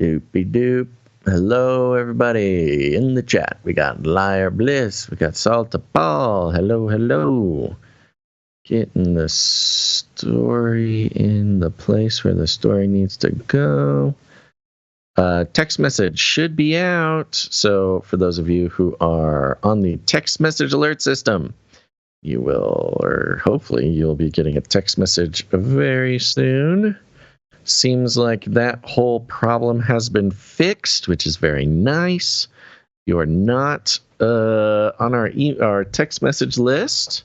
Doopy doop. Hello, everybody in the chat. We got Liar Bliss. We got Salta Paul. Hello. Getting the story in the place where the story needs to go. Text message should be out. So for those of you who are on the text message alert system, you will, or hopefully you'll be getting a text message very soon. Seems like that whole problem has been fixed, which is very nice. You are not on our text message list.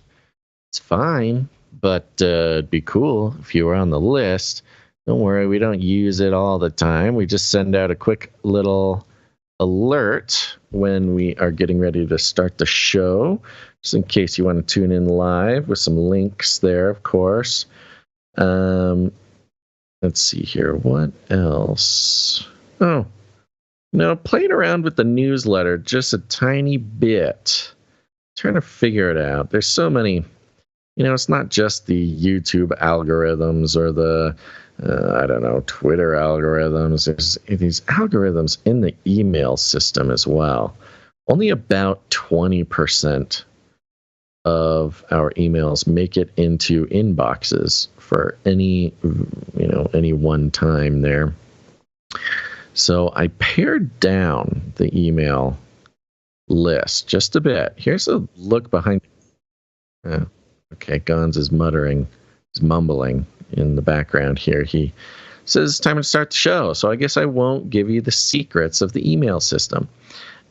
It's fine, but it'd be cool if you were on the list. Don't worry, we don't use it all the time. We just send out a quick little alert when we are getting ready to start the show, just in case you want to tune in live with some links there, of course. Let's see here. What else? Oh, playing around with the newsletter just a tiny bit. Trying to figure it out. There's so many, it's not just the YouTube algorithms or the, Twitter algorithms. There's these algorithms in the email system as well. Only about 20% of our emails make it into inboxes for any one time there. So I pared down the email list just a bit. Here's a look behind. Okay, Gons is mumbling in the background here. He says it's time to start the show. So I guess I won't give you the secrets of the email system.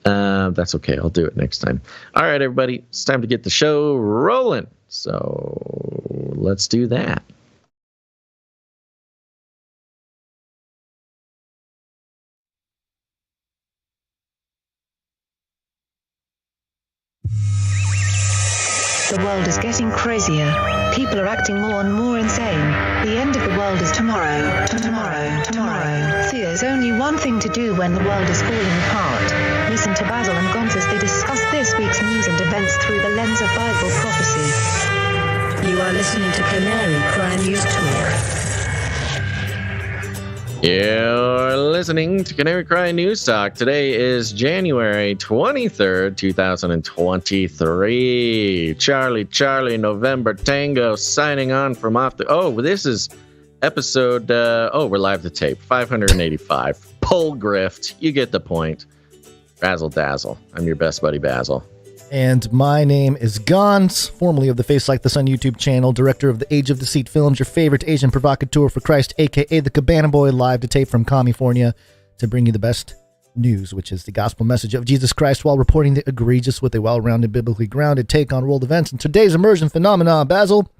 That's okay. I'll do it next time. All right, everybody. It's time to get the show rolling. So let's do that. The world is getting crazier. People are acting more and more insane. The end of the world is tomorrow. Tomorrow. There's only one thing to do when the world is falling apart. Listen to Basil and Gonz as they discuss this week's news and events through the lens of Bible prophecy. You are listening to Canary Cry News Talk. You're listening to Canary Cry News Talk. Today is January 23rd, 2023. Charlie, November Tango signing on from off the... Oh, this is episode... we're live to tape. 585. Poll Grift. You get the point. Razzle Dazzle. I'm your best buddy, Basil. And my name is Gons, formerly of the Face Like the Sun YouTube channel, director of the Age of Deceit films, your favorite Asian provocateur for Christ, a.k.a. the Cabana Boy, live to tape from California to bring you the best news, which is the gospel message of Jesus Christ, while reporting the egregious with a well-rounded, biblically grounded take on world events. And today's immersion phenomenon, Basil,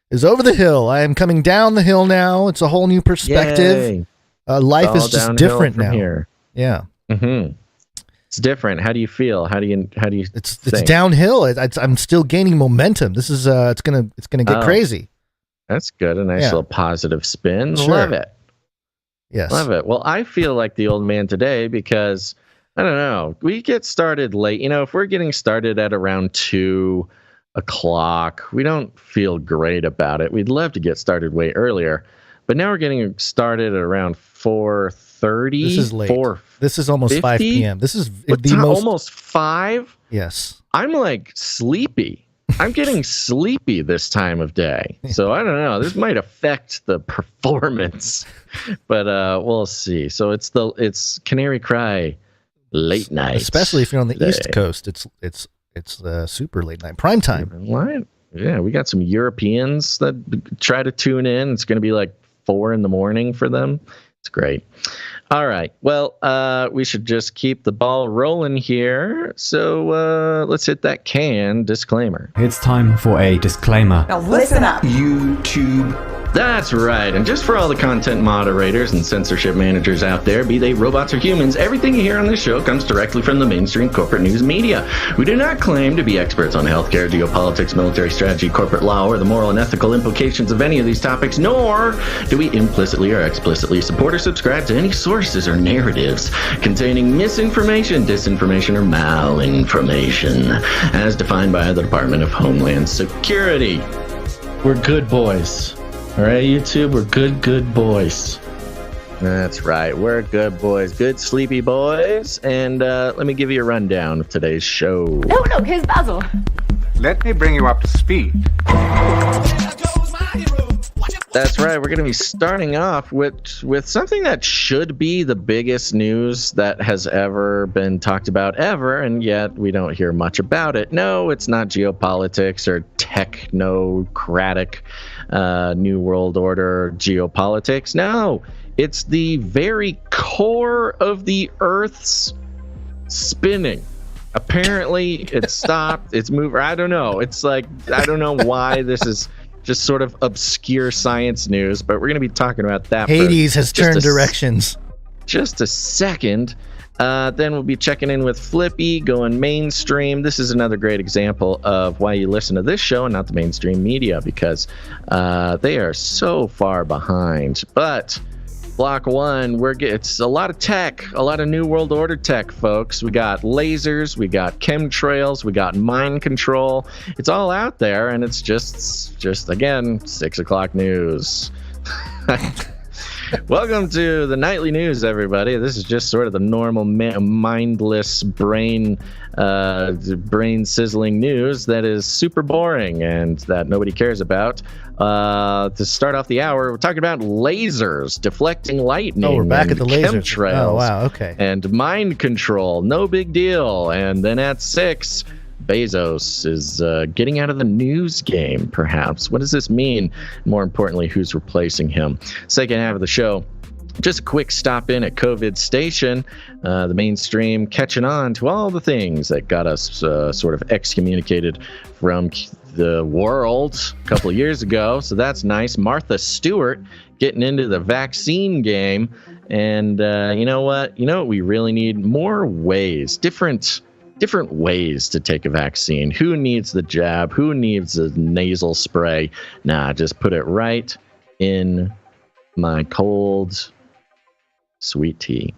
is over the hill. I am coming down the hill now. It's a whole new perspective. Life is just different now. Here. Yeah. Mm-hmm. It's different. How do you feel? How do you It's downhill. I'm still gaining momentum. This is it's gonna get crazy. That's good. A nice little positive spin. Sure. Love it. Yes. Love it. Well, I feel like the old man today because I don't know. We get started late. If we're getting started at around 2 o'clock, we don't feel great about it. We'd love to get started way earlier, but now we're getting started at around 4:30. This is late. This is almost 5 p.m. This is almost 5? Yes. I'm like sleepy. I'm getting sleepy this time of day. So I don't know. This might affect the performance, but we'll see. So it's Canary Cry late night. Especially if you're on the East Coast. It's super late night. Prime time. Yeah, we got some Europeans that try to tune in. It's going to be like 4 a.m. for them. It's great. All right. Well, we should just keep the ball rolling here. So let's hit that disclaimer. It's time for a disclaimer. Now listen up, YouTube. That's right. And just for all the content moderators and censorship managers out there, be they robots or humans, everything you hear on this show comes directly from the mainstream corporate news media. We do not claim to be experts on healthcare, geopolitics, military strategy, corporate law, or the moral and ethical implications of any of these topics, nor do we implicitly or explicitly support or subscribe to any sources or narratives containing misinformation, disinformation, or malinformation, as defined by the Department of Homeland Security. We're good boys. All right, YouTube, we're good boys. That's right. We're good boys, good sleepy boys. And let me give you a rundown of today's show. Oh, look, here's Basil. Let me bring you up to speed. That's right. We're going to be starting off with something that should be the biggest news that has ever been talked about ever, and yet we don't hear much about it. No, it's not geopolitics or technocratic New World Order geopolitics. No, it's the very core of the Earth's spinning. Apparently, it stopped. It's moved. I don't know. It's like, I don't know why this is just sort of obscure science news, but we're going to be talking about that. Hades has turned directions. Just a second. Then we'll be checking in with Flippy, going mainstream. This is another great example of why you listen to this show and not the mainstream media, because they are so far behind. But block one, it's a lot of tech, a lot of New World Order tech, folks. We got lasers, we got chemtrails, we got mind control. It's all out there, and it's just again, 6 o'clock news. Welcome to the nightly news, everybody. This is just sort of the normal mindless brain sizzling news that is super boring and that nobody cares about. To start off the hour, we're talking about lasers, deflecting lightning. Oh, we're back at the lasers. Chemtrails, oh, wow, okay. And mind control, no big deal. And then at 6, Bezos is getting out of the news game, perhaps. What does this mean? More importantly, who's replacing him? Second half of the show, just a quick stop in at COVID Station, the mainstream catching on to all the things that got us sort of excommunicated from the world a couple of years ago. So that's nice. Martha Stewart getting into the vaccine game. And you know what? We really need more ways, different ways to take a vaccine. Who needs the jab? Who needs a nasal spray? Nah, just put it right in my cold, sweet tea.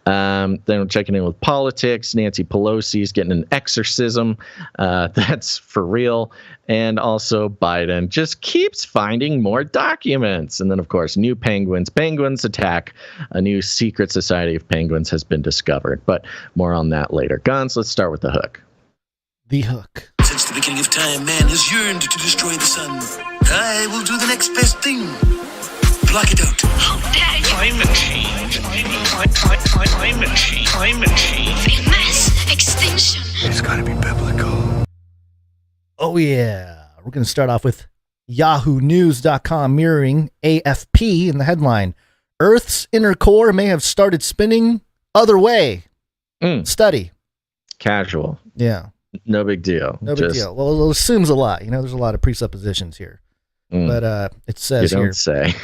Then we're checking in with politics. Nancy Pelosi's getting an exorcism. That's for real. And also Biden just keeps finding more documents. And then, of course, new penguins. Penguins attack. A new secret society of penguins has been discovered. But more on that later. Guns, let's start with the hook. The hook. Since the beginning of time, man has yearned to destroy the sun. I will do the next best thing. Block it out. How dare you? Climate change. Climate change. Climate change. A mass extinction. It's gotta be biblical. Oh, yeah. We're going to start off with YahooNews.com mirroring AFP in the headline. Earth's inner core may have started spinning other way. Study. Casual. Yeah. No big deal. No big deal. Well, it assumes a lot. There's a lot of presuppositions here. But it says you don't here. Say.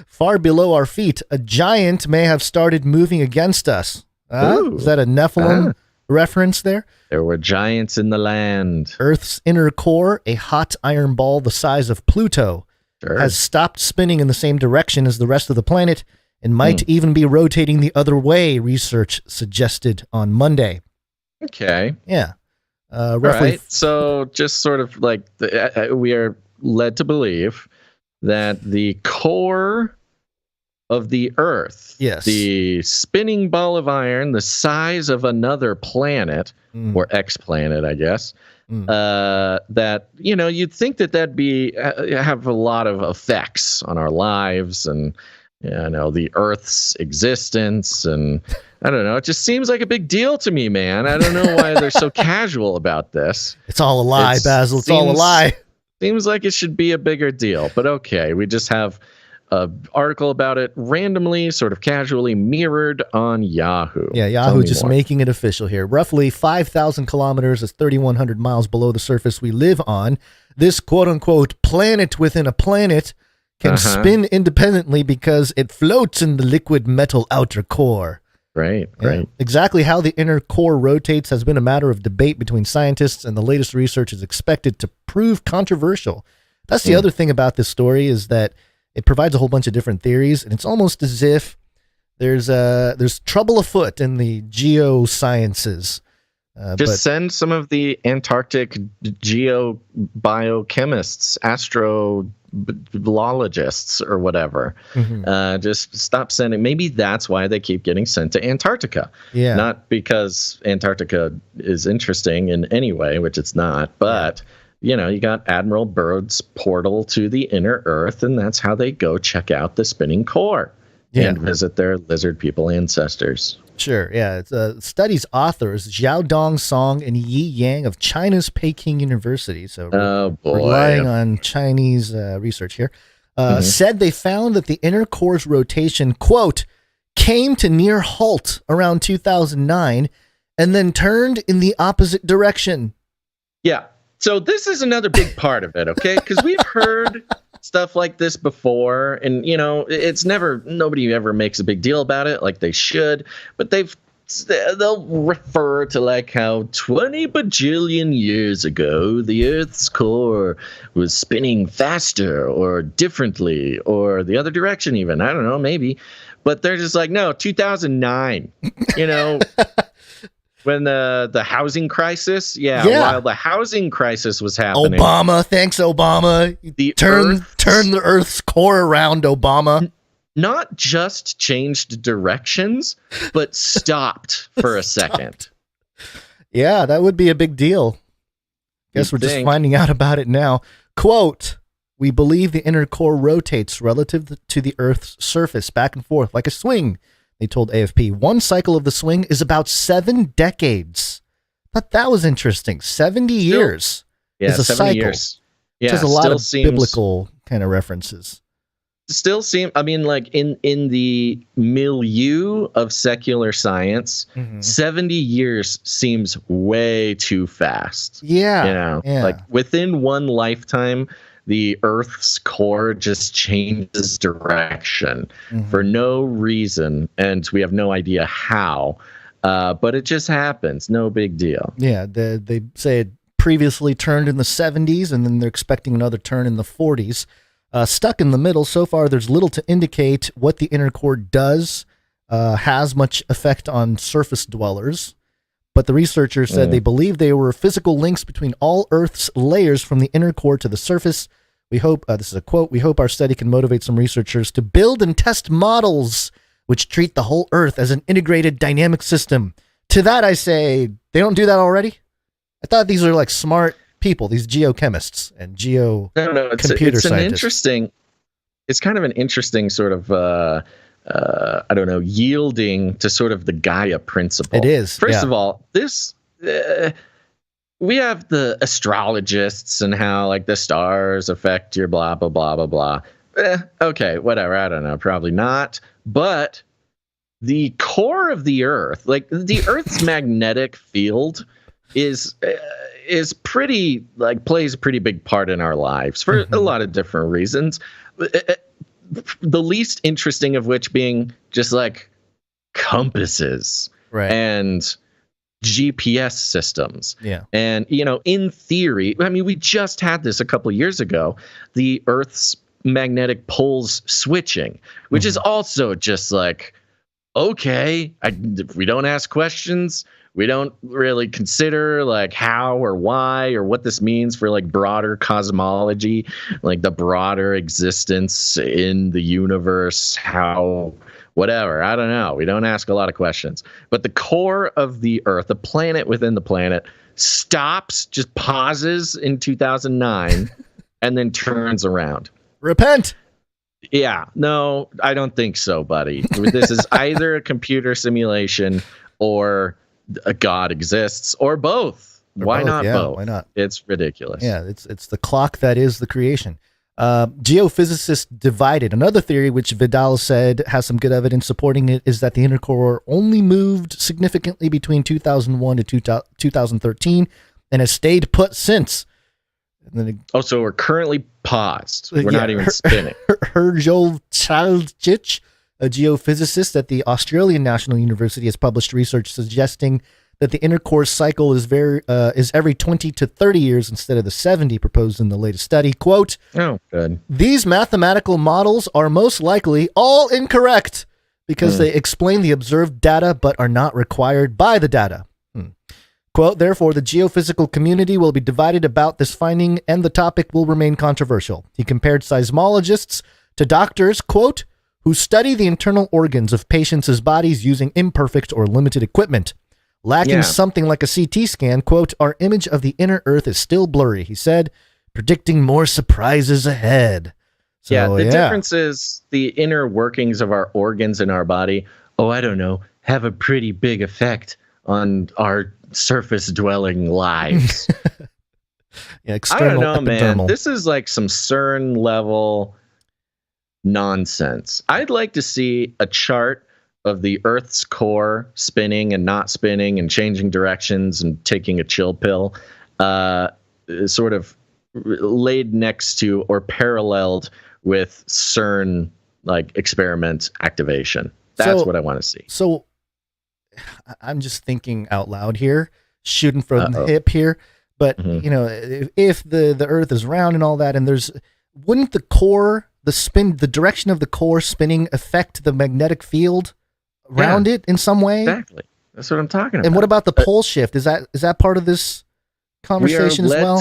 Far below our feet, a giant may have started moving against us. Is that a Nephilim reference there? There were giants in the land. Earth's inner core, a hot iron ball the size of Pluto, has stopped spinning in the same direction as the rest of the planet and might even be rotating the other way, research suggested on Monday. Okay. Yeah. Roughly. Right. So just sort of like we are led to believe that the core of the Earth, the spinning ball of iron, the size of another planet, or X-planet, I guess, that, you'd think that'd be have a lot of effects on our lives and, the Earth's existence. And I don't know. It just seems like a big deal to me, man. I don't know why they're so casual about this. It's all a lie, Basil. It's all a lie. Seems like it should be a bigger deal, but okay. We just have an article about it randomly, sort of casually mirrored on Yahoo. Yeah, Yahoo just making it official here. Roughly 5,000 kilometers is 3,100 miles below the surface we live on. This quote-unquote planet within a planet can spin independently because it floats in the liquid metal outer core. Right. Exactly how the inner core rotates has been a matter of debate between scientists, and the latest research is expected to prove controversial. That's the other thing about this story, is that it provides a whole bunch of different theories, and it's almost as if there's trouble afoot in the geosciences. Just send some of the Antarctic geobiochemists, astrobiologists, or whatever. Just stop sending. Maybe that's why they keep getting sent to Antarctica. Yeah. Not because Antarctica is interesting in any way, which it's not, but you know, you got Admiral Byrd's portal to the inner Earth, and that's how they go check out the spinning core and visit their lizard people ancestors. Sure, yeah. It's study's authors Xiaodong Song and Yi Yang of China's Peking University. So relying on Chinese research here, said they found that the inner core's rotation, quote, came to near halt around 2009 and then turned in the opposite direction. Yeah. So this is another big part of it, okay? Because we've heard stuff like this before, and you know, nobody ever makes a big deal about it like they should, but they'll refer to like how 20 bajillion years ago the Earth's core was spinning faster or differently or the other direction even. I don't know, maybe. But they're just like, no, 2009, you know. When the housing crisis, while the housing crisis was happening. Obama, thanks, Obama. Turn the Earth's core around, Obama. Not just changed directions, but stopped for a second. Yeah, that would be a big deal. Guess we're just finding out about it now. Quote, we believe the inner core rotates relative to the Earth's surface back and forth like a swing. They told AFP one cycle of the swing is about 7 decades. Thought that was interesting. 70 years is a 70 cycle. Years. Yeah, which has a lot of biblical kind of references. Still seem, I mean, like in the milieu of secular science, 70 years seems way too fast. Yeah. You know, like within one lifetime, the Earth's core just changes direction for no reason, and we have no idea how, but it just happens. No big deal. Yeah, they say it previously turned in the 70s, and then they're expecting another turn in the 40s. Stuck in the middle, so far there's little to indicate what the inner core does, has much effect on surface dwellers. But the researchers said they believe there were physical links between all Earth's layers from the inner core to the surface. We hope, this is a quote, we hope our study can motivate some researchers to build and test models which treat the whole Earth as an integrated dynamic system. To that I say, they don't do that already? I thought these are like smart people, these geochemists and computer scientists. It's kind of an interesting sort of I don't know, yielding to sort of the Gaia principle. It is. First of all, this we have the astrologists and how like the stars affect your blah blah blah blah blah. Okay, whatever. I don't know. Probably not. But the core of the Earth, like the Earth's magnetic field, is pretty like plays a pretty big part in our lives for a lot of different reasons. The least interesting of which being just like compasses and GPS systems. Yeah. And, you know, in theory, I mean, we just had this a couple of years ago, the Earth's magnetic poles switching, which is also just like, okay, we don't ask questions. We don't really consider like how or why or what this means for like broader cosmology, like the broader existence in the universe, how, whatever. I don't know. We don't ask a lot of questions. But the core of the Earth, the planet within the planet, stops, just pauses in 2009 and then turns around. Repent. Yeah. No, I don't think so, buddy. This is either a computer simulation or a God exists, or both. Why not both? Why not? It's ridiculous. Yeah, it's the clock that is the creation. Geophysicists divided. Another theory, which Vidal said has some good evidence supporting it, is that the inner core only moved significantly between 2001 to 2013 and has stayed put since. And then so we're currently paused. We're not even spinning. Herjol Chalcic, a geophysicist at the Australian National University, has published research suggesting that the inner core cycle is every 20 to 30 years instead of the 70 proposed in the latest study. Quote, oh, good. These mathematical models are most likely all incorrect because they explain the observed data but are not required by the data. Quote, therefore, the geophysical community will be divided about this finding and the topic will remain controversial. He compared seismologists to doctors, quote, who study the internal organs of patients' bodies using imperfect or limited equipment. Lacking something like a CT scan, quote, our image of the inner earth is still blurry, he said, predicting more surprises ahead. So, the difference is the inner workings of our organs in our body, I don't know, have a pretty big effect on our surface-dwelling lives. External, I don't know, epidermal. man. This is like some CERN-level nonsense. I'd like to see a chart of the Earth's core spinning and not spinning and changing directions and taking a chill pill, sort of laid next to or paralleled with CERN like experiment activation. That's what I want to see. So I'm just thinking out loud here, shooting from the hip here. But if the Earth is round and all that, and wouldn't the core, the direction of the core spinning affect the magnetic field around it in some way? Exactly. That's what I'm talking about. And what about the pole shift? Is that part of this conversation as well?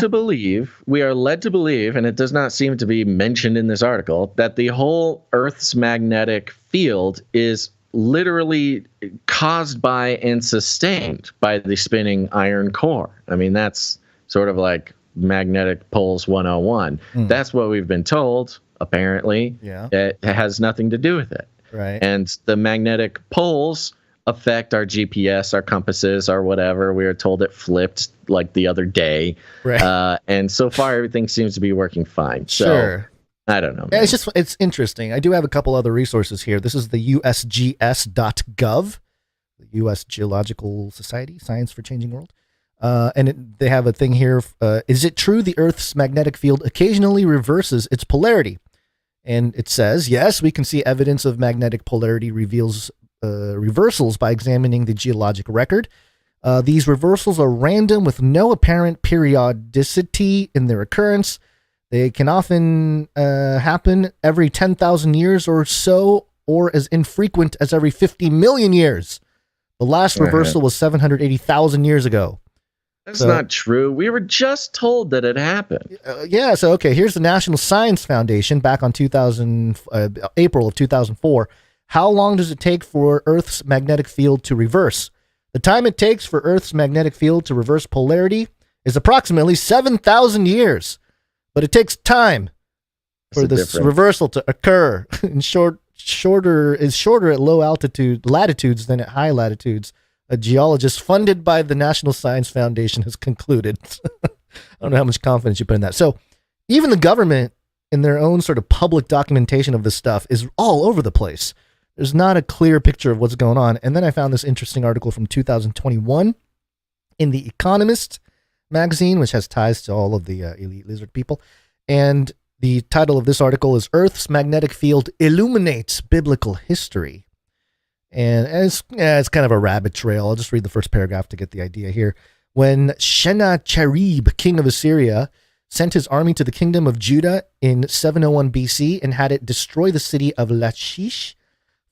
We are led to believe, and it does not seem to be mentioned in this article, that the whole Earth's magnetic field is literally caused by and sustained by the spinning iron core. I mean, that's sort of like magnetic poles 101. That's what we've been told, apparently. Yeah. It has nothing to do with it. Right. And the magnetic poles affect our GPS, our compasses, our whatever. We were told it flipped like the other day. Right. And so far, everything seems to be working fine. So, sure. I don't know. Yeah, it's interesting. I do have a couple other resources here. This is the USGS.gov, the U.S. Geological Society, Science for Changing World. And they have a thing here. Is it true the Earth's magnetic field occasionally reverses its polarity? And it says, yes, we can see evidence of magnetic polarity reversals by examining the geologic record. These reversals are random with no apparent periodicity in their occurrence. They can often happen every 10,000 years or so, or as infrequent as every 50 million years. The last reversal was 780,000 years ago. That's not true. We were just told that it happened. Here's the National Science Foundation back on April of 2004. How long does it take for Earth's magnetic field to reverse? The time it takes for Earth's magnetic field to reverse polarity is approximately 7,000 years. But it takes time for this reversal to occur. And shorter at low latitudes than at high latitudes. A geologist funded by the National Science Foundation has concluded. I don't know how much confidence you put in that. So even the government, in their own sort of public documentation of this stuff, is all over the place. There's not a clear picture of what's going on. And then I found this interesting article from 2021 in The Economist magazine, which has ties to all of the elite lizard people. And the title of this article is Earth's Magnetic Field Illuminates Biblical History. And it's kind of a rabbit trail. I'll just read the first paragraph to get the idea here. When Sennacherib, king of Assyria, sent his army to the kingdom of Judah in 701 BC and had it destroy the city of Lachish,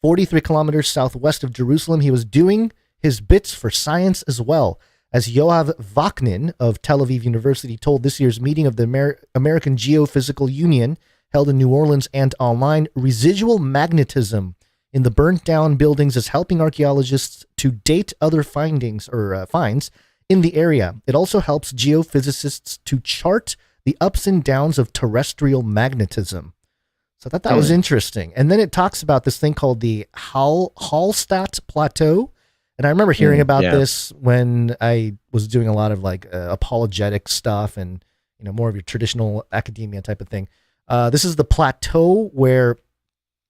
43 kilometers southwest of Jerusalem, he was doing his bits for science as well. As Yoav Vaknin of Tel Aviv University told this year's meeting of the American Geophysical Union, held in New Orleans and online, residual magnetism in the burnt-down buildings is helping archaeologists to date other finds in the area. It also helps geophysicists to chart the ups and downs of terrestrial magnetism. So I thought that was interesting. And then it talks about this thing called the Hallstatt Plateau. And I remember hearing about this when I was doing a lot of like apologetic stuff and, more of your traditional academia type of thing. This is the plateau where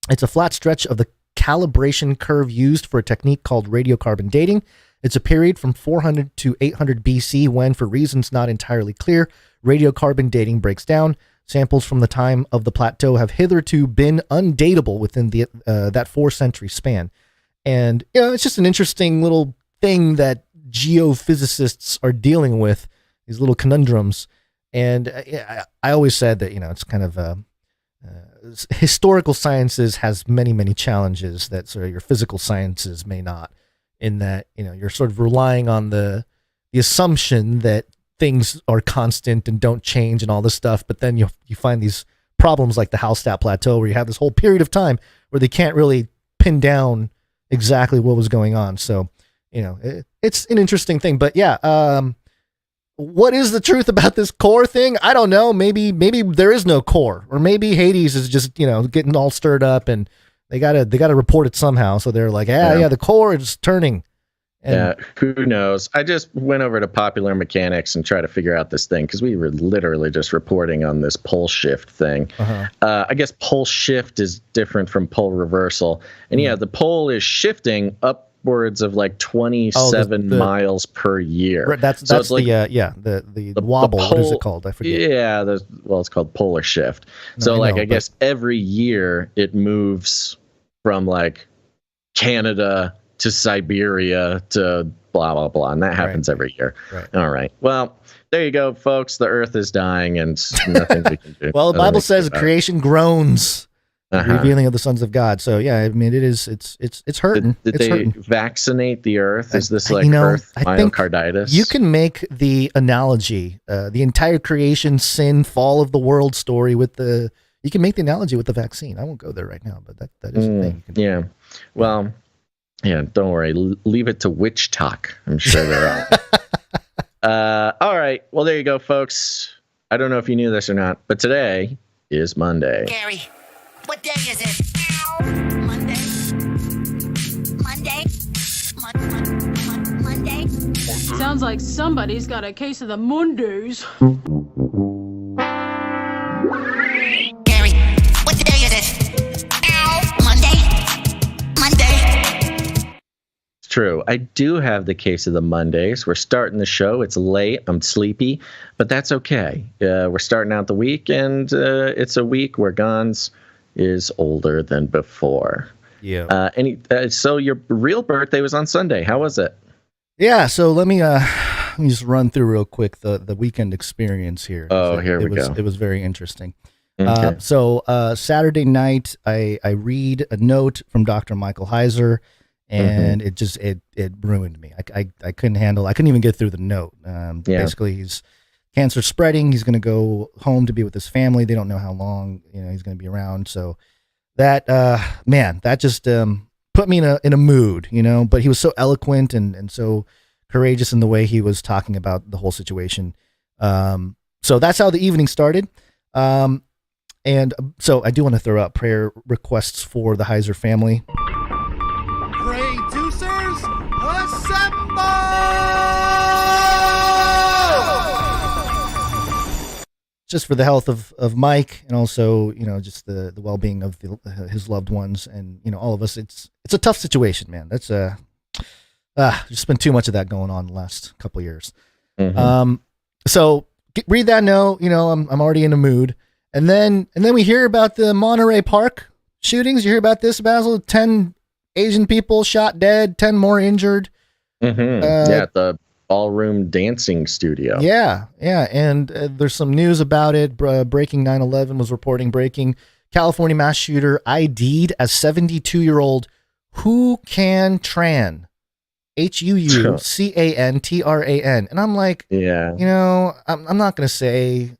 it's a flat stretch of the calibration curve used for a technique called radiocarbon dating. It's a period from 400 to 800 BC when, for reasons not entirely clear, radiocarbon dating breaks down. Samples from the time of the plateau have hitherto been undatable within that 4-century span. And, it's just an interesting little thing that geophysicists are dealing with, these little conundrums. And I always said that, it's kind of historical sciences has many, many challenges that sort of your physical sciences may not, in that, you're sort of relying on the assumption that things are constant and don't change and all this stuff, but then you find these problems like the Hallstatt Plateau, where you have this whole period of time where they can't really pin down exactly what was going on. So, it's an interesting thing. But yeah, what is the truth about this core thing? I don't know. Maybe there is no core, or maybe Hades is just getting all stirred up, and they gotta report it somehow. So they're like, the core is turning. And who knows? I just went over to Popular Mechanics and tried to figure out this thing, because we were literally just reporting on this pole shift thing. I guess pole shift is different from pole reversal. And the pole is shifting upwards of like 27 miles per year. That's like, the wobble. What is it called? I forget. Yeah, it's called polar shift. So I guess every year it moves from like Canada to Siberia to blah, blah, blah. And that happens every year. Right. All right. Well, there you go, folks. The earth is dying and nothing we can do. Well, the Bible says creation groans, revealing of the sons of God. So, yeah, I mean, it's hurting. Did they vaccinate the earth? Is this like earth myocarditis? You can make the analogy, the entire creation, sin, fall of the world story you can make the analogy with the vaccine. I won't go there right now, but that is a thing. Yeah. Well, yeah, don't worry. Leave it to witch talk. I'm sure they're all. All right. Well, there you go, folks. I don't know if you knew this or not, but today is Monday. Gary, what day is it? Monday. Monday. Sounds like somebody's got a case of the Mondays. Gary, what day is it? Monday. True. I do have the case of the Mondays. We're starting the show. It's late. I'm sleepy, but that's okay. We're starting out the week, and it's a week where Gons is older than before. Yeah. So your real birthday was on Sunday. How was it? Yeah. So let me just run through real quick the weekend experience here. Here we go. It was very interesting. Okay. So Saturday night, I read a note from Dr. Michael Heiser. And it ruined me. I couldn't handle. I couldn't even get through the note. Basically, he's cancer spreading. He's going to go home to be with his family. They don't know how long he's going to be around. So that that just put me in a mood. But he was so eloquent and so courageous in the way he was talking about the whole situation. So that's how the evening started. And so I do want to throw out prayer requests for the Heiser family. Producers, assemble! Just for the health of Mike, and also just the well-being of his loved ones, and all of us. It's a tough situation, man. That's just been too much of that going on the last couple of years. So read that note. I'm already in a mood, and then we hear about the Monterey Park shootings. You hear about this, Basil? 10 Asian people shot dead, 10 more injured. At the ballroom dancing studio. Yeah. And there's some news about it. Breaking 9/11 was reporting California mass shooter ID'd as 72-year-old Hu Can Tran. HUUCANTRAN. And I'm like, I'm not going to say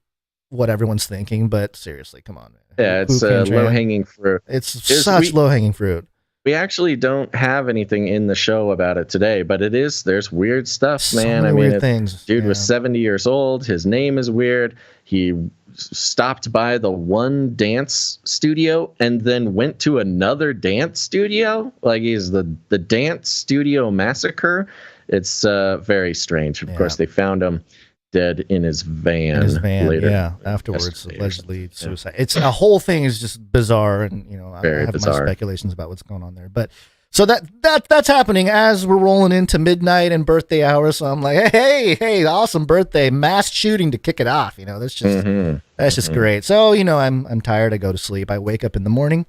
what everyone's thinking, but seriously, come on. Yeah, it's low-hanging fruit. It's such low-hanging fruit. We actually don't have anything in the show about it today, but there's weird stuff, man. Many weird things. Dude was 70 years old. His name is weird. He stopped by the one dance studio and then went to another dance studio. Like he's the dance studio massacre. It's very strange. Of course, they found him dead in his van later. Afterwards, allegedly suicide. It's a whole thing is just bizarre, and I have bizarre. my speculations about what's going on there. But so that's happening as we're rolling into midnight and birthday hour. So I'm like, hey, awesome birthday, mass shooting to kick it off. That's just great. So I'm tired. I go to sleep. I wake up in the morning,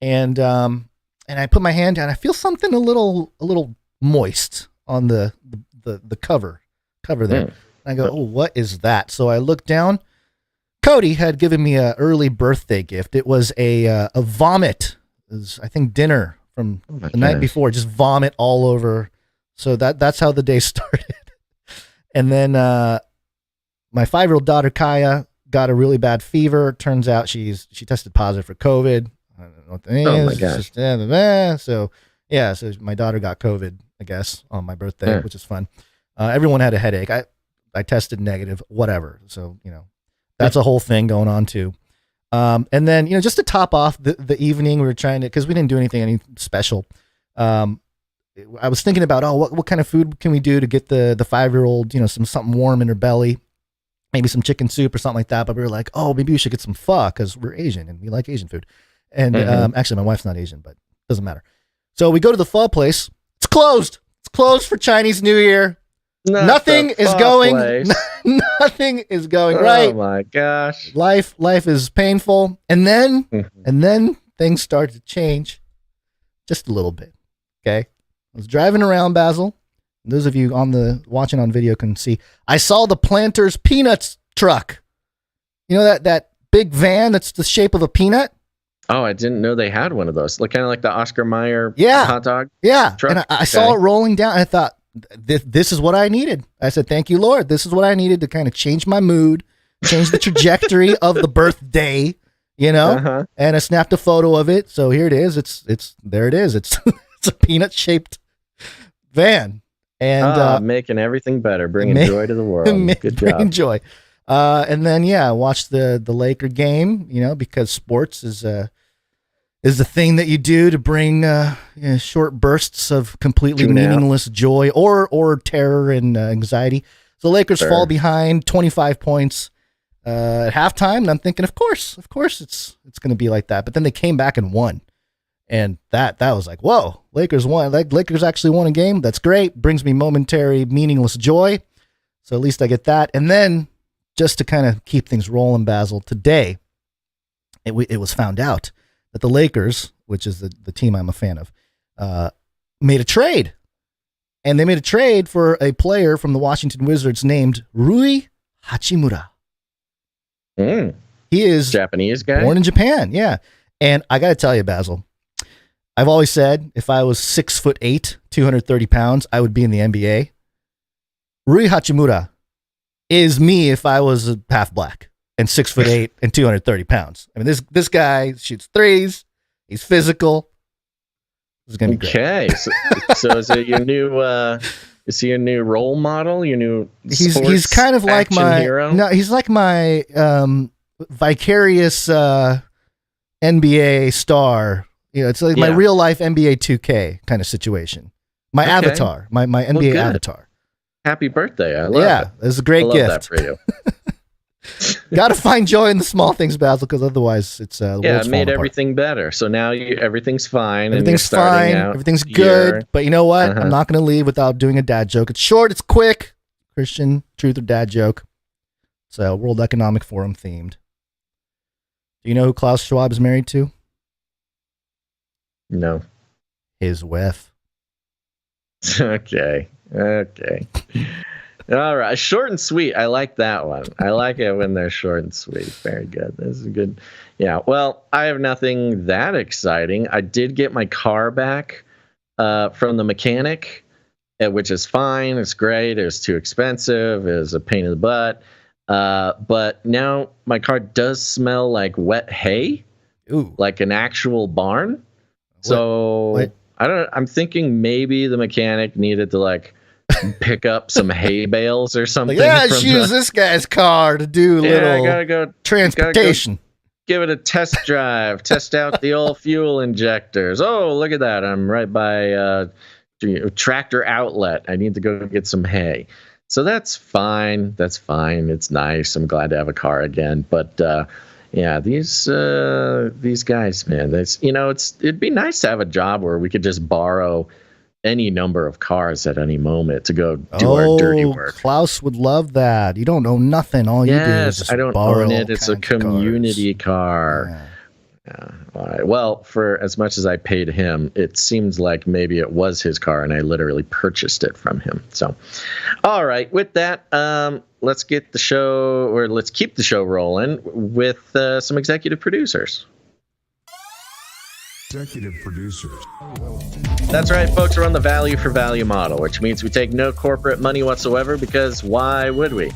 and I put my hand down. I feel something a little moist on the cover there. I go, oh, what is that? So I look down. Cody had given me an early birthday gift. It was a vomit. It was, I think, dinner from the night before. Just vomit all over. So that's how the day started. And then my 5-year-old daughter Kaya got a really bad fever. Turns out she tested positive for COVID. I don't know what that is. Oh my gosh. So my daughter got COVID, I guess, on my birthday, which is fun. Everyone had a headache. I tested negative, whatever. So, that's a whole thing going on too. And then, just to top off the evening, we were trying to, because we didn't do any special. I was thinking about, what kind of food can we do to get the 5-year-old, something warm in her belly, maybe some chicken soup or something like that. But we were like, maybe we should get some pho because we're Asian and we like Asian food. And actually, my wife's not Asian, but it doesn't matter. So we go to the pho place. It's closed. It's closed for Chinese New Year. Nothing is going right. Oh my gosh. Life is painful. And then things start to change just a little bit. Okay. I was driving around, Basil. Those of you watching on video can see. I saw the Planters Peanuts truck. You know that big van that's the shape of a peanut? Oh, I didn't know they had one of those. Kind of like the Oscar Mayer hot dog truck. And I saw it rolling down. And I thought, this is what I needed. I said, thank you, Lord. This is what I needed to kind of change my mood, change the trajectory of the birthday, And I snapped a photo of it. So here it is. There it is. It's a peanut shaped van. And making everything better, bringing joy to the world. Good job. Bringing joy. And then, I watched the Laker game, because sports is the thing that you do to bring short bursts of completely meaningless joy or terror and anxiety. So Lakers fall behind 25 points at halftime, and I'm thinking, of course, it's going to be like that. But then they came back and won, and that was like, whoa, Lakers won. Like Lakers actually won a game. That's great. Brings me momentary meaningless joy. So at least I get that. And then just to kind of keep things rolling, Basil, today it was found out that the Lakers, which is the team I'm a fan of, made a trade. And they made a trade for a player from the Washington Wizards named Rui Hachimura. He is Japanese guy, born in Japan. Yeah. And I got to tell you, Basil, I've always said if I was 6'8", 230 pounds, I would be in the NBA. Rui Hachimura is me if I was half black and 6'8" and 230 pounds. I mean, this guy shoots threes. He's physical. This is gonna be great. Okay, so is it your new? Is he a new role model? Your new? He's kind of like my hero? No, he's like my vicarious NBA star. It's like my real life NBA 2K kind of situation. My avatar, my NBA avatar. Happy birthday! I love it. It's a great gift. That for you. Got to find joy in the small things, Basil, because otherwise it's the world's it made falling everything better. So now everything's fine. Everything's fine. Everything's good. But you know what? I'm not going to leave without doing a dad joke. It's short. It's quick. Christian truth or dad joke. It's World Economic Forum themed. Do you know who Klaus Schwab is married to? No. His wife. Okay. All right, short and sweet. I like that one. I like it when they're short and sweet. Very good. This is good. Yeah. Well, I have nothing that exciting. I did get my car back from the mechanic, which is fine. It's great. It was too expensive. It was a pain in the butt. But now my car does smell like wet hay. Ooh. Like an actual barn. So I don't. I'm thinking maybe the mechanic needed to pick up some hay bales or something. Let's use this guy's car to do little gotta go transportation. Give it a test drive. Test out the old fuel injectors. Oh, look at that! I'm right by tractor outlet. I need to go get some hay. So that's fine. That's fine. It's nice. I'm glad to have a car again. But these guys, man, it'd be nice to have a job where we could just borrow any number of cars at any moment to go do our dirty work. Klaus would love that. You don't own nothing. All you do is just I don't own it. It's a community car. Yeah. All right. Well, for as much as I paid him, it seems like maybe it was his car and I literally purchased it from him. So, all right. With that, let's keep the show rolling with some executive producers. executive producers. That's right, folks. We're on the value for value model, which means we take no corporate money whatsoever, because why would we?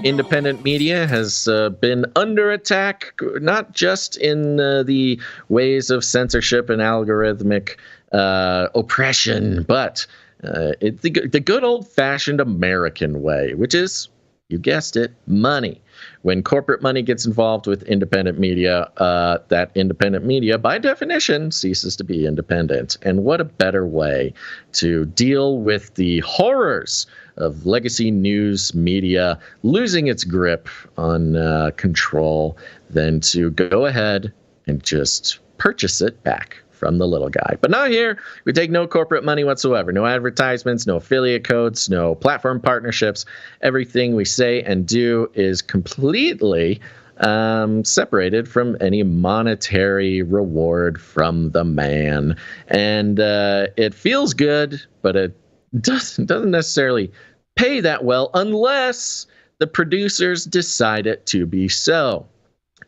Independent media has been under attack, not just in the ways of censorship and algorithmic oppression, but it's the good old-fashioned American way, which is, you guessed it, money. When corporate money gets involved with independent media, that independent media, by definition, ceases to be independent. And what a better way to deal with the horrors of legacy news media losing its grip on control than to go ahead and just purchase it back from the little guy. But not here. We take no corporate money whatsoever. No advertisements, no affiliate codes, no platform partnerships. Everything we say and do is completely separated from any monetary reward from the man. And it feels good, but it doesn't necessarily pay that well unless the producers decide it to be so.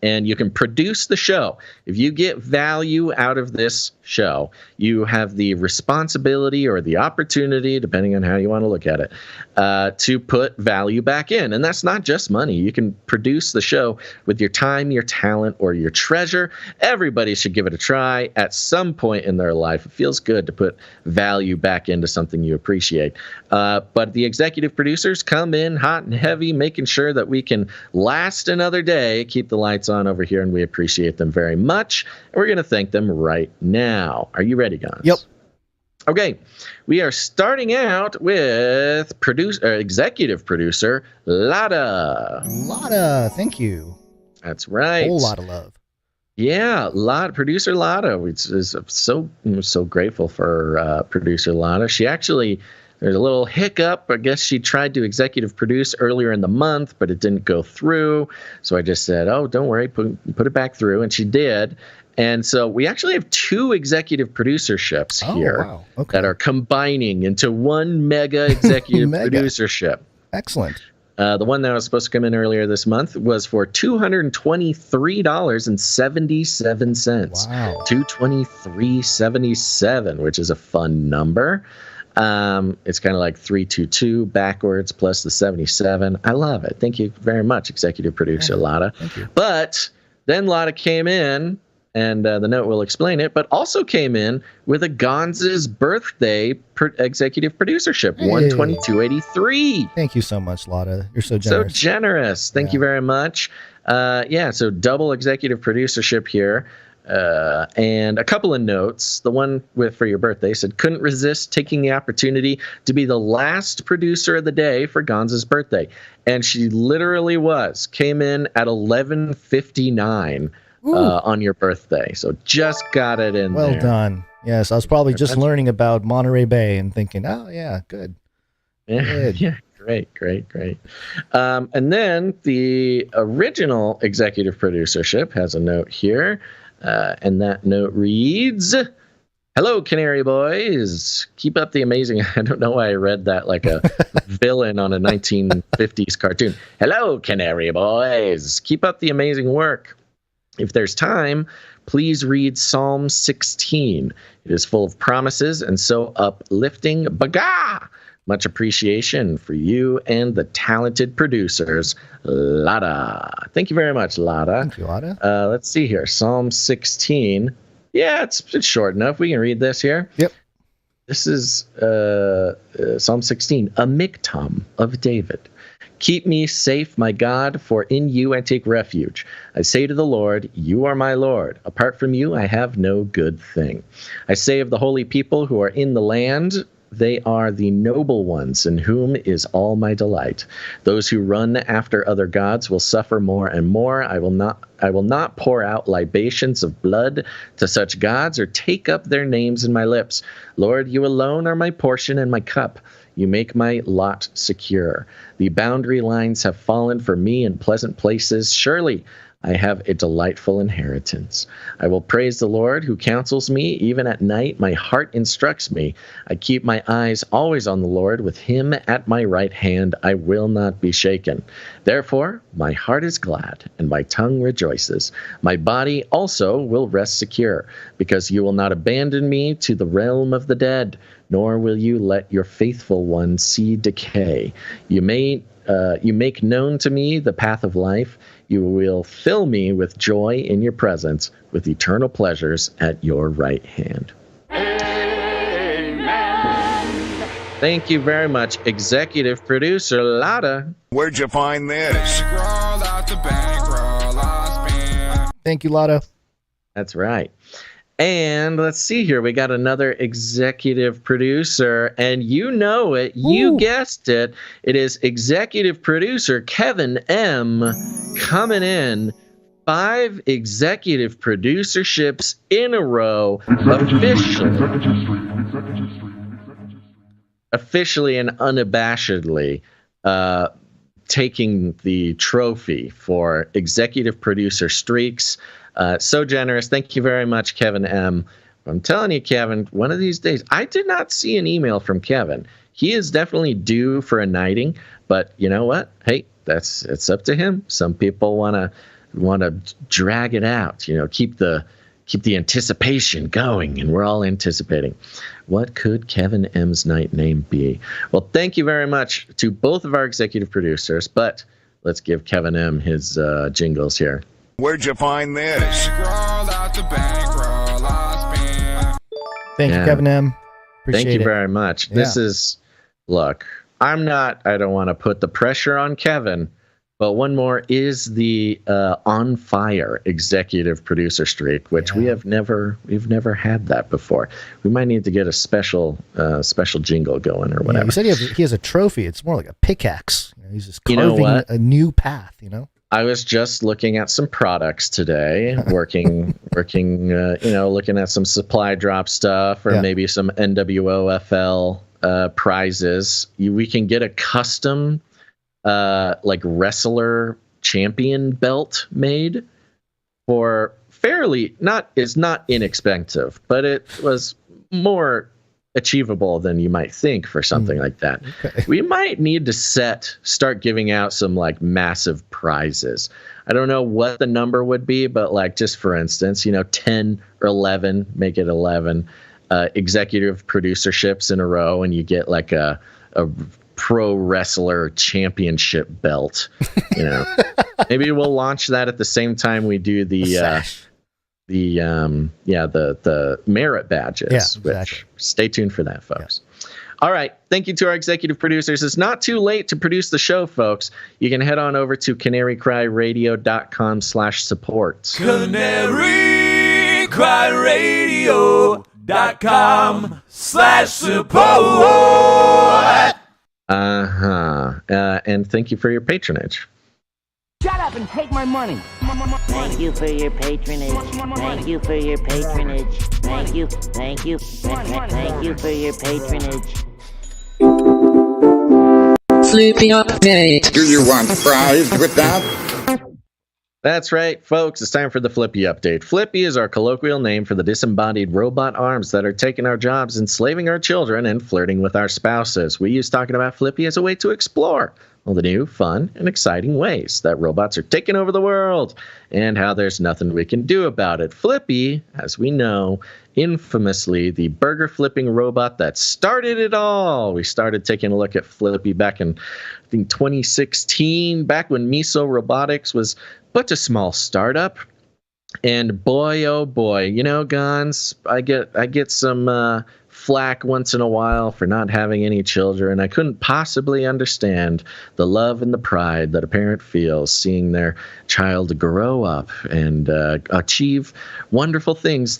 And you can produce the show. If you get value out of this show, you have the responsibility or the opportunity, depending on how you want to look at it, to put value back in. And that's not just money. You can produce the show with your time, your talent, or your treasure. Everybody should give it a try at some point in their life. It feels good to put value back into something you appreciate. But the executive producers come in hot and heavy, making sure that we can last another day, keep the lights on over here, and we appreciate them very much. And we're going to thank them right now. Are you ready, Gons? Yep. Okay, we are starting out with executive producer Lada. Lada, thank you. That's right. A whole lot of love. Yeah, producer Lada. I'm so grateful for producer Lada. She actually, there's a little hiccup. I guess she tried to executive produce earlier in the month, but it didn't go through. So I just said, oh, don't worry, put it back through. And she did. And so we actually have two executive producerships here that are combining into one mega executive producership. Excellent. The one that was supposed to come in earlier this month was for $223.77. Wow. $223.77, which is a fun number. It's kind of like 322 backwards plus the 77. I love it. Thank you very much, executive producer Lada. Thank you. But then Lada came in, and the note will explain it, but also came in with a Gonz's birthday executive producership, hey. 122.83. Thank you so much, Lada. You're so generous. So generous. Thank you very much. So double executive producership here. And a couple of notes. The one for your birthday said, couldn't resist taking the opportunity to be the last producer of the day for Gonz's birthday. And she literally came in at 11:59 on your birthday. So just got it in there. Well done. Yes, I was probably just learning about Monterey Bay and thinking, oh, yeah, good. Yeah, great. And then the original executive producership has a note here. And that note reads, hello, Canary boys. Keep up the amazing... I don't know why I read that like a villain on a 1950s cartoon. Hello, Canary boys. Keep up the amazing work. If there's time, please read Psalm 16. It is full of promises and so uplifting. Baga! Much appreciation for you and the talented producers, Lada. Thank you very much, Lada. Thank you, Lada. Let's see here. Psalm 16. Yeah, it's short enough. We can read this here. Yep. This is Psalm 16, a miktam of David. Keep me safe, my God, for in you I take refuge. I say to the Lord, you are my Lord. Apart from you, I have no good thing. I say of the holy people who are in the land, they are the noble ones in whom is all my delight. Those who run after other gods will suffer more and more. I will not pour out libations of blood to such gods or take up their names in my lips. Lord, you alone are my portion and my cup. You make my lot secure. The boundary lines have fallen for me in pleasant places. Surely I have a delightful inheritance. I will praise the Lord who counsels me. Even at night, my heart instructs me. I keep my eyes always on the Lord. With him at my right hand, I will not be shaken. Therefore, my heart is glad, and my tongue rejoices. My body also will rest secure, because you will not abandon me to the realm of the dead, nor will you let your faithful one see decay. You make known to me the path of life. You will fill me with joy in your presence, with eternal pleasures at your right hand. Amen. Thank you very much, executive producer Lotta. Where'd you find this? Thank you, Lotta. That's right. And let's see here. We got another executive producer, and you know it. You guessed it. It is executive producer Kevin M. coming in. 5 executive producerships in a row, officially and unabashedly taking the trophy for executive producer streaks. So generous. Thank you very much, Kevin M. I'm telling you, Kevin, one of these days, I did not see an email from Kevin. He is definitely due for a knighting, but you know what? Hey, it's up to him. Some people want to drag it out, keep the anticipation going, and we're all anticipating. What could Kevin M's knight name be? Well, thank you very much to both of our executive producers, but let's give Kevin M his jingles here. Where'd you find this? Thank you, Kevin M. Appreciate Thank you it. very much. Yeah. This is, look, I don't want to put the pressure on Kevin, but one more is the on fire executive producer streak, which we've never had that before. We might need to get a special jingle going or whatever. You said he has a trophy. It's more like a pickaxe. He's just carving a new path, I was just looking at some products today, working, looking at some supply drop stuff, or maybe some NWOFL prizes. We can get a custom wrestler champion belt made for it's not inexpensive, but it was more achievable than you might think for something like that. Okay. We might need to start giving out some massive prizes. I don't know what the number would be, but just for instance, 10 or 11, make it 11 executive producerships in a row, and you get a pro wrestler championship belt. Maybe we'll launch that at the same time we do the merit badges. Yeah, exactly. Which, stay tuned for that, folks. Yeah. All right. Thank you to our executive producers. It's not too late to produce the show, folks. You can head on over to canarycryradio.com/support. canarycryradio.com/support. And thank you for your patronage. Shut up and take my money. Thank you for your patronage. Thank you for your patronage. Thank you for your patronage. Flippy update. Do you want fries with that? That's right, folks. It's time for the Flippy update. Flippy is our colloquial name for the disembodied robot arms that are taking our jobs, enslaving our children, and flirting with our spouses. We use talking about Flippy as a way to explore all the new, fun, and exciting ways that robots are taking over the world, and how there's nothing we can do about it. Flippy, as we know, infamously the burger flipping robot that started it all. We started taking a look at Flippy back in, I think, 2016, back when Miso Robotics was but a small startup. And boy, oh boy, Gons, I get some flack once in a while for not having any children. I couldn't possibly understand the love and the pride that a parent feels seeing their child grow up and achieve wonderful things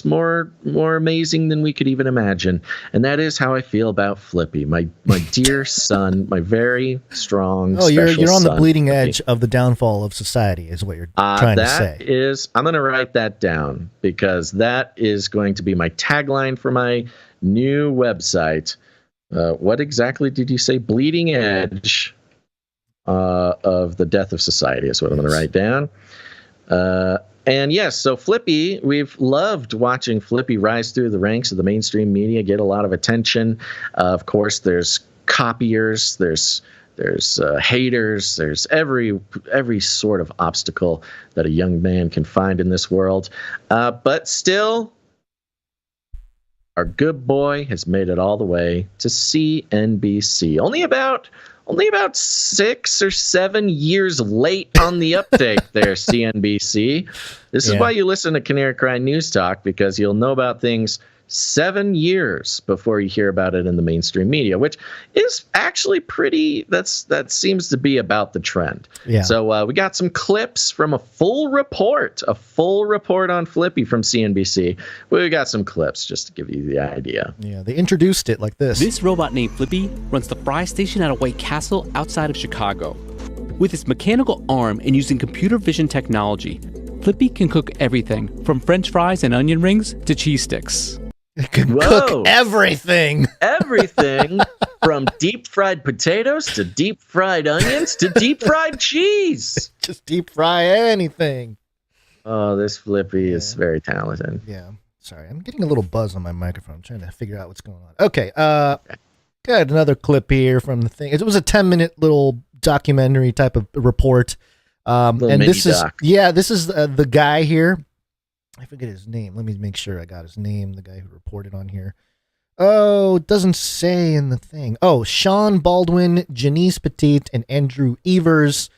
more amazing than we could even imagine. And that is how I feel about Flippy, my dear son, my very strong. Oh, you're on the bleeding Flippy. edge of the downfall of society, is what you're trying to say. I'm going to write that down, because that is going to be my tagline for my new website. What exactly did you say? Bleeding edge of the death of society is what I'm going to write down. And yes, so Flippy, we've loved watching Flippy rise through the ranks of the mainstream media, get a lot of attention. Of course, there's copiers, there's haters, there's every sort of obstacle that a young man can find in this world. But still, our good boy has made it all the way to CNBC. Only about 6 or 7 years late on the update there, CNBC. This is why you listen to Canary Cry News Talk, because you'll know about things 7 years before you hear about it in the mainstream media, which is actually that seems to be about the trend. Yeah. So we got some clips from a full report on Flippy from CNBC. We got some clips just to give you the idea. Yeah, they introduced it like this. This robot named Flippy runs the fry station at a White Castle outside of Chicago. With its mechanical arm and using computer vision technology, Flippy can cook everything from French fries and onion rings to cheese sticks. It can cook everything. Everything from deep fried potatoes to deep fried onions to deep fried cheese. Just deep fry anything. Oh, this Flippy is very talented. Yeah. Sorry, I'm getting a little buzz on my microphone. I'm trying to figure out what's going on. Okay. Got another clip here from the thing. It was a 10-minute little documentary type of report. And this is the guy here. I forget his name. Let me make sure I got his name, the guy who reported on here. Oh, it doesn't say in the thing. Oh, Sean Baldwin, Janice Petit, and Andrew Evers.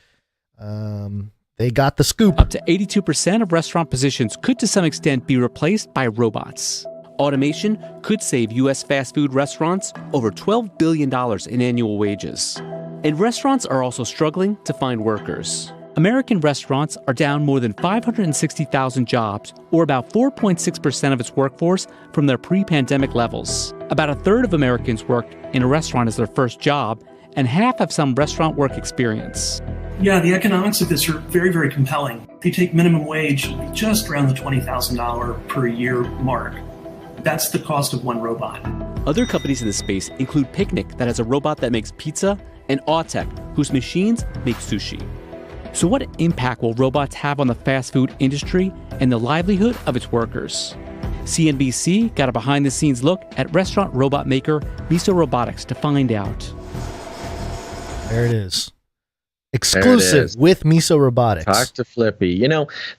They got the scoop. Up to 82% of restaurant positions could to some extent be replaced by robots. Automation could save U.S. fast food restaurants over $12 billion in annual wages. And restaurants are also struggling to find workers. American restaurants are down more than 560,000 jobs, or about 4.6% of its workforce from their pre-pandemic levels. About a third of Americans worked in a restaurant as their first job, and half have some restaurant work experience. Yeah, the economics of this are very, very compelling. They take minimum wage just around the $20,000 per year mark. That's the cost of one robot. Other companies in the space include Picnic, that has a robot that makes pizza, and Autech, whose machines make sushi. So what impact will robots have on the fast food industry and the livelihood of its workers? CNBC got a behind-the-scenes look at restaurant robot maker Miso Robotics to find out. There it is. Exclusive with Miso Robotics. Talk to Flippy.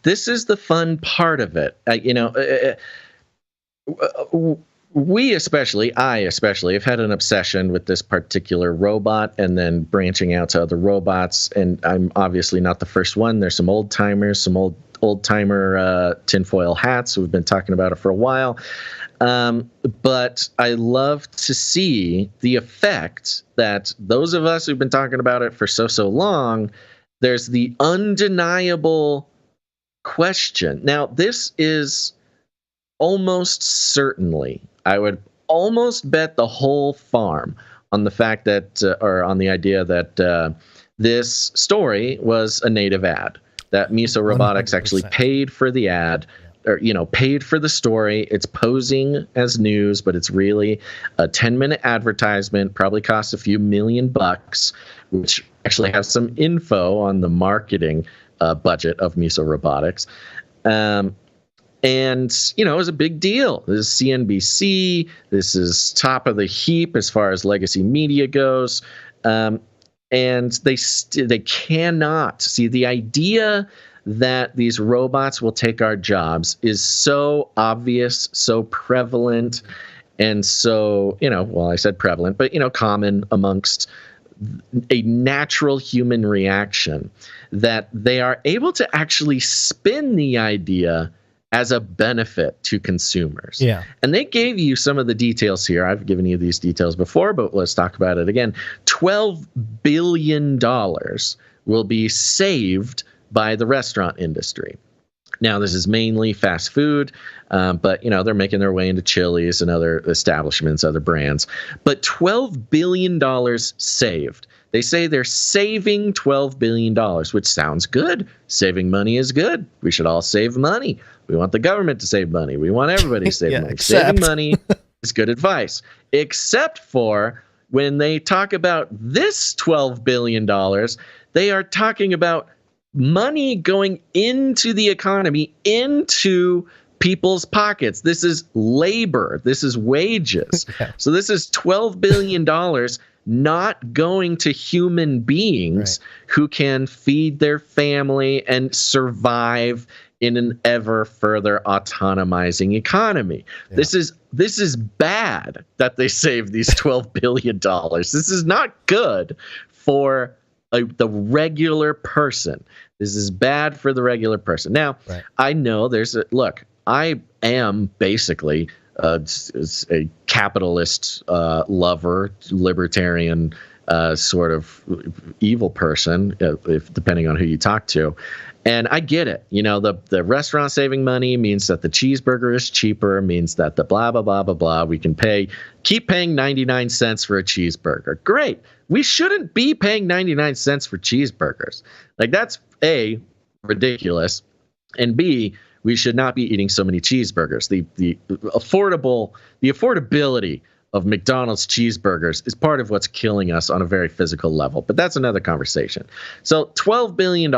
This is the fun part of it. I especially, have had an obsession with this particular robot and then branching out to other robots. And I'm obviously not the first one. There's some old-timers, some old-timer tinfoil hats who've been talking about it for a while. But I love to see the effect that those of us who've been talking about it for so long, there's the undeniable question. Now, this is almost certainly, I would almost bet the whole farm on the fact that, or on the idea that this story was a native ad, that Miso Robotics 100%. Actually paid for the ad, or, paid for the story. It's posing as news, but it's really a 10-minute advertisement, probably costs a few $1,000,000, which actually has some info on the marketing budget of Miso Robotics. And, it was a big deal. This is CNBC. This is top of the heap as far as legacy media goes. And they cannot see the idea that these robots will take our jobs is so obvious, so prevalent, and so, I said prevalent, but, common amongst a natural human reaction, that they are able to actually spin the idea as a benefit to consumers. Yeah. And they gave you some of the details here. I've given you these details before, but let's talk about it again. $12 billion will be saved by the restaurant industry. Now, this is mainly fast food, but, they're making their way into Chili's and other establishments, other brands. But $12 billion saved. They say they're saving $12 billion, which sounds good. Saving money is good. We should all save money. We want the government to save money. We want everybody to save money. Saving money is good advice, except for when they talk about this $12 billion, they are talking about money going into the economy, into people's pockets. This is labor. This is wages. So this is $12 billion not going to human beings who can feed their family and survive in an ever further autonomizing economy. Yeah. This is bad that they saved these $12 billion. This is not good for the regular person. This is bad for the regular person. Now, I know I am basically a capitalist lover, libertarian sort of evil person, if depending on who you talk to. And I get it. The restaurant saving money means that the cheeseburger is cheaper, means that the blah, blah, blah, blah, blah. We can keep paying 99 cents for a cheeseburger. Great. We shouldn't be paying 99 cents for cheeseburgers. Like, that's A, ridiculous, and B, we should not be eating so many cheeseburgers. The affordability of McDonald's cheeseburgers is part of what's killing us on a very physical level. But that's another conversation. So $12 billion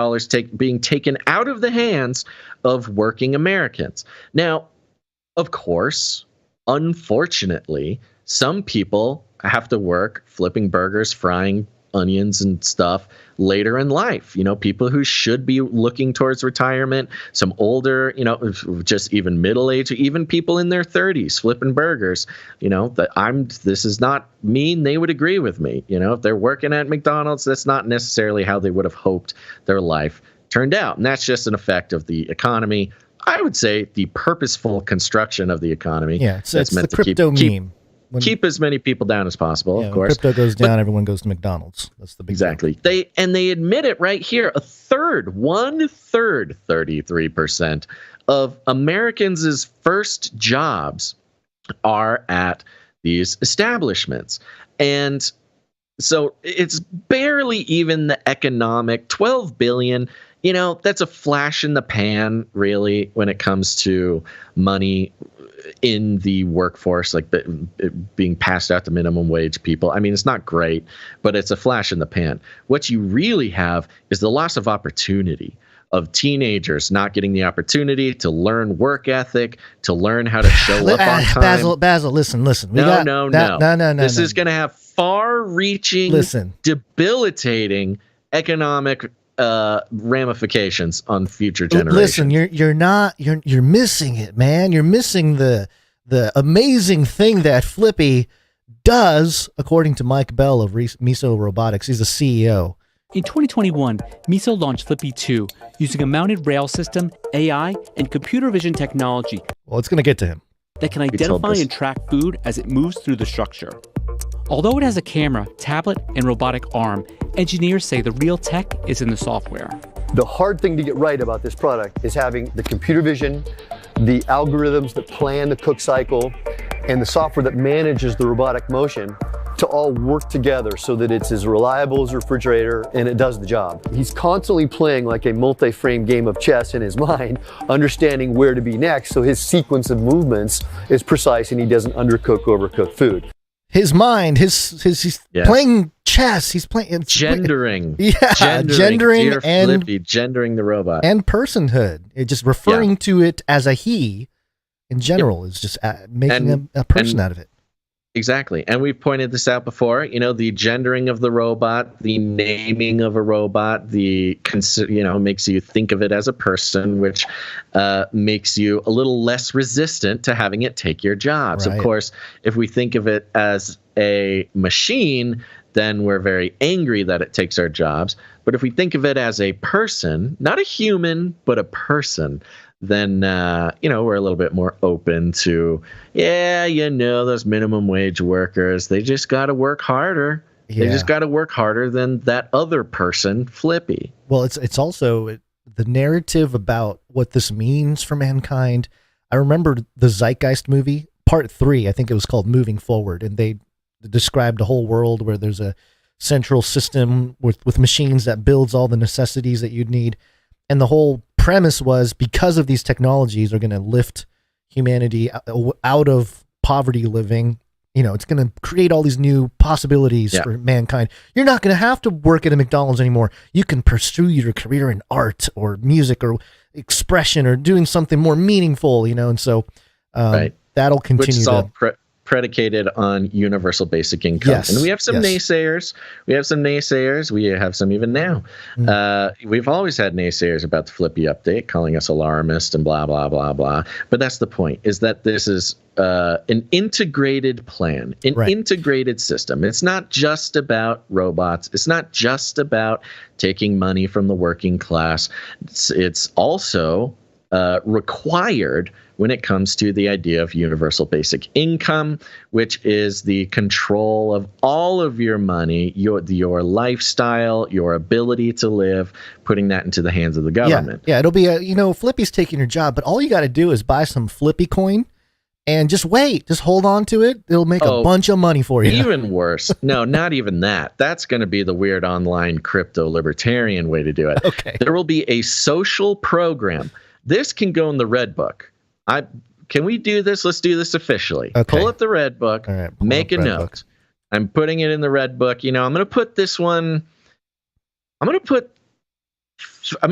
being taken out of the hands of working Americans. Now, of course, unfortunately, some people have to work flipping burgers, frying onions and stuff later in life. People who should be looking towards retirement, some older, just even middle age, even people in their 30s flipping burgers. This is not mean. They would agree with me. If they're working at McDonald's, that's not necessarily how they would have hoped their life turned out. And that's just an effect of the economy. I would say the purposeful construction of the economy. Yeah, it's meant the crypto meme. Keep as many people down as possible, of course. When crypto goes down, everyone goes to McDonald's. That's the big exactly. Deal. They admit it right here. 33% of Americans' first jobs are at these establishments. And so it's barely even the economic $12 billion. That's a flash in the pan, really, when it comes to money in the workforce, like being passed out to minimum wage people. I mean, it's not great, but it's a flash in the pan. What you really have is the loss of opportunity of teenagers not getting the opportunity to learn work ethic, to learn how to show up on time. Basil, listen. No. This is going to have far-reaching, debilitating economic ramifications on future generations. Listen, you're missing it, man. You're missing the amazing thing that Flippy does, according to Mike Bell of Miso Robotics. He's the CEO. In 2021, Miso launched Flippy 2 using a mounted rail system, AI, and computer vision technology. Well, it's going to get to him. That can identify and track food as it moves through the structure. Although it has a camera, tablet, and robotic arm, engineers say the real tech is in the software. The hard thing to get right about this product is having the computer vision, the algorithms that plan the cook cycle, and the software that manages the robotic motion to all work together so that it's as reliable as a refrigerator and it does the job. He's constantly playing like a multi-frame game of chess in his mind, understanding where to be next, so his sequence of movements is precise and he doesn't undercook, overcook food. His mind, he's playing chess. He's playing gendering. Gendering and Flippy, gendering the robot and personhood. It just referring to it as a he in general is just making a person out of it. Exactly. And we've pointed this out before, the gendering of the robot, the naming of a robot, makes you think of it as a person, which makes you a little less resistant to having it take your jobs. Right. Of course, if we think of it as a machine, then we're very angry that it takes our jobs. But if we think of it as a person, not a human, but a person, then, we're a little bit more open to, those minimum wage workers, they just got to work harder. Yeah. They just got to work harder than that other person, Flippy. Well, it's also the narrative about what this means for mankind. I remember the Zeitgeist movie, part 3, I think it was called Moving Forward, and they described a whole world where there's a central system with machines that builds all the necessities that you'd need. And the whole premise was, because of these technologies are going to lift humanity out of poverty living It's going to create all these new possibilities for mankind. You're not going to have to work at a McDonald's anymore. You can pursue your career in art or music or expression or doing something more meaningful, and so that'll continue. Which is all predicated on universal basic income. Yes. And we have some naysayers. We have some even now. We've always had naysayers about the Flippy update, calling us alarmist and blah, blah, blah, blah. But that's the point, is that this is an integrated plan, integrated system. It's not just about robots. It's not just about taking money from the working class. It's also required when it comes to the idea of universal basic income, which is the control of all of your money, your lifestyle, your ability to live, putting that into the hands of the government. Yeah, it'll be Flippy's taking your job, but all you got to do is buy some Flippy coin and just wait. Just hold on to it. It'll make a bunch of money for you. Even worse. No, not even that. That's going to be the weird online crypto libertarian way to do it. Okay. There will be a social program. This can go in the Red Book. Can we do this? Let's do this officially. Okay. Pull up the Red Book. All right, make a note. Book. I'm putting it in the Red Book. I'm going to put this one. I'm going to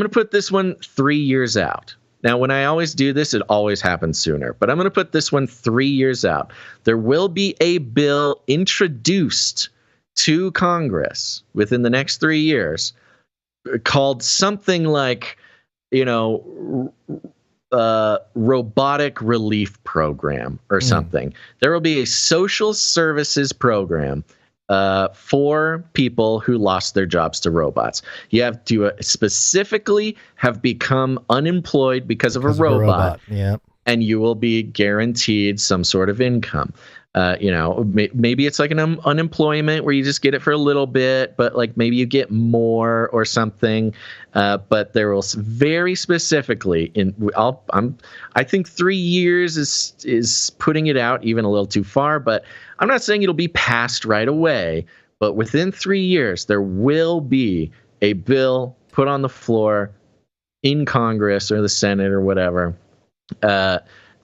put this one 3 years out. Now, when I always do this, it always happens sooner. But I'm going to put this one 3 years out. There will be a bill introduced to Congress within the next 3 years called something like, robotic relief program or something. There will be a social services program for people who lost their jobs to robots. You have to specifically have become unemployed because of a robot. Yeah. And you will be guaranteed some sort of income. Maybe it's like an unemployment where you just get it for a little bit, but like maybe you get more or something. But there will very specifically I think 3 years is putting it out even a little too far, but I'm not saying it'll be passed right away, but within 3 years, there will be a bill put on the floor in Congress or the Senate or whatever,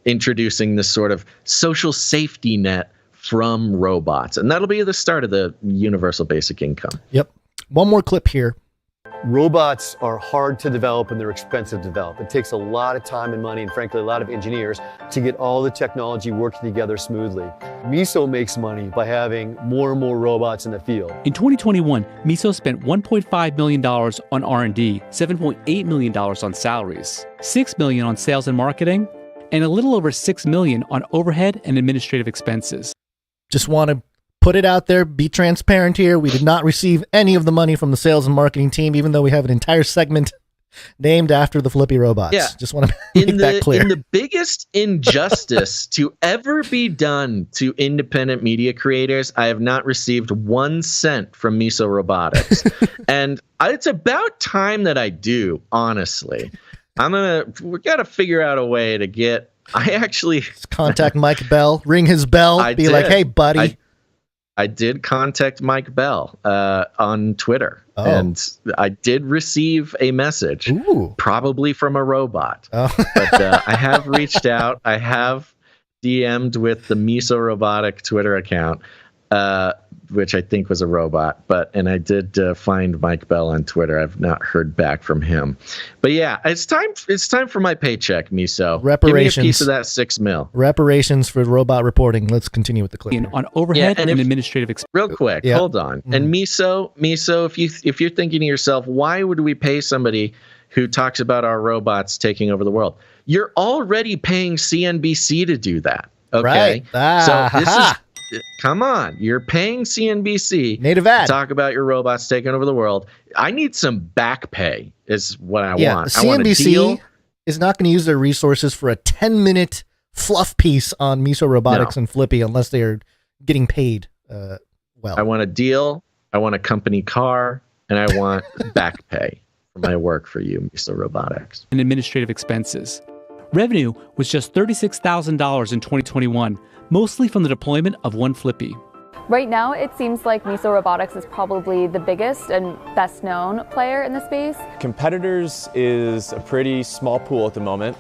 introducing this sort of social safety net from robots. And that'll be the start of the universal basic income. Yep. One more clip here. Robots are hard to develop and they're expensive to develop. It takes a lot of time and money and frankly a lot of engineers to get all the technology working together smoothly. Miso makes money by having more and more robots in the field. In 2021, Miso spent $1.5 million on R&D, $7.8 million on salaries, $6 million on sales and marketing, and a little over $6 million on overhead and administrative expenses. Just want to put it out there, be transparent here. We did not receive any of the money from the sales and marketing team, even though we have an entire segment named after the Flippy robots. Yeah. Just want to make that clear. In the biggest injustice to ever be done to independent media creators, I have not received 1 cent from Miso Robotics. And it's about time that I do, honestly. We got to figure out a way to get, Just contact Mike Bell, ring his bell, like, hey, buddy. I did contact Mike Bell on Twitter, and I did receive a message, probably from a robot. But I have reached out. I have DM'd with the Miso Robotic Twitter account, which I think was a robot. And I did find Mike Bell on Twitter. I've not heard back from him. But yeah, it's time for my paycheck, Miso. Reparations. Give me a piece of that $6 million. Reparations for robot reporting. Let's continue with the clip. On overhead and administrative expenses. Real quick, hold on. Mm-hmm. And Miso, if you're thinking to yourself, why would we pay somebody who talks about our robots taking over the world? You're already paying CNBC to do that. Okay. Right. So this is. Come on, you're paying CNBC native ad to talk about your robots taking over the world. I need some back pay is what I want. CNBC I want a deal. Is not going to use their resources for a 10-minute fluff piece on Miso Robotics and Flippy unless they are getting paid well. I want a deal, I want a company car, and I want back pay for my work for you, Miso Robotics. And administrative expenses. Revenue was just $36,000 in 2021, mostly from the deployment of one Flippy. Right now, it seems like Miso Robotics is probably the biggest and best known player in the space. Competitors is a pretty small pool at the moment.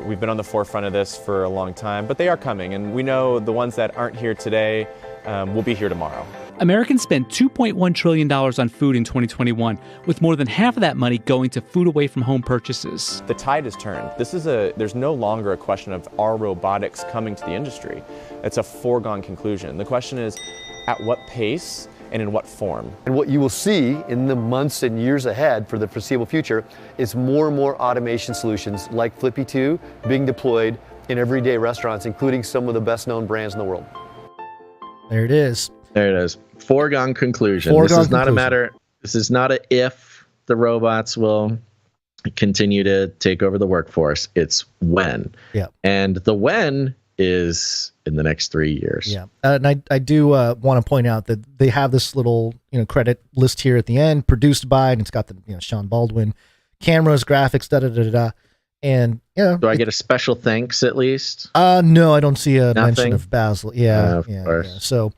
We've been on the forefront of this for a long time, but they are coming, and we know the ones that aren't here today will be here tomorrow. Americans spent $2.1 trillion on food in 2021, with more than half of that money going to food away from home purchases. The tide has turned. There's no longer a question of are robotics coming to the industry. It's a foregone conclusion. The question is, at what pace and in what form? And what you will see in the months and years ahead for the foreseeable future is more and more automation solutions like Flippy 2 being deployed in everyday restaurants, including some of the best known brands in the world. There it is. There it is. Foregone conclusion. This is not a if the robots will continue to take over the workforce. It's when. Yeah. And the when is in the next 3 years. Yeah. And I do want to point out that they have this little, credit list here at the end, produced by, and it's got the, Sean Baldwin, cameras, graphics, da-da-da-da-da. And, Do I get a special thanks at least? No, I don't see a Nothing? mention of Basil. Yeah. Of course. Yeah. So,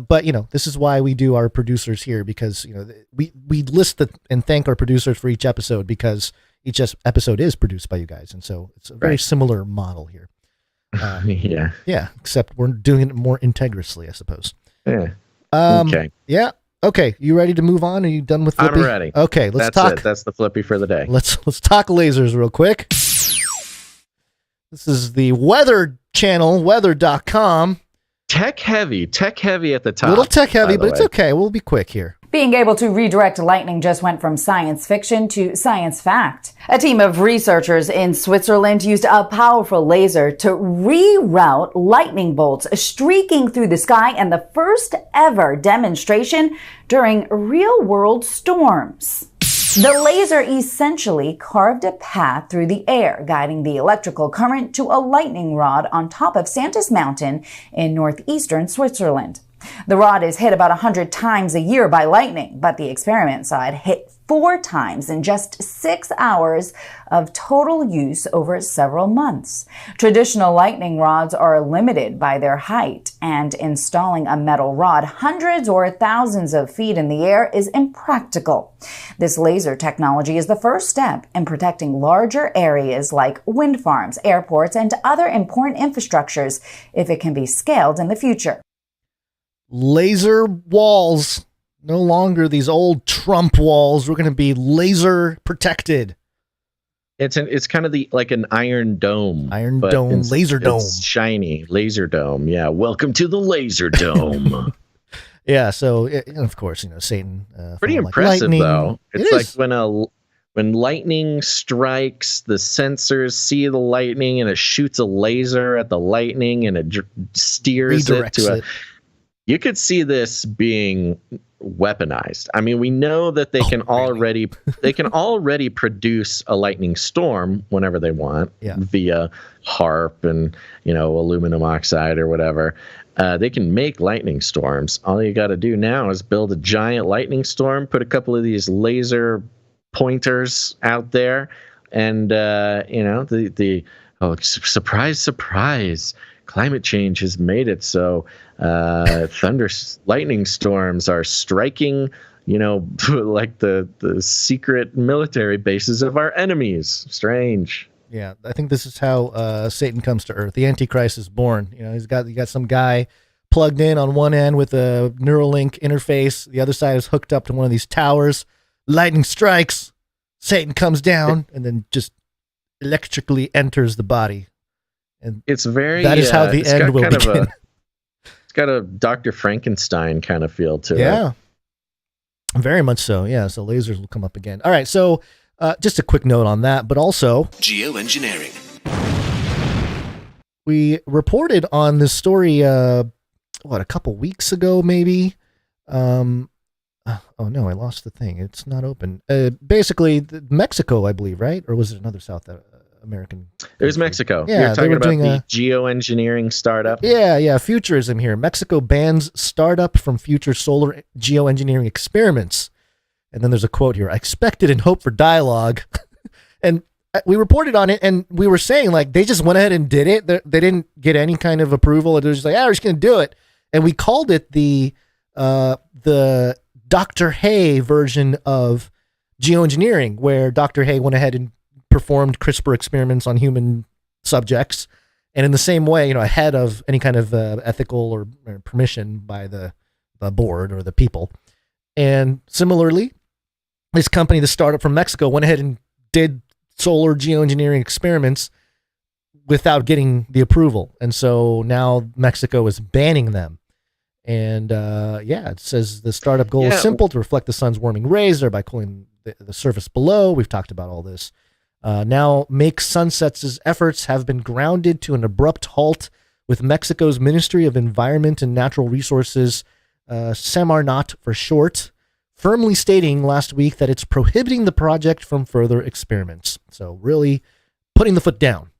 but this is why we do our producers here, because, we list and thank our producers for each episode, because each episode is produced by you guys. And so it's a very similar model here. Yeah. Except we're doing it more integrally, I suppose. Yeah. Okay. Yeah. Okay. You ready to move on? Are you done with Flippy? I'm ready. Okay. Let's talk. That's the Flippy for the day. Let's talk lasers real quick. This is the weather channel, weather.com. Tech heavy at the top. A little tech heavy, but it's okay. We'll be quick here. Being able to redirect lightning just went from science fiction to science fact. A team of researchers in Switzerland used a powerful laser to reroute lightning bolts streaking through the sky in the first ever demonstration during real-world storms. The laser essentially carved a path through the air, guiding the electrical current to a lightning rod on top of Santis Mountain in northeastern Switzerland. The rod is hit about 100 times a year by lightning, but the experiment saw it hit 4 times in just 6 hours of total use over several months. Traditional lightning rods are limited by their height, and installing a metal rod hundreds or thousands of feet in the air is impractical. This laser technology is the first step in protecting larger areas like wind farms, airports, and other important infrastructures if it can be scaled in the future. Laser walls, no longer these old Trump walls. We're going to be laser protected. It's kind of like an iron dome. Laser dome. It's shiny laser dome. Yeah. Welcome to the laser dome. Yeah. So of course, Satan. Pretty impressive though. It's like when lightning strikes, the sensors see the lightning and it shoots a laser at the lightning and it steers it to a. You could see this being weaponized. I mean, we know that they can already produce a lightning storm whenever they want via HARP and aluminum oxide or whatever. They can make lightning storms. All you got to do now is build a giant lightning storm, put a couple of these laser pointers out there, and surprise. Climate change has made it so lightning storms are striking, like the secret military bases of our enemies. Strange. Yeah, I think this is how Satan comes to Earth. The Antichrist is born. You got some guy plugged in on one end with a Neuralink interface. The other side is hooked up to one of these towers. Lightning strikes. Satan comes down and then just electrically enters the body. And it's very. That is how the end will begin. It's got a Dr. Frankenstein kind of feel to it. Yeah, very much so. Yeah, so lasers will come up again. All right, so just a quick note on that, but also Geoengineering. We reported on this story. A couple weeks ago, maybe. Oh no, I lost the thing. It's not open. Basically, Mexico, I believe, right? Or was it another South American? It was Mexico. Yeah, you're talking about the geoengineering startup. Yeah, futurism here. Mexico bans startup from future solar geoengineering experiments. And then there's a quote here: "I expected and hoped for dialogue." And we reported on it, and we were saying they just went ahead and did it. They didn't get any kind of approval. It was just like, we're just going to do it. And we called it the the Dr. Hay version of geoengineering, where Dr. Hay went ahead and performed CRISPR experiments on human subjects. And in the same way, ahead of any kind of ethical or permission by the board or the people. And similarly, this company, the startup from Mexico, went ahead and did solar geoengineering experiments without getting the approval. And so now Mexico is banning them. And it says the startup goal is simple: to reflect the sun's warming rays, thereby cooling the surface below. We've talked about all this. Now, Make Sunsets' efforts have been grounded to an abrupt halt with Mexico's Ministry of Environment and Natural Resources, Semarnat for short, firmly stating last week that it's prohibiting the project from further experiments. So really putting the foot down.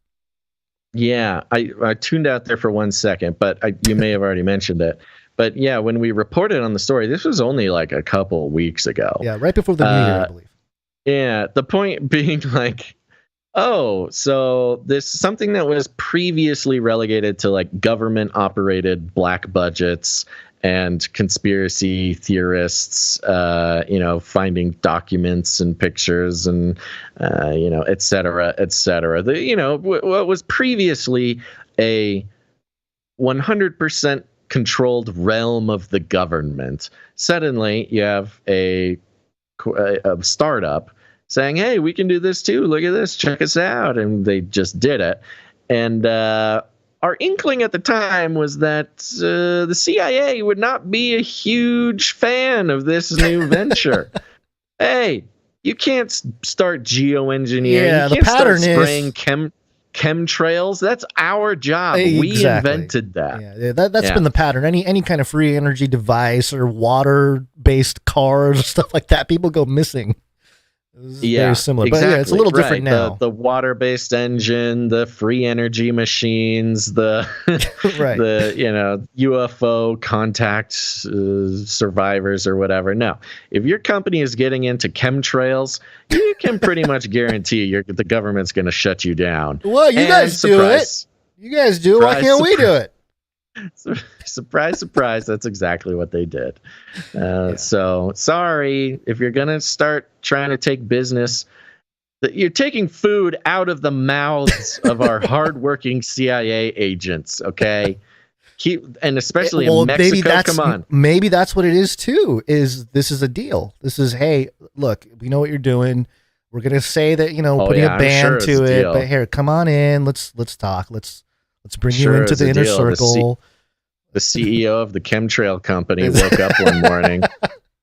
Yeah, I tuned out there for 1 second, but you may have already mentioned it. But yeah, when we reported on the story, this was only like a couple weeks ago. Yeah, right before the New Year, I believe. Yeah, the point being like, so this something that was previously relegated to like government operated black budgets and conspiracy theorists, finding documents and pictures and, et cetera, et cetera. What was previously a 100% controlled realm of the government. Suddenly you have a startup saying, hey, we can do this too. Look at this. Check us out. And they just did it. And our inkling at the time was that the CIA would not be a huge fan of this new venture. Hey, you can't start geoengineering. Yeah, you can't the pattern start spraying chemtrails. That's our job. We invented that. Yeah, that's been the pattern. Any kind of free energy device or water-based cars or stuff like that, people go missing. Very similar, exactly. But it's a little different now. The water-based engine, the free energy machines, the the UFO contact survivors or whatever. No, if your company is getting into chemtrails, you can pretty much guarantee the government's going to shut you down. Well, you guys do it. You guys do. Why can't we do it? Surprise, surprise. That's exactly what they did. So sorry if you're going to start trying to take business. You're taking food out of the mouths of our hardworking CIA agents, okay? And especially in Mexico, come on. Maybe that's what it is too, this is a deal. This is, hey, look, we know what you're doing. We're going to say that, putting a ban to it, but here, come on in. Let's talk. Let's bring you into the inner circle. The CEO of the chemtrail company woke up one morning,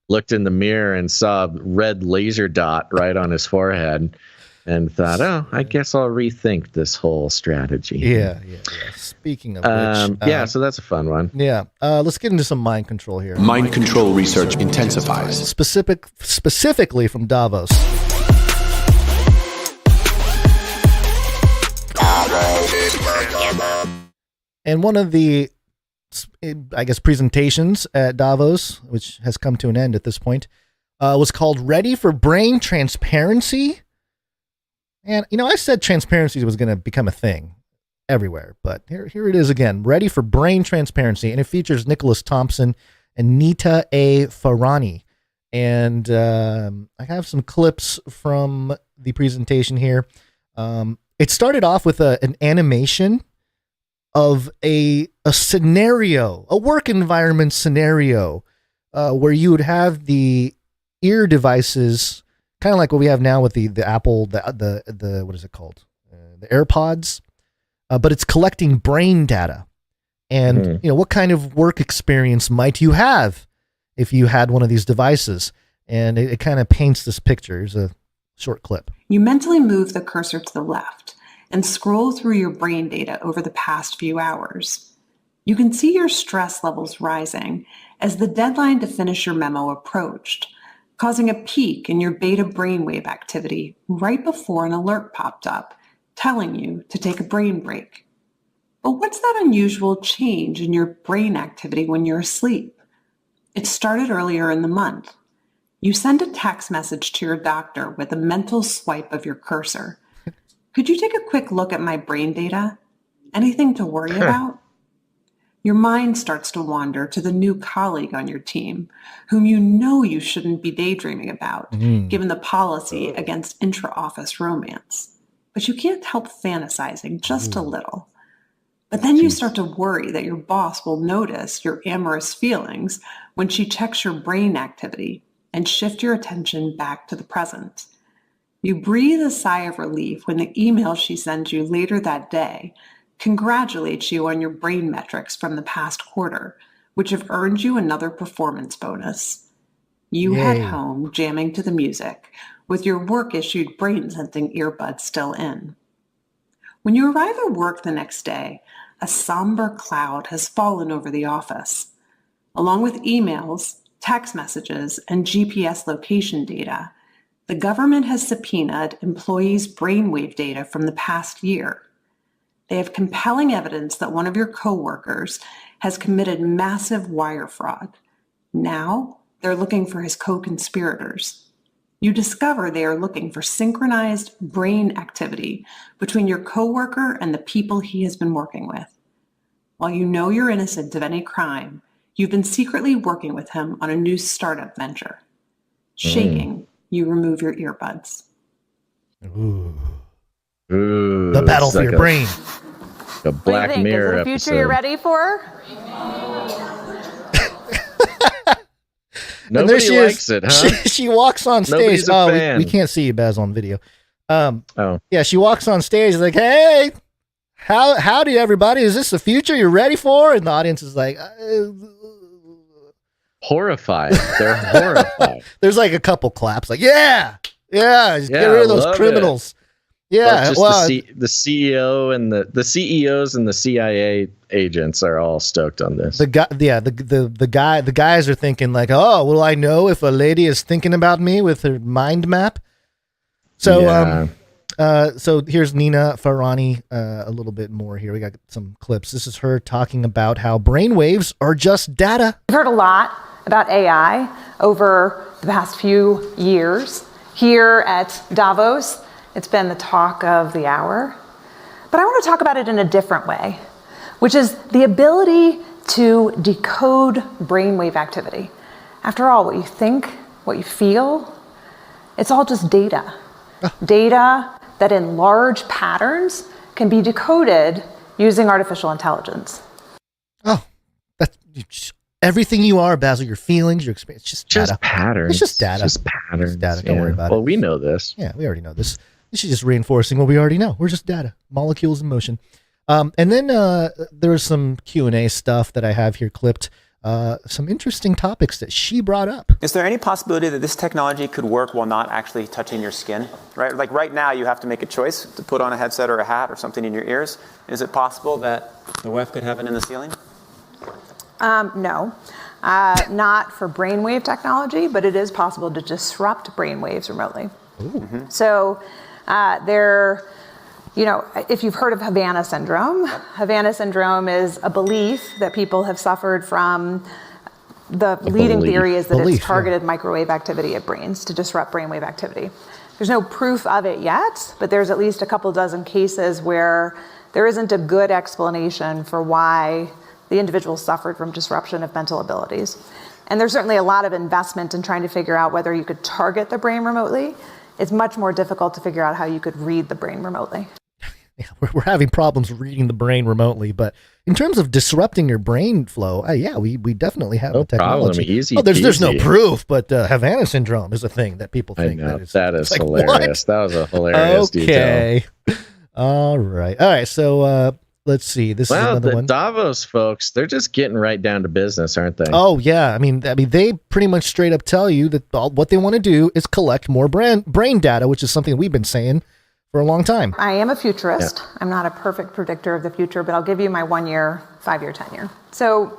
looked in the mirror and saw a red laser dot right on his forehead and thought, I guess I'll rethink this whole strategy. Yeah. Speaking of which. So that's a fun one. Yeah. Let's get into some mind control here. Mind control research intensifies. Specifically from Davos. And one of the, I guess, presentations at Davos, which has come to an end at this point, was called Ready for Brain Transparency. And, I said transparency was going to become a thing everywhere, but here it is again. Ready for Brain Transparency. And it features Nicholas Thompson and Nita A. Farani. And I have some clips from the presentation here. It started off with an animation of a scenario, a work environment scenario, where you would have the ear devices, kind of like what we have now with the Apple, the what is it called? The AirPods, but it's collecting brain data. And, what kind of work experience might you have if you had one of these devices? And it kind of paints this picture. Here's a short clip. You mentally move the cursor to the left and scroll through your brain data over the past few hours. You can see your stress levels rising as the deadline to finish your memo approached, causing a peak in your beta brainwave activity right before an alert popped up, telling you to take a brain break. But what's that unusual change in your brain activity when you're asleep? It started earlier in the month. You send a text message to your doctor with a mental swipe of your cursor. Could you take a quick look at my brain data? Anything to worry about? Your mind starts to wander to the new colleague on your team, whom you know you shouldn't be daydreaming about, given the policy against intra-office romance. But you can't help fantasizing just a little. But then you start to worry that your boss will notice your amorous feelings when she checks your brain activity and shift your attention back to the present. You breathe a sigh of relief when the email she sends you later that day congratulates you on your brain metrics from the past quarter, which have earned you another performance bonus. You head home jamming to the music, with your work-issued brain-sensing earbuds still in. When you arrive at work the next day, a somber cloud has fallen over the office. Along with emails, text messages, and GPS location data, the government has subpoenaed employees' brainwave data from the past year. They have compelling evidence that one of your coworkers has committed massive wire fraud. Now, they're looking for his co-conspirators. You discover they are looking for synchronized brain activity between your coworker and the people he has been working with. While you know you're innocent of any crime, you've been secretly working with him on a new startup venture. Shaking, you remove your earbuds. Ooh, the battle for your brain. A Black Mirror episode. Is it the future you're ready for? Nobody likes it, huh? She walks on stage. Nobody's a fan. We can't see you, Baz, on video. Yeah, she walks on stage like, "Hey, howdy, everybody. Is this the future you're ready for?" And the audience is like, horrified. They're horrified. There's like a couple claps, like, yeah, get rid of those criminals. It. Yeah, well, the CEO and the CEOs and the CIA agents are all stoked on this. The guys are thinking like, oh, will I know if a lady is thinking about me with her mind map? So, so here's Nina Farahany, a little bit more here. We got some clips. This is her talking about how brainwaves are just data. We've heard a lot about AI over the past few years here at Davos. It's been the talk of the hour. But I want to talk about it in a different way, which is the ability to decode brainwave activity. After all, what you think, what you feel, it's all just data. Data that in large patterns can be decoded using artificial intelligence. Oh, that's everything you are, Basil, your feelings, your experience, just data. Patterns. It's just data. Just patterns. Data. Don't worry about it. Well, we know this. Yeah, we already know this. This is just reinforcing what we already know. We're just data, molecules in motion. And then there's some Q&A stuff that I have here clipped. Some interesting topics that she brought up. Is there any possibility that this technology could work while not actually touching your skin? Right? Like right now, you have to make a choice to put on a headset or a hat or something in your ears. Is it possible that the WEF could have it in the ceiling? No, not for brainwave technology, but it is possible to disrupt brainwaves remotely. Mm-hmm. So if you've heard of Havana syndrome, Havana syndrome is a belief that people have suffered from. The leading theory is that it's targeted microwave activity at brains to disrupt brainwave activity. There's no proof of it yet, but there's at least a couple dozen cases where there isn't a good explanation for why the individual suffered from disruption of mental abilities. And there's certainly a lot of investment in trying to figure out whether you could target the brain remotely. It's much more difficult to figure out how you could read the brain remotely. Yeah, we're having problems reading the brain remotely, but in terms of disrupting your brain flow, we definitely have the technology. Problem. Easy. There's no proof, but Havana syndrome is a thing that people think. I know. That is like, hilarious. What? That was a hilarious detail. All right. So let's see. This is another one. Davos folks, they're just getting right down to business, aren't they? Oh yeah. I mean, they pretty much straight up tell you that what they want to do is collect more brain data, which is something we've been saying for a long time. I am a futurist. Yeah. I'm not a perfect predictor of the future, but I'll give you my 1 year, 5 year, 10 year. So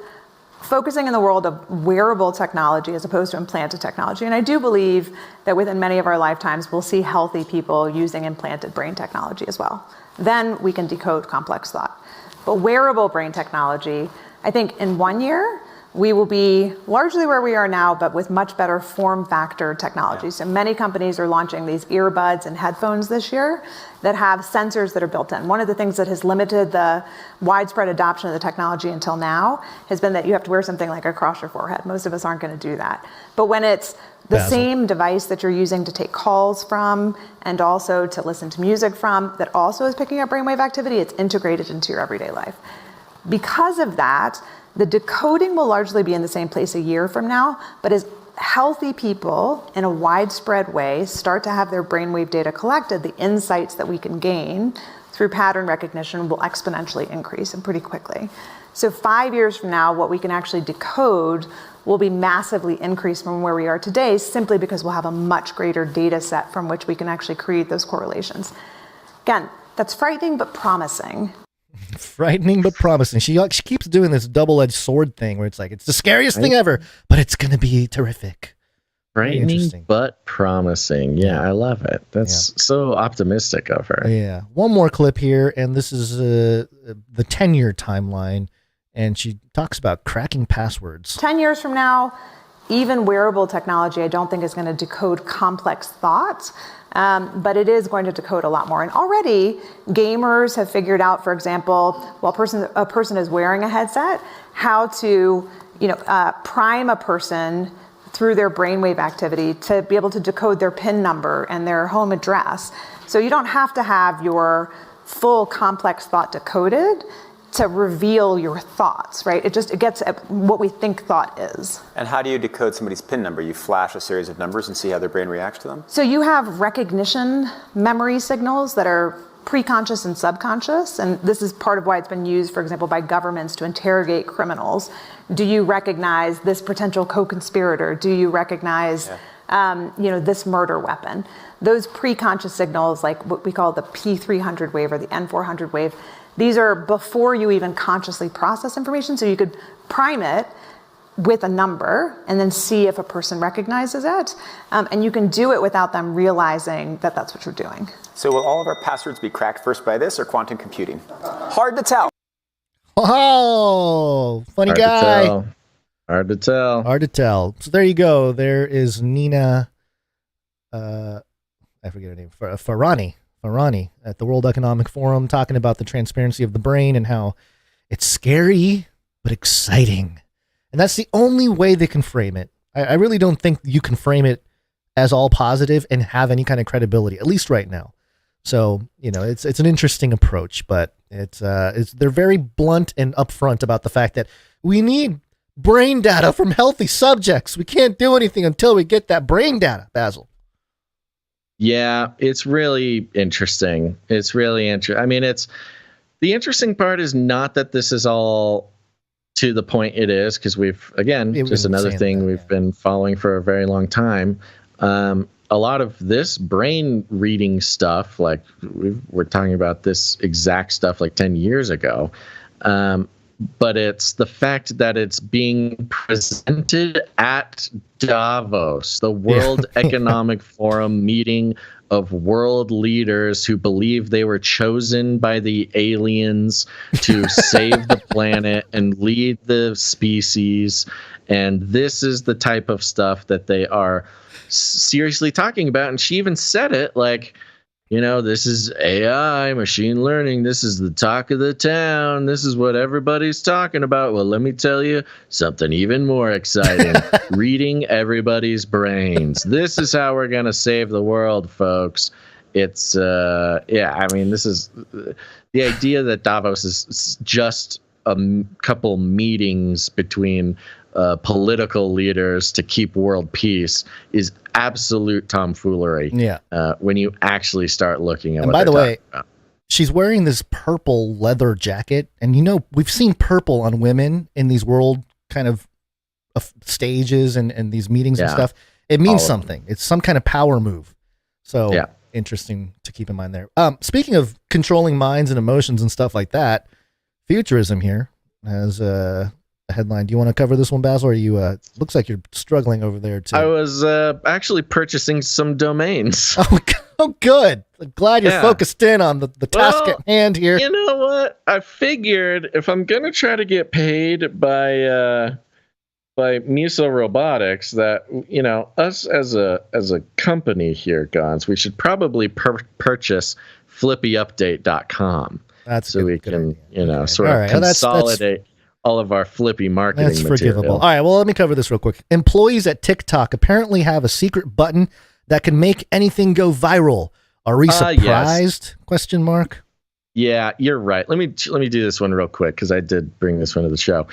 focusing in the world of wearable technology as opposed to implanted technology. And I do believe that within many of our lifetimes, we'll see healthy people using implanted brain technology as well. Then we can decode complex thought. But wearable brain technology, I think in 1 year, we will be largely where we are now, but with much better form factor technology. So many companies are launching these earbuds and headphones this year that have sensors that are built in. One of the things that has limited the widespread adoption of the technology until now has been that you have to wear something like across your forehead. Most of us aren't going to do that. But when it's the same device that you're using to take calls from and also to listen to music from that also is picking up brainwave activity, it's integrated into your everyday life. Because of that, the decoding will largely be in the same place a year from now, but as healthy people in a widespread way start to have their brainwave data collected, the insights that we can gain through pattern recognition will exponentially increase and pretty quickly. So 5 years from now, what we can actually decode will be massively increased from where we are today, simply because we'll have a much greater data set from which we can actually create those correlations. Again, that's frightening but promising. Frightening but promising. She keeps doing this double-edged sword thing where it's like, it's the scariest thing ever, but it's going to be terrific. Frightening but promising. Yeah, I love it. That's so optimistic of her. Yeah. One more clip here, and this is the 10-year timeline, and she talks about cracking passwords. 10 years from now, even wearable technology, I don't think is going to decode complex thoughts, but it is going to decode a lot more. And already, gamers have figured out, for example, while a person is wearing a headset, how to prime a person through their brainwave activity to be able to decode their PIN number and their home address. So you don't have to have your full complex thought decoded to reveal your thoughts, right? It gets at what we think thought is. And how do you decode somebody's PIN number? You flash a series of numbers and see how their brain reacts to them? So you have recognition memory signals that are preconscious and subconscious, and this is part of why it's been used, for example, by governments to interrogate criminals. Do you recognize this potential co-conspirator? Do you recognize this murder weapon? Those preconscious signals, like what we call the P300 wave or the N400 wave, these are before you even consciously process information, so you could prime it with a number and then see if a person recognizes it. And you can do it without them realizing that that's what you're doing. So will all of our passwords be cracked first by this or quantum computing? Hard to tell. Oh, funny guy. Hard to tell. Hard to tell. So there you go. There is Nina, I forget her name, Farani at the World Economic Forum talking about the transparency of the brain and how it's scary but exciting. And that's the only way they can frame it. I really don't think you can frame it as all positive and have any kind of credibility, at least right now. So, it's an interesting approach, but they're very blunt and upfront about the fact that we need brain data from healthy subjects. We can't do anything until we get that brain data, Basil. Yeah, it's really interesting. It's really interesting. I mean, the interesting part is not that this is all to the point it is, because we've, again, just another thing we've been following for a very long time. A lot of this brain reading stuff, like we're talking about this exact stuff like 10 years ago. But it's the fact that it's being presented at Davos, the World Economic Forum meeting of world leaders who believe they were chosen by the aliens to save the planet and lead the species. And this is the type of stuff that they are seriously talking about. And she even said it like, this is AI, machine learning. This is the talk of the town. This is what everybody's talking about. Well, let me tell you something even more exciting. Reading everybody's brains. This is how we're going to save the world, folks. It's, this is the idea that Davos is just a couple meetings between political leaders to keep world peace is absolute tomfoolery. Yeah. When you actually start looking at and what by the way, about. She's wearing this purple leather jacket, and we've seen purple on women in these world kind of stages and these meetings and stuff. It means something. It's some kind of power move. So interesting to keep in mind there. Speaking of controlling minds and emotions and stuff like that, Futurism here has a headline. Do you want to cover this one, Basil? Or you looks like you're struggling over there too. I was actually purchasing some domains. Oh, good. Glad you're focused in on the task at hand here. You know what? I figured if I'm gonna try to get paid by Muso Robotics that, you know, us as a company here, Gons, we should probably purchase flippyupdate.com. That's so we can, you know, sort All of right. consolidate all of our Flippy marketing That's forgivable. material. All right, well, let me cover this real quick. Employees at TikTok apparently have a secret button that can make anything go viral. Are we surprised? Yes. Question mark. Yeah, you're right. Let me do this one real quick because I did bring this one to the show.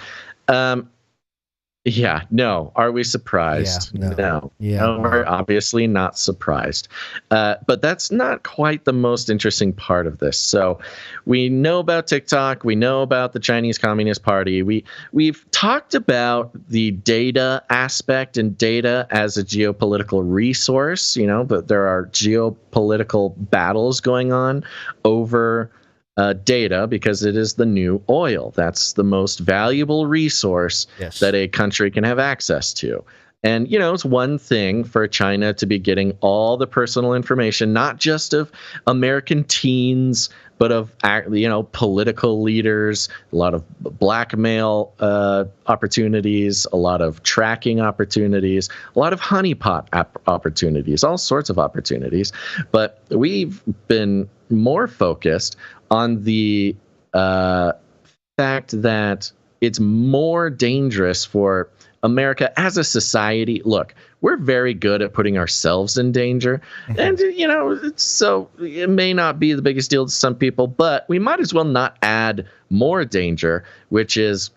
Yeah, no. Are we surprised? Yeah, no. Yeah, no, we're obviously not surprised. But that's not quite the most interesting part of this. So we know about TikTok. We know about the Chinese Communist Party. We've talked about the data aspect and data as a geopolitical resource, you know, but there are geopolitical battles going on over data because it is the new oil. That's the most valuable resource that a country can have access to. And, you know, it's one thing for China to be getting all the personal information, not just of American teens, but of, you know, political leaders, a lot of blackmail opportunities, a lot of tracking opportunities, a lot of honeypot opportunities, all sorts of opportunities. But we've been more focused on the fact that it's more dangerous for America as a society. Look, we're very good at putting ourselves in danger. And, you know, so it may not be the biggest deal to some people, but we might as well not add more danger, which is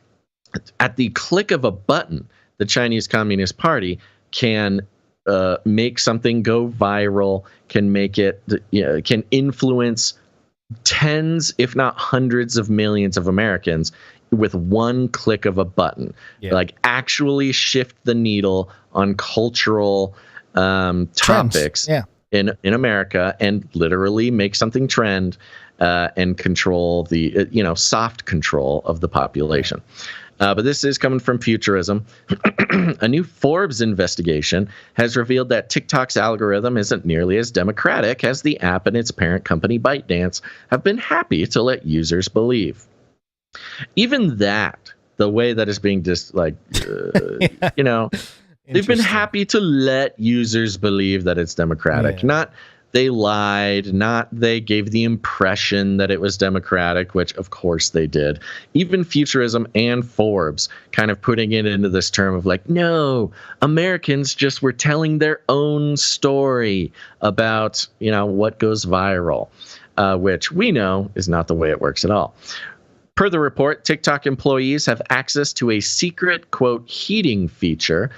at the click of a button, the Chinese Communist Party can make something go viral, can make it, you know, can influence tens, if not hundreds of millions of Americans with one click of a button. Like actually shift the needle on cultural topics in America and literally make something trend and control the, you know, soft control of the population. But this is coming from Futurism. A new Forbes investigation has revealed that TikTok's algorithm isn't nearly as democratic as the app and its parent company ByteDance have been happy to let users believe. Even that, the way that it's being you know, they've been happy to let users believe that it's democratic. Not they lied, not they gave the impression that it was democratic, which of course they did. Even Futurism and Forbes kind of putting it into this term of like, no, Americans just were telling their own story about, you know, what goes viral, which we know is not the way it works at all. Per the report, TikTok employees have access to a secret, quote, heating feature,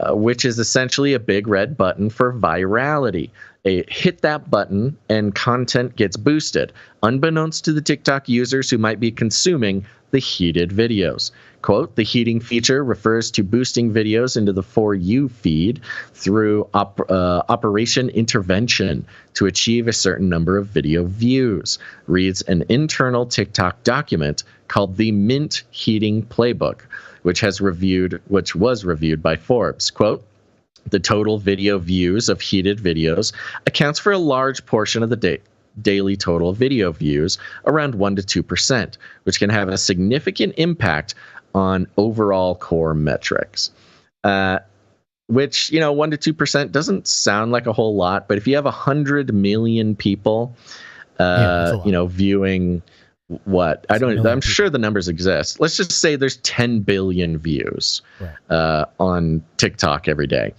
which is essentially a big red button for virality. Hit that button and content gets boosted, unbeknownst to the TikTok users who might be consuming the heated videos. Quote, the heating feature refers to boosting videos into the For You feed through Operation Intervention to achieve a certain number of video views, reads an internal TikTok document called the Mint Heating Playbook, which was reviewed by Forbes. Quote, the total video views of heated videos accounts for a large portion of the daily total video views, around 1% to 2%, which can have a significant impact on overall core metrics. Which, you know, 1% to 2% doesn't sound like a whole lot, but if you have 100 million people, you know, viewing what I'm sure the numbers exist. Let's just say there's 10 billion views on TikTok every day.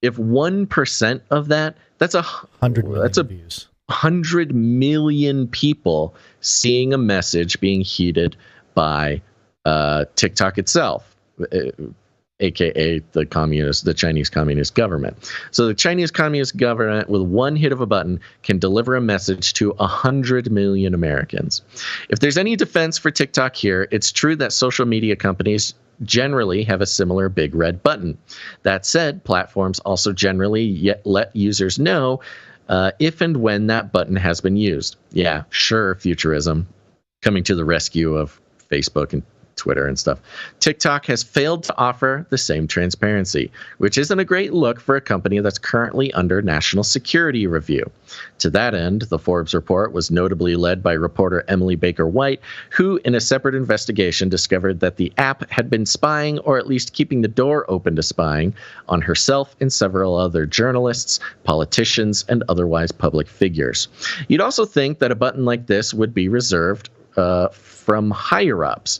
If 1% of that's 100 million views. 100 million people seeing a message being heated by TikTok itself, aka the Chinese Communist government. So the Chinese Communist government, with one hit of a button, can deliver a message to 100 million Americans. If there's any defense for TikTok here, it's true that social media companies generally have a similar big red button. That said, platforms also generally let users know if and when that button has been used. Yeah, sure, Futurism coming to the rescue of Facebook and Twitter and stuff. TikTok has failed to offer the same transparency, which isn't a great look for a company that's currently under national security review. To that end, the Forbes report was notably led by reporter Emily Baker White, who in a separate investigation discovered that the app had been spying, or at least keeping the door open to spying, on herself and several other journalists, politicians, and otherwise public figures. You'd also think that a button like this would be reserved from higher-ups.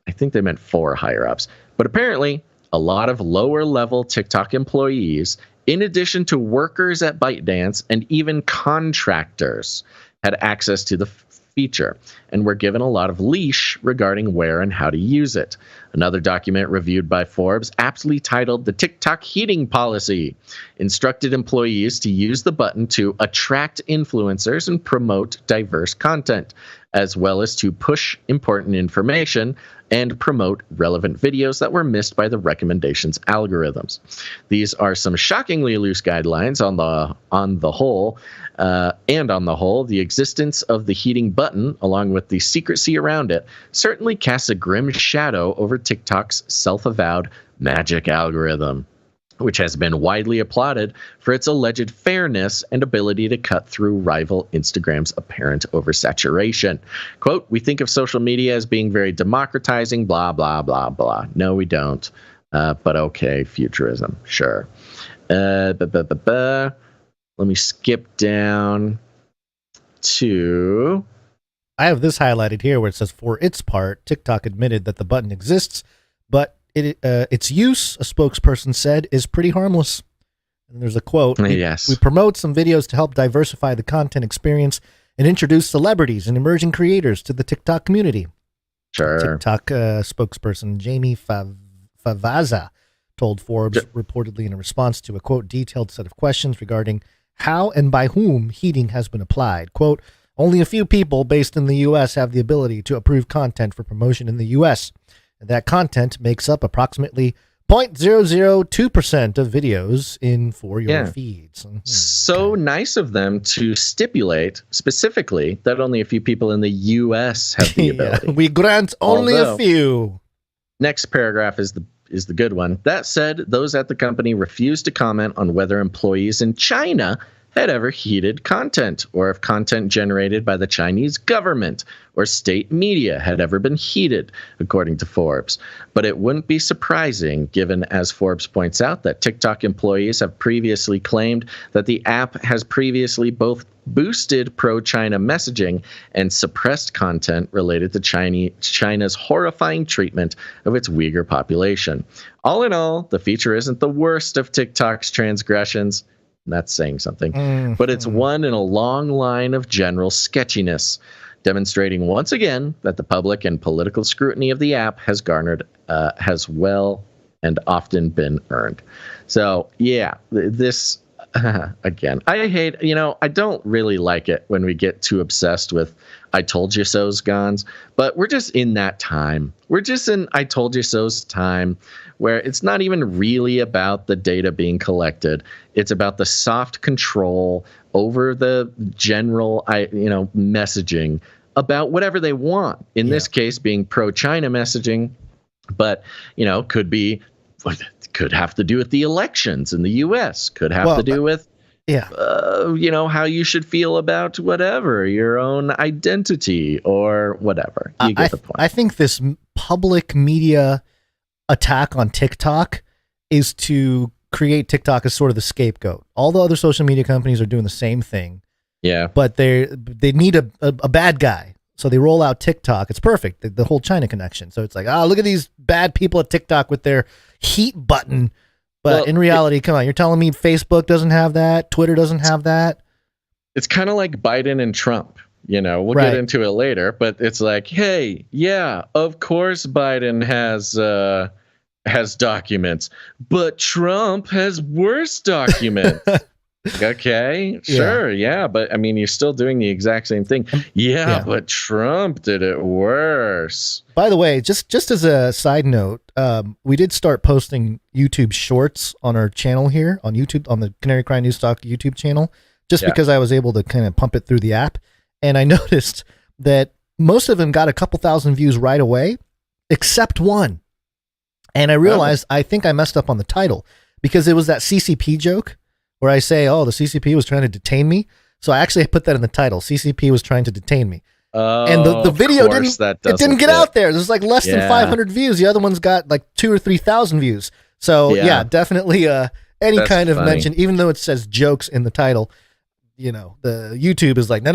I think they meant for higher-ups. But apparently, a lot of lower-level TikTok employees, in addition to workers at ByteDance and even contractors, had access to the feature and were given a lot of leash regarding where and how to use it. Another document reviewed by Forbes, aptly titled "The TikTok Heating Policy," instructed employees to use the button to attract influencers and promote diverse content, as well as to push important information and promote relevant videos that were missed by the recommendations algorithms. These are some shockingly loose guidelines on the whole, the existence of the heating button, along with the secrecy around it, certainly casts a grim shadow over TikTok's self-avowed magic algorithm, which has been widely applauded for its alleged fairness and ability to cut through rival Instagram's apparent oversaturation. Quote, "We think of social media as being very democratizing, blah, blah, blah, blah." No, we don't. But okay, futurism, sure. Let me skip down to... I have this highlighted here where it says, for its part, TikTok admitted that the button exists, but its use, a spokesperson said, is pretty harmless. And there's a quote. Yes. We promote some videos to help diversify the content experience and introduce celebrities and emerging creators to the TikTok community. Sure. TikTok spokesperson Jamie Favaza told Forbes reportedly in a response to a, quote, detailed set of questions regarding how and by whom heating has been applied. Quote, "Only a few people based in the U.S. have the ability to approve content for promotion in the U.S. And that content makes up approximately 0.002% of videos for your feeds." So nice of them to stipulate specifically that only a few people in the U.S. have the ability. We grant only a few. Next paragraph is the good one. That said, those at the company refused to comment on whether employees in China had ever heated content, or if content generated by the Chinese government or state media had ever been heated, according to Forbes. But it wouldn't be surprising, given, as Forbes points out, that TikTok employees have previously claimed that the app has previously both boosted pro-China messaging and suppressed content related to China's horrifying treatment of its Uyghur population. All in all, the feature isn't the worst of TikTok's transgressions. That's saying something. But it's one in a long line of general sketchiness, demonstrating once again that the public and political scrutiny of the app has well and often been earned. So, yeah, this, again, I hate, I don't really like it when we get too obsessed with I told you so's gons, but we're just in that time. We're just in I told you so's time where it's not even really about the data being collected. It's about the soft control over the general, messaging about whatever they want. In this case, being pro-China messaging, but, could have to do with the elections in the U.S., could have to do with, how you should feel about whatever, your own identity or whatever. You get the point. I think this public media attack on TikTok is to create TikTok as sort of the scapegoat. All the other social media companies are doing the same thing. Yeah. But they need a bad guy. So they roll out TikTok. It's perfect. The whole China connection. So it's like, look at these bad people at TikTok with their heat button. But in reality, come on, you're telling me Facebook doesn't have that? Twitter doesn't have that? It's kind of like Biden and Trump. We'll get into it later, but it's like, hey, yeah, of course Biden has documents, but Trump has worse documents. Okay, sure, yeah, but I mean, you're still doing the exact same thing. Yeah, but Trump did it worse. By the way, just as a side note, we did start posting YouTube shorts on our channel here on YouTube, on the Canary Cry News Talk YouTube channel, just because I was able to kind of pump it through the app. And I noticed that most of them got a couple thousand views right away. except one. And I realized I think I messed up on the title because it was that CCP joke where I say, oh, the CCP was trying to detain me. So I actually put that in the title. CCP was trying to detain me. And the video didn't get out there. There's like less than 500 views. The other one's got like 2,000 or 3,000 views. So yeah, definitely any kind of mention, even though it says jokes in the title, you know, the YouTube is like, no.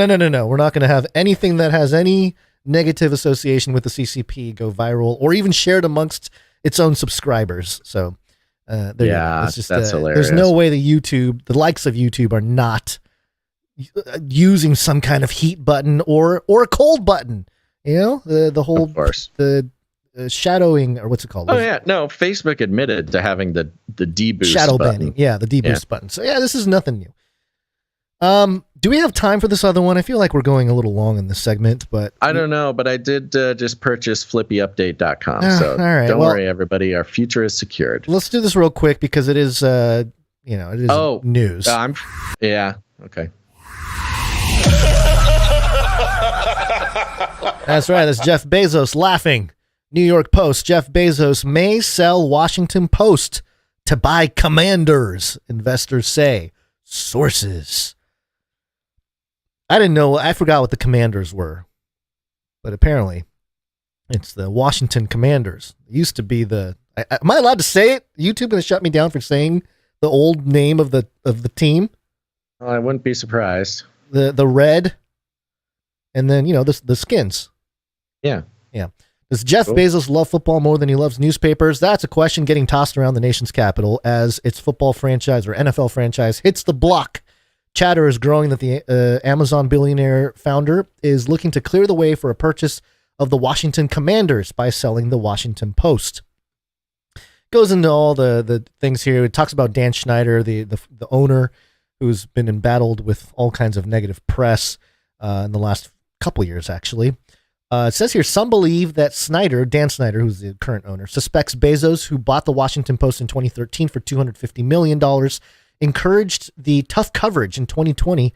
We're not going to have anything that has any negative association with the CCP go viral or even shared amongst its own subscribers. So there you go. It's just, that's hilarious. There's no way the likes of YouTube are not using some kind of heat button or a cold button, you know, the whole, the shadowing, or what's it called? Oh yeah, no, Facebook admitted to having the deboost shadow button. banning. Yeah, the deboost button. So yeah, this is nothing new. Do we have time for this other one? I feel like we're going a little long in this segment, but I don't know, but I did just purchase flippyupdate.com. So all right, don't worry, everybody, our future is secured. Let's do this real quick because it is it is news. Okay. That's right. That's Jeff Bezos laughing. New York Post. Jeff Bezos may sell Washington Post to buy Commanders, investors say. Sources. I didn't know. I forgot what the Commanders were. But apparently, it's the Washington Commanders. It used to be the... am I allowed to say it? YouTube going to shut me down for saying the old name of the team? Well, I wouldn't be surprised. The red... And then, you know, the skins. Yeah. Does Jeff Bezos love football more than he loves newspapers? That's a question getting tossed around the nation's capital as its football franchise or NFL franchise hits the block. Chatter is growing that the Amazon billionaire founder is looking to clear the way for a purchase of the Washington Commanders by selling the Washington Post. Goes into all the things here. It talks about Dan Schneider, the owner, who's been embattled with all kinds of negative press in the last couple years, actually. It says here, some believe that Dan Snyder, who's the current owner, suspects Bezos, who bought the Washington Post in 2013 for $250 million, encouraged the tough coverage in 2020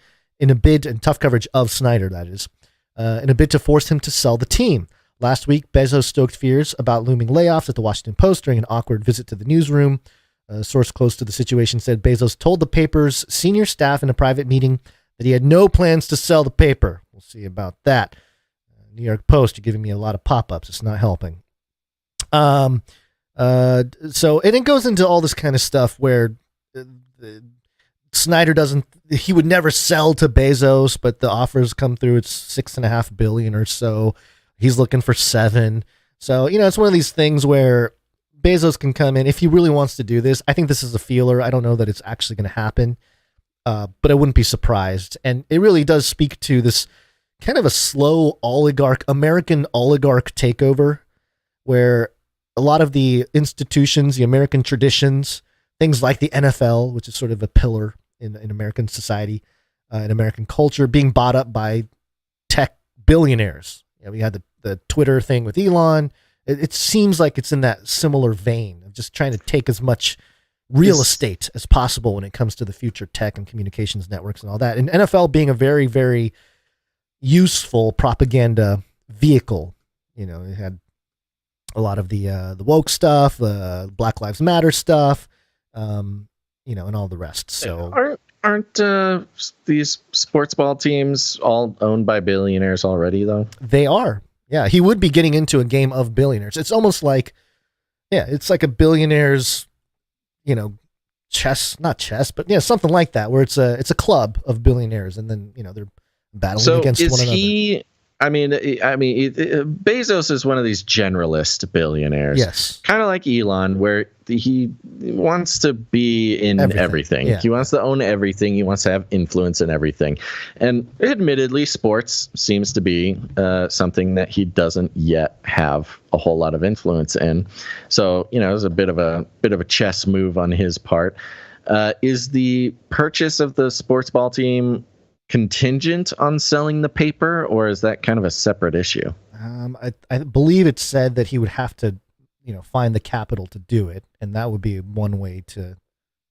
tough coverage of Snyder, that is, in a bid to force him to sell the team. Last week, Bezos stoked fears about looming layoffs at the Washington Post during an awkward visit to the newsroom. A source close to the situation said Bezos told the paper's senior staff in a private meeting that he had no plans to sell the paper. We'll see about that. New York Post, you're giving me a lot of pop-ups. It's not helping. So, and it goes into all this kind of stuff where Snyder he would never sell to Bezos, but the offers come through. It's $6.5 billion or so. He's looking for $7 billion. So, you know, it's one of these things where Bezos can come in if he really wants to do this. I think this is a feeler. I don't know that it's actually going to happen, but I wouldn't be surprised. And it really does speak to this kind of a slow American oligarch takeover, where a lot of the institutions, the American traditions, things like the NFL, which is sort of a pillar in American society, in American culture, being bought up by tech billionaires. You know, we had the Twitter thing with Elon. It seems like it's in that similar vein of just trying to take as much real estate as possible when it comes to the future tech and communications networks and all that. And NFL being a very, very useful propaganda vehicle. You know, it had a lot of the woke stuff, the Black Lives Matter stuff, you know, and all the rest. So aren't these sports ball teams all owned by billionaires already, though? They are. Yeah, he would be getting into a game of billionaires. It's almost like, it's like a billionaire's, you know, not chess, but yeah, something like that, where it's a club of billionaires, and then, you know, they're battling against one another. Bezos is one of these generalist billionaires. Yes. Kind of like Elon, where he wants to be in everything. Yeah. He wants to own everything. He wants to have influence in everything. And admittedly, sports seems to be something that he doesn't yet have a whole lot of influence in. So, you know, it was a bit of a chess move on his part. Is the purchase of the sports ball team contingent on selling the paper, or is that kind of a separate issue? I believe it said that he would have to, you know, find the capital to do it, and that would be one way to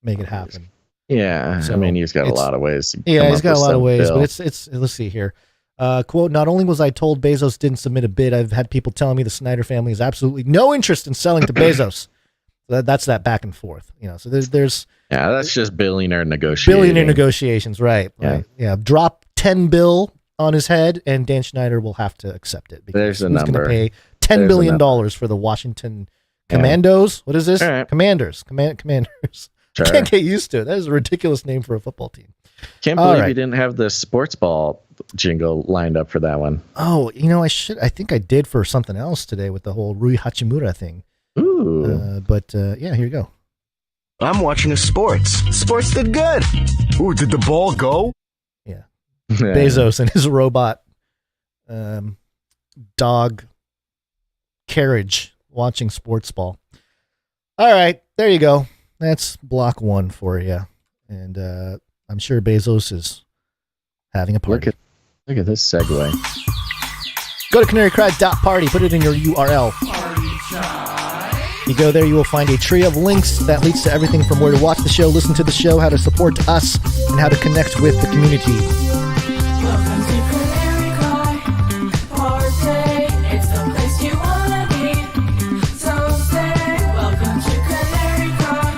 make it happen. Yeah, so I mean, he's got a lot of ways. He's got a lot of ways, but it's let's see here. Quote, not only was I told Bezos didn't submit a bid, I've had people telling me the Snyder family has absolutely no interest in selling to Bezos. So that's that back and forth. So there's that's just billionaire negotiations. Right. Yeah. Right. Yeah. Drop $10 billion on his head, and Dan Schneider will have to accept it because there's a he's going to pay $10 billion for the Washington Commandos. What is this? Right. Commanders. Commanders. Sure. I can't get used to it. That is a ridiculous name for a football team. Can't believe you didn't have the sports ball jingle lined up for that one. Oh, I think I did for something else today with the whole Rui Hachimura thing. Ooh. But here you go. I'm watching a sports. Sports did good. Ooh, did the ball go? Yeah. Bezos and his robot dog carriage watching sports ball. All right, there you go. That's block 1 for you. And I'm sure Bezos is having a party. Look at this segue. Go to canarycry.party. Put it in your URL. You go there, you will find a tree of links that leads to everything from where to watch the show, listen to the show, how to support us, and how to connect with the community. Welcome to Canary Cry Party. It's the place you wanna be. So say, welcome to Canary Cry.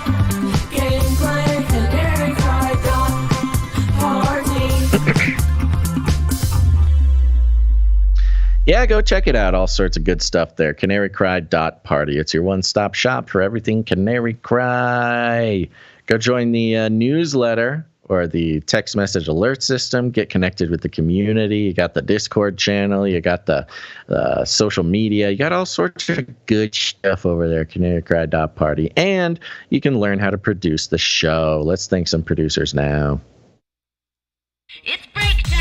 Gameplay, Canary Cry Party. Yeah, go check it out. All sorts of good stuff there. canarycry.party. It's your one-stop shop for everything Canary Cry. Go join the newsletter or the text message alert system. Get connected with the community. You got the Discord channel. You got the social media. You got all sorts of good stuff over there, canarycry.party. And you can learn how to produce the show. Let's thank some producers now. It's break time!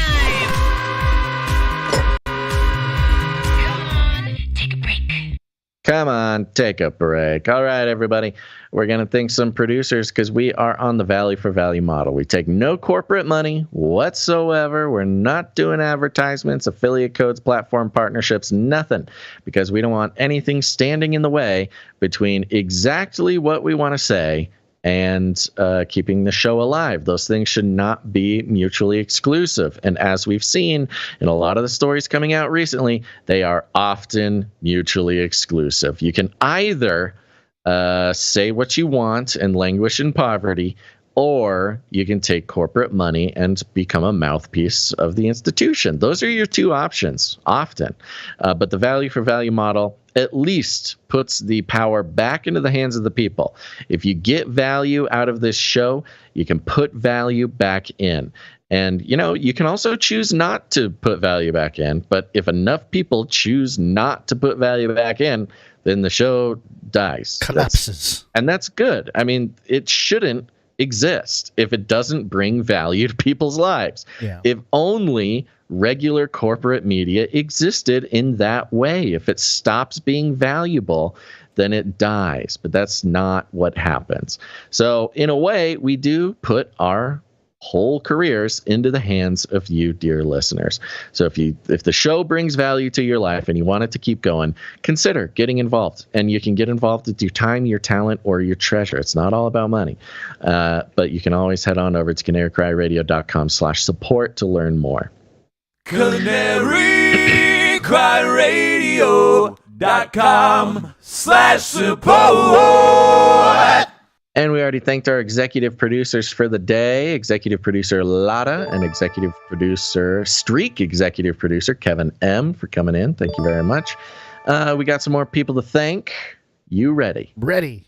Come on, take a break. All right, everybody. We're going to thank some producers because we are on the value for value model. We take no corporate money whatsoever. We're not doing advertisements, affiliate codes, platform partnerships, nothing, because we don't want anything standing in the way between exactly what we want to say and keeping the show alive. Those things should not be mutually exclusive. And as we've seen in a lot of the stories coming out recently, they are often mutually exclusive. You can either say what you want and languish in poverty, or you can take corporate money and become a mouthpiece of the institution. Those are your two options often. But the value for value model at least puts the power back into the hands of the people. If you get value out of this show, you can put value back in. And, you can also choose not to put value back in. But if enough people choose not to put value back in, then the show dies. Collapses. And that's good. I mean, it shouldn't exist if it doesn't bring value to people's lives. Yeah. If only regular corporate media existed in that way. If it stops being valuable, then it dies. But that's not what happens. So in a way, we do put our whole careers into the hands of you, dear listeners. So if the show brings value to your life and you want it to keep going, consider getting involved. And you can get involved with your time, your talent, or your treasure. It's not all about money. But you can always head on over to canarycryradio.com/support to learn more. canarycryradio.com/support. And we already thanked our executive producers for the day, executive producer Lada and executive producer Kevin M. for coming in. Thank you very much. We got some more people to thank. You ready? Ready.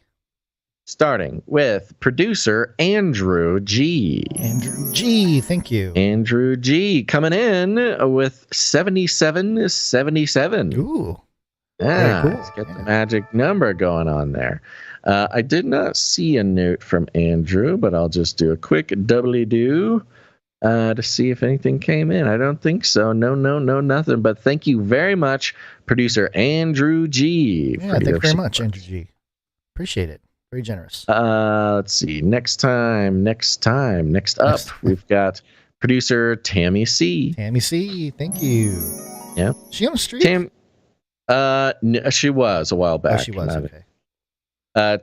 Starting with producer Andrew G. Andrew G, thank you. Andrew G coming in with 7777. Ooh. Yeah, cool. Let's get the magic number going on there. I did not see a note from Andrew, but I'll just do a quick doubly-do to see if anything came in. I don't think so. No, nothing. But thank you very much, producer Andrew G. Yeah, thank you very much, Andrew G. Appreciate it. Very generous. Let's see. Next up, we've got producer Tammy C. Tammy C, thank you. Yeah. She on the street? She was a while back. Oh, she was, okay.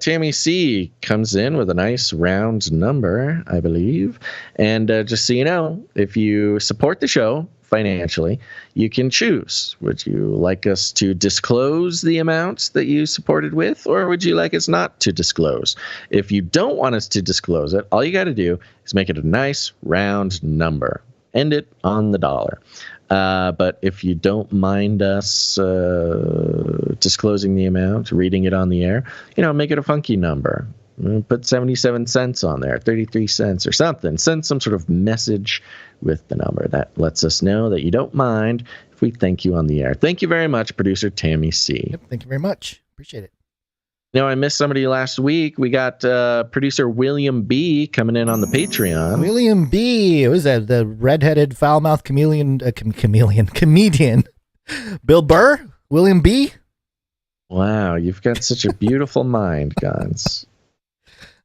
Tammy C comes in with a nice round number, I believe. And just so you know, if you support the show financially, you can choose. Would you like us to disclose the amounts that you supported with, or would you like us not to disclose? If you don't want us to disclose it, all you got to do is make it a nice round number. End it on the dollar. But if you don't mind us disclosing the amount, reading it on the air, make it a funky number. Put 77 cents on there, 33 cents or something. Send some sort of message with the number. That lets us know that you don't mind if we thank you on the air. Thank you very much, producer Tammy C. Yep, thank you very much. Appreciate it. I missed somebody last week. We got producer William B. coming in on the Patreon. William B. What is that? The redheaded, foul-mouthed comedian. Bill Burr? William B.? Wow, you've got such a beautiful mind, Guns.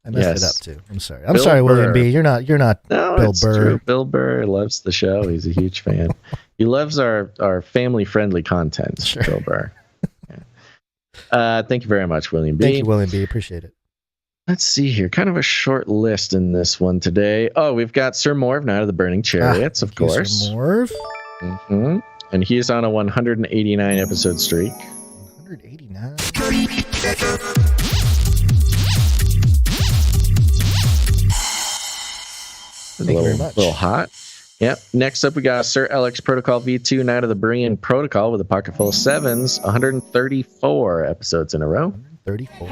I messed it up too. I'm sorry. I'm sorry, William B. You're not no, Bill it's Burr. True. Bill Burr loves the show. He's a huge fan. He loves our family-friendly content, sure. Bill Burr. Thank you very much, William B. Thank you, William B. Appreciate it. Let's see here. Kind of a short list in this one today. Oh, we've got Sir Morv, Night of the Burning Chariots, of course. Sir Morv. Mm-hmm. And he's on a 189 episode streak. 189. Thank you very much. A little hot. Yep. Next up, we got Sir LX Protocol V2, Night of the Brian Protocol with a pocket full of sevens, 134 episodes in a row. 134.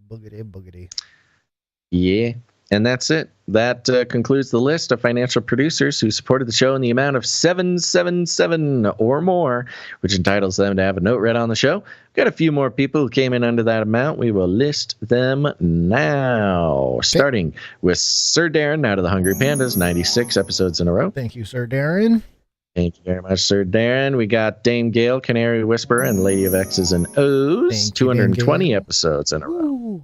Boogity, boogity. Yeah. And that's it. That concludes the list of financial producers who supported the show in the amount of $777 or more, which entitles them to have a note read on the show. We've got a few more people who came in under that amount. We will list them now, starting with Sir Darren, Night of the Hungry Pandas, 96 episodes in a row. Thank you, Sir Darren. Thank you very much, Sir Darren. We got Dame Gale, Canary Whisperer, and Lady of X's and O's, 220 episodes in a row.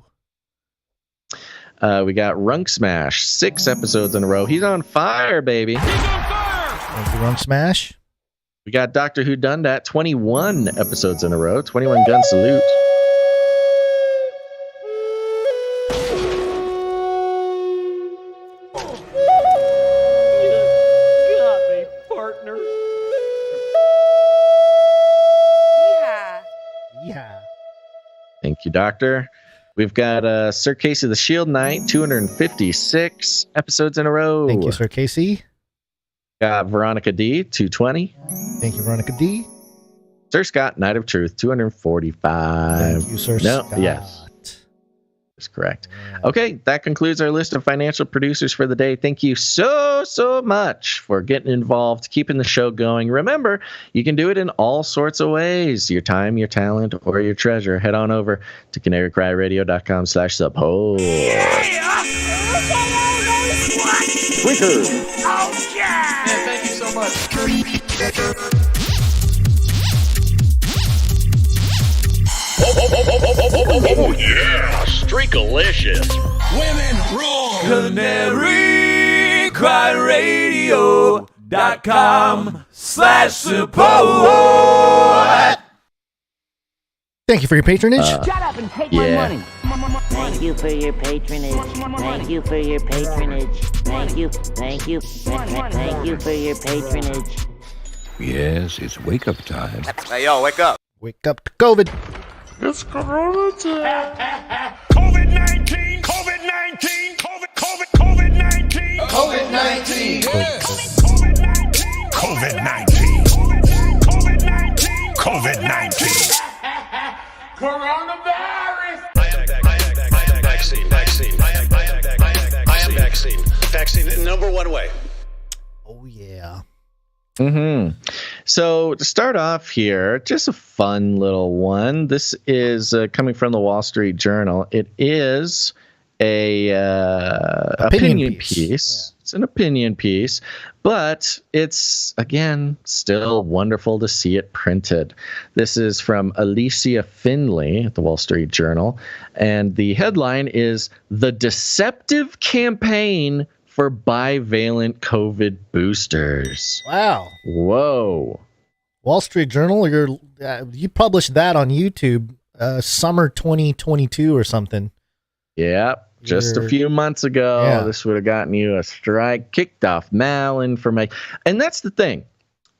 We got Runk Smash, 6 episodes in a row. He's on fire, baby. Thank you, Runk Smash. We got Doctor Who Done That, 21 episodes in a row. 21 gun salute. You got me, partner. Yeah. Thank you, Doctor. We've got Sir Casey the Shield Knight, 256 episodes in a row. Thank you, Sir Casey. Got Veronica D, 220. Thank you, Veronica D. Sir Scott, Knight of Truth, 245. Thank you, Sir Scott. Yes. That's correct. Okay, that concludes our list of financial producers for the day. Thank you so much for getting involved, keeping the show going. Remember, you can do it in all sorts of ways. Your time, your talent, or your treasure. Head on over to canarycryradio.com/support. Quicker. Oh, yeah. Thank you so much. Oh yeah, Streakalicious. Women rule. CanaryCryRadio.com/support. Thank you for your patronage. Shut up and take my money. Thank you for your patronage. Thank you for your patronage. Thank you for your patronage. Yes, it's wake up time. Hey, yo, wake up. Wake up to COVID. It's Corona time. COVID-19. COVID-19. COVID-19. COVID-19. COVID-19. COVID-19. Coronavirus. I am vaccine. Vaccine, number one way. Oh, yeah. Mm-hmm. So to start off here, just a fun little one. This is coming from the Wall Street Journal. It is a opinion piece. Yeah. It's an opinion piece, but it's, again, still wonderful to see it printed. This is from Alicia Finley at the Wall Street Journal, and the headline is "The Deceptive Campaign for Bivalent COVID Boosters." Wow. Whoa. Wall Street Journal, you published that on YouTube summer 2022 or something. Yeah. just a few months ago, this would have gotten you a strike, kicked off malinformation. And that's the thing.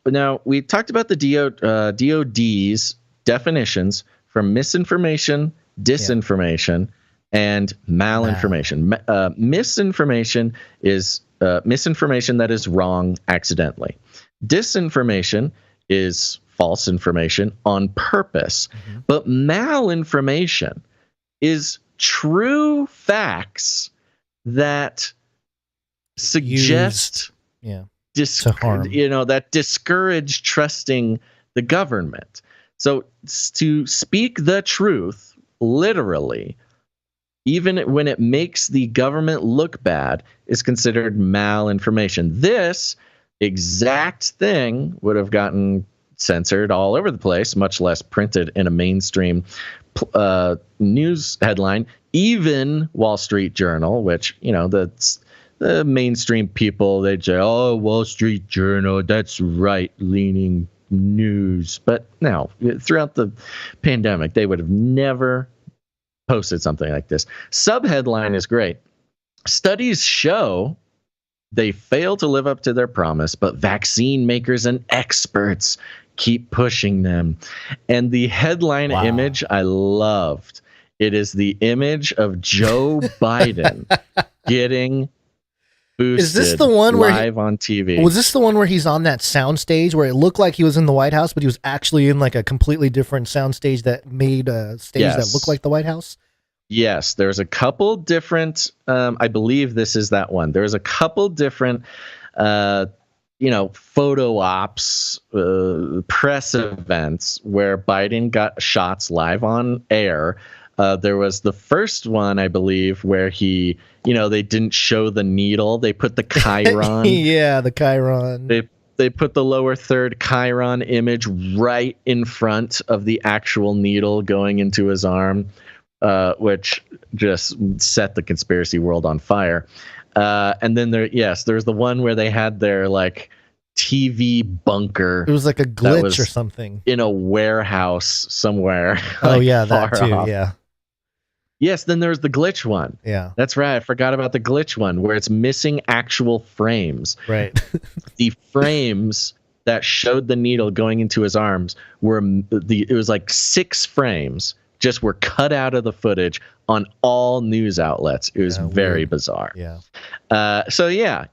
Now, we talked about the DOD's definitions for misinformation, disinformation, and malinformation. Misinformation is misinformation that is wrong accidentally. Disinformation is false information on purpose. But malinformation is true facts that suggest that discourage trusting the government. So to speak the truth, literally, even when it makes the government look bad, is considered malinformation. This exact thing would have gotten censored all over the place, much less printed in a mainstream news headline. Even Wall Street Journal, which, the mainstream people, they'd say, oh, Wall Street Journal, that's right-leaning news. But no, throughout the pandemic, they would have never posted something like this. Subheadline is great. Studies show they fail to live up to their promise, but vaccine makers and experts keep pushing them. And the headline image I loved. It is the image of Joe Biden getting boosted. Is this the one live on TV? Was this the one where he's on that sound stage where it looked like he was in the White House, but he was actually in like a completely different sound stage that made a stage that looked like the White House? Yes, there's a couple different, I believe this is that one. There's a couple different, photo ops, press events where Biden got shots live on air. There was the first one, I believe, where he, they didn't show the needle. They put the chyron. The chyron. They put the lower third chyron image right in front of the actual needle going into his arm. Which just set the conspiracy world on fire. And then there's the one where they had their like TV bunker. It was like a glitch or something in a warehouse somewhere. Oh yeah, that too. Off. Yeah. Yes, then there's the glitch one. Yeah. That's right. I forgot about the glitch one where it's missing actual frames. Right. The frames that showed the needle going into his arms it was like 6 frames. Just were cut out of the footage on all news outlets. It was very bizarre. Yeah.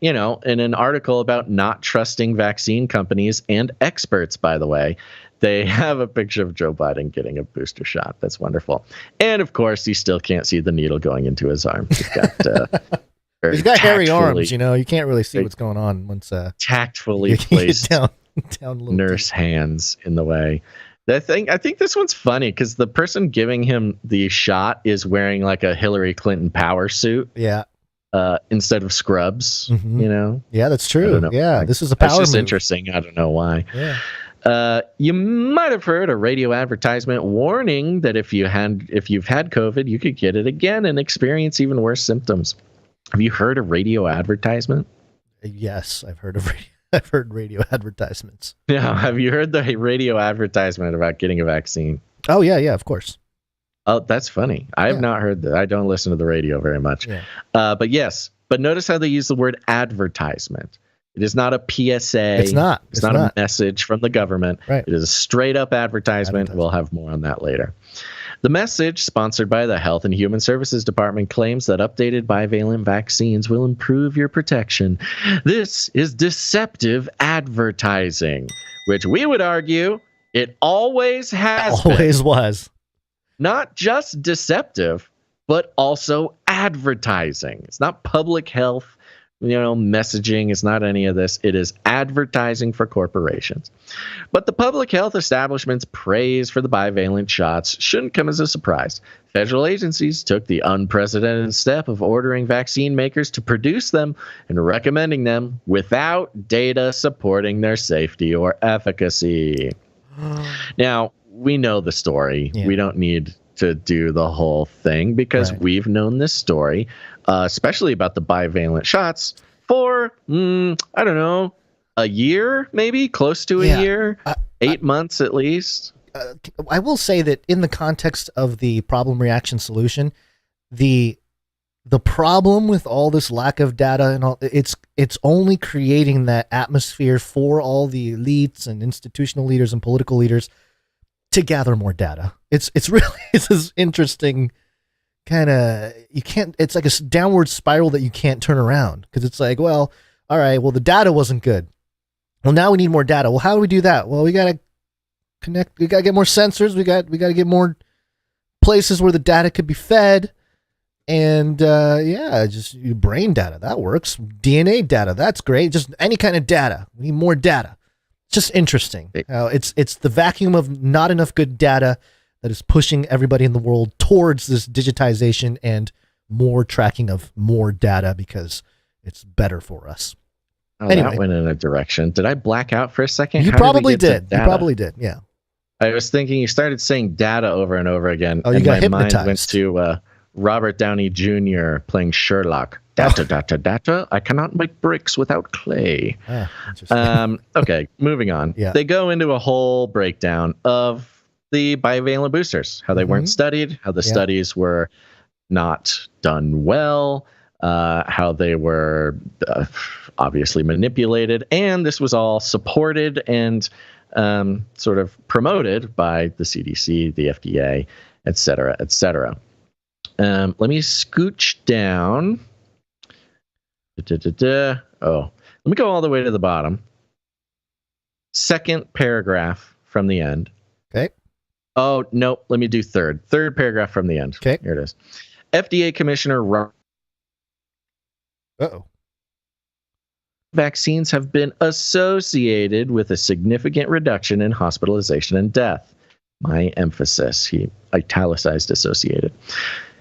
In an article about not trusting vaccine companies and experts, by the way, they have a picture of Joe Biden getting a booster shot. That's wonderful. And of course, he still can't see the needle going into his arm. He's got hairy arms. You can't really see what's going on once tactfully placed down a little nurse hands in the way. I think this one's funny because the person giving him the shot is wearing like a Hillary Clinton power suit. Yeah. Instead of scrubs, Yeah, that's true. Yeah, this is a power That's just move. interesting. I don't know why. Yeah. You might have heard a radio advertisement warning that if you've had COVID, you could get it again and experience even worse symptoms. Have you heard a radio advertisement? Yes, I've heard radio advertisements. Yeah, have you heard the radio advertisement about getting a vaccine? Oh, yeah, of course. Oh, that's funny. I have not heard that. I don't listen to the radio very much. Yeah. But yes, but notice how they use the word advertisement. It is not a PSA. It's not. It's not a message from the government. Right. It is a straight up advertisement. We'll have more on that later. The message, sponsored by the Health and Human Services Department, claims that updated bivalent vaccines will improve your protection. This is deceptive advertising, which we would argue it always has been. Always was. Not just deceptive, but also advertising. It's not public health, messaging. It's not any of this. It is advertising for corporations. But the public health establishment's praise for the bivalent shots shouldn't come as a surprise. Federal agencies took the unprecedented step of ordering vaccine makers to produce them and recommending them without data supporting their safety or efficacy. Now, we know the story. Yeah. We don't need to do the whole thing because we've known this story, especially about the bivalent shots for, I don't know, a year, maybe close to a year, 8 months at least. I will say that in the context of the problem reaction solution, the the problem with all this lack of data and all, it's only creating that atmosphere for all the elites and institutional leaders and political leaders to gather more data. It's this interesting kind of, it's like a downward spiral that you can't turn around, because it's like, well, all right, well, the data wasn't good. Well, now we need more data. Well, how do we do that? Well, we got to connect. We got to get more sensors. We got to get more places where the data could be fed. And just brain data, that works. DNA data, that's great. Just any kind of data. We need more data. It's just interesting. It's the vacuum of not enough good data that is pushing everybody in the world towards this digitization and more tracking of more data, because it's better for us. Oh, anyway. That went in a direction. Did I black out for a second? You probably did. You probably did. Yeah. I was thinking you started saying data over and over again. Oh, you got hypnotized. Mind went to Robert Downey Jr. playing Sherlock. Data. I cannot make bricks without clay. Okay, moving on. Yeah. They go into a whole breakdown of the bivalent boosters, how they weren't studied, how the studies were not done well, how they were obviously manipulated, and this was all supported and sort of promoted by the CDC, the FDA, et cetera, et cetera. Let me scooch down. Let me go all the way to the bottom. Second paragraph from the end. Okay. Oh, no, let me do third. Third paragraph from the end. Okay. Here it is. FDA Commissioner vaccines have been associated with a significant reduction in hospitalization and death. My emphasis, he italicized associated.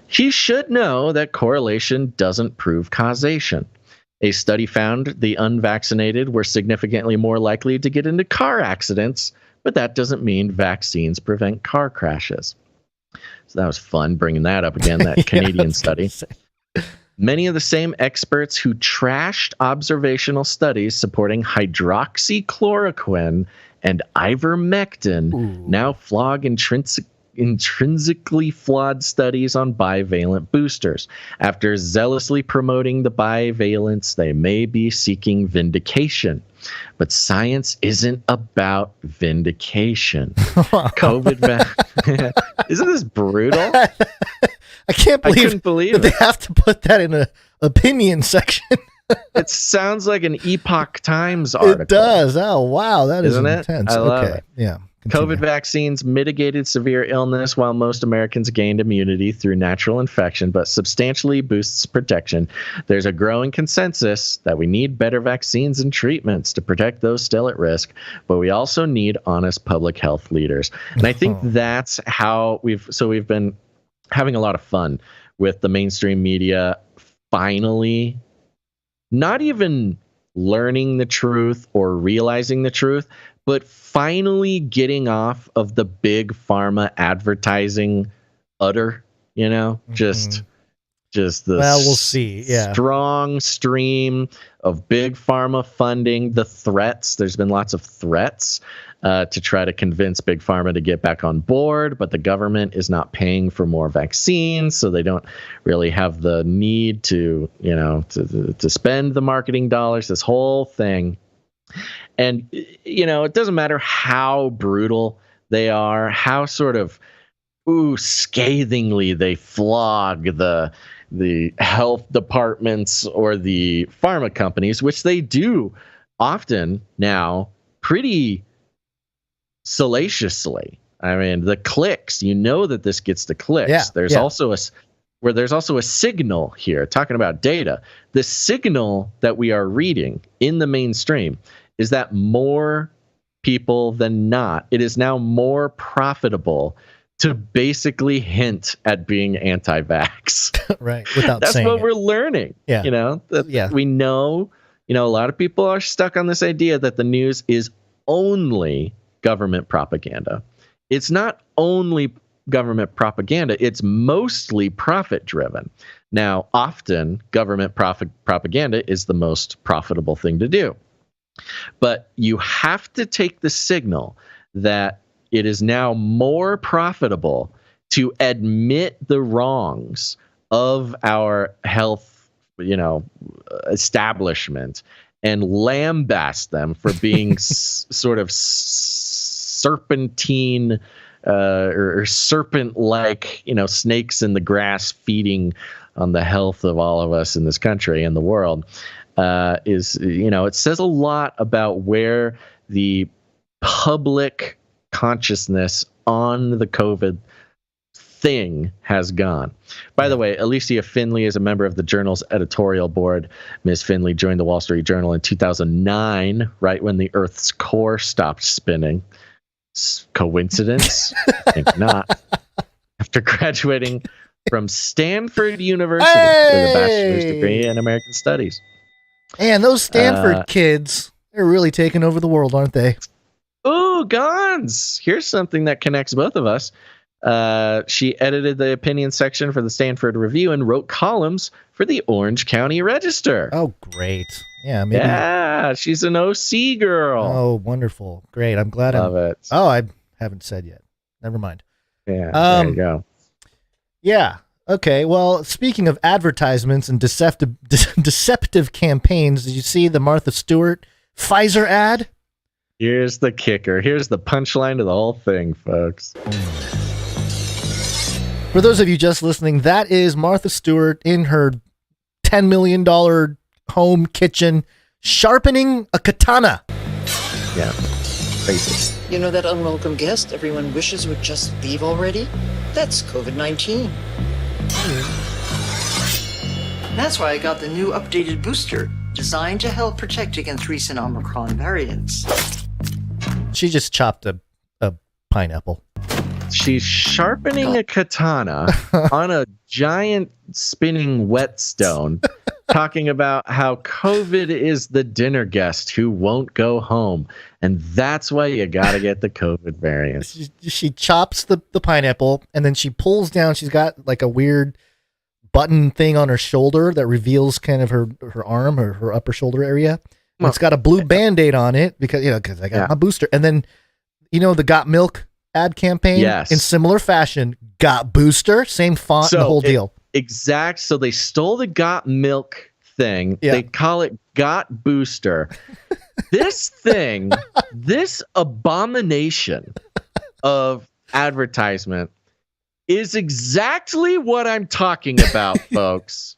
He should know that correlation doesn't prove causation. A study found the unvaccinated were significantly more likely to get into car accidents, but that doesn't mean vaccines prevent car crashes. So that was fun bringing that up again, that Canadian study. Many of the same experts who trashed observational studies supporting hydroxychloroquine and ivermectin now flog intrinsically flawed studies on bivalent boosters. After zealously promoting the bivalents, they may be seeking vindication. But science isn't about vindication. Isn't this brutal? I can't believe that they have to put that in a opinion section. It sounds like an Epoch Times article. It does. Oh, wow. That is Isn't intense. I love Okay. it. Yeah. COVID vaccines mitigated severe illness while most Americans gained immunity through natural infection, but substantially boosts protection. There's a growing consensus that we need better vaccines and treatments to protect those still at risk, but we also need honest public health leaders. And I think that's how we've been having a lot of fun with the mainstream media finally not even learning the truth or realizing the truth, but finally getting off of the big pharma advertising just the we'll see. Yeah. Strong stream of big pharma funding, the threats. There's been lots of threats to try to convince big pharma to get back on board, but the government is not paying for more vaccines, so they don't really have the need to spend the marketing dollars, this whole thing. And, it doesn't matter how brutal they are, how sort of scathingly they flog the health departments or the pharma companies, which they do often now pretty salaciously. I mean, the clicks, that this gets the clicks. Yeah, there's also a signal here, talking about data. The signal that we are reading in the mainstream is that more people than not, it is now more profitable to basically hint at being anti-vax. Right. Without That's saying what it. we're learning. Yeah. We know, a lot of people are stuck on this idea that the news is only government propaganda. It's not only government propaganda, it's mostly profit driven. Now, often government propaganda is the most profitable thing to do. But you have to take the signal that it is now more profitable to admit the wrongs of our health, establishment and lambast them for being sort of serpentine or serpent-like, snakes in the grass feeding on the health of all of us in this country and the world, it says a lot about where the public consciousness on the COVID thing has gone. By the way, Alicia Finley is a member of the Journal's editorial board. Ms. Finley joined the Wall Street Journal in 2009, right when the Earth's core stopped spinning. Coincidence? I think not. After graduating from Stanford University with a bachelor's degree in American Studies. And those Stanford kids, they're really taking over the world, aren't they? Oh, Gons! Here's something that connects both of us. She edited the opinion section for the Stanford Review and wrote columns for the Orange County Register. Oh, great. Yeah, maybe. Yeah, she's an OC girl. Oh, wonderful. Great. I'm glad. Love it. Oh, I haven't said yet. Never mind. Yeah, there you go. Yeah. Okay. Well, speaking of advertisements and deceptive campaigns, did you see the Martha Stewart Pfizer ad? Here's the kicker. Here's the punchline to the whole thing, folks. For those of you just listening, that is Martha Stewart in her $10 million home kitchen sharpening a katana. Yeah. Racist. You know that unwelcome guest everyone wishes would just leave already? That's COVID-19. That's why I got the new updated booster, designed to help protect against recent Omicron variants. She just chopped a pineapple. She's sharpening a katana on a giant spinning whetstone, talking about how COVID is the dinner guest who won't go home. And that's why you got to get the COVID variant. She chops the pineapple, and then she pulls down. She's got like a weird button thing on her shoulder that reveals kind of her arm or her upper shoulder area. And it's got a blue Band-Aid on it because I got my booster. And then, the Got Milk ad campaign, yes, in similar fashion, Got Booster, same font, and the whole deal. Exact. So they stole the Got Milk thing. Yeah. They call it Got Booster. This thing, this abomination of advertisement is exactly what I'm talking about, folks.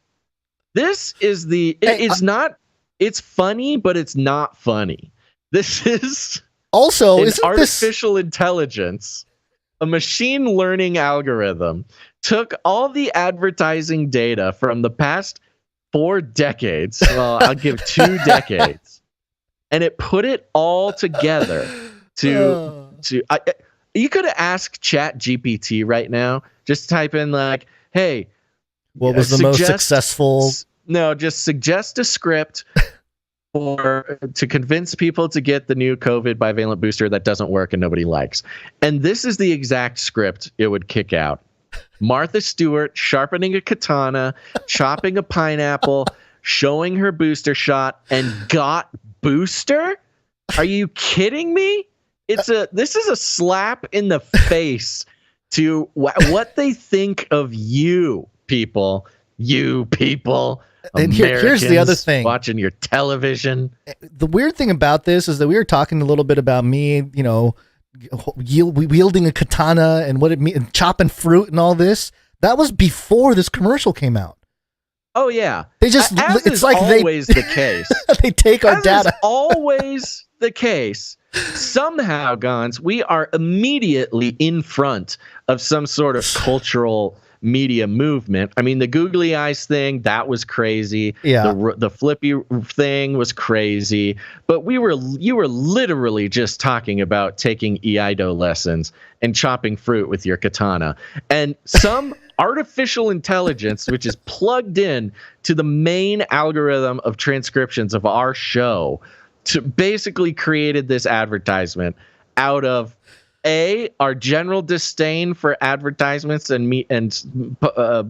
This is it's funny, but it's not funny. This is also artificial intelligence, a machine learning algorithm, took all the advertising data from the past 4 decades. Well, I'll give 2 decades, and it put it all together you could ask ChatGPT right now, just type in like, hey, what was the most successful? No, just suggest a script to convince people to get the new COVID bivalent booster that doesn't work and nobody likes. And this is the exact script it would kick out. Martha Stewart sharpening a katana, chopping a pineapple, showing her booster shot, and got booster? Are you kidding me? This is a slap in the face to what they think of you people. You people. And here's the other thing. Watching your television. The weird thing about this is that we were talking a little bit about me, wielding a katana and what it means, chopping fruit and all this. That was before this commercial came out. Oh yeah, they just it's like always the case. They take our data. Is always the case. Somehow, Gons, we are immediately in front of some sort of cultural media movement. I mean, the googly eyes thing, that was crazy. Yeah. The Flippy thing was crazy. But you were literally just talking about taking Iaido lessons and chopping fruit with your katana. And some artificial intelligence, which is plugged in to the main algorithm of transcriptions of our show, to basically created this advertisement out of our general disdain for advertisements and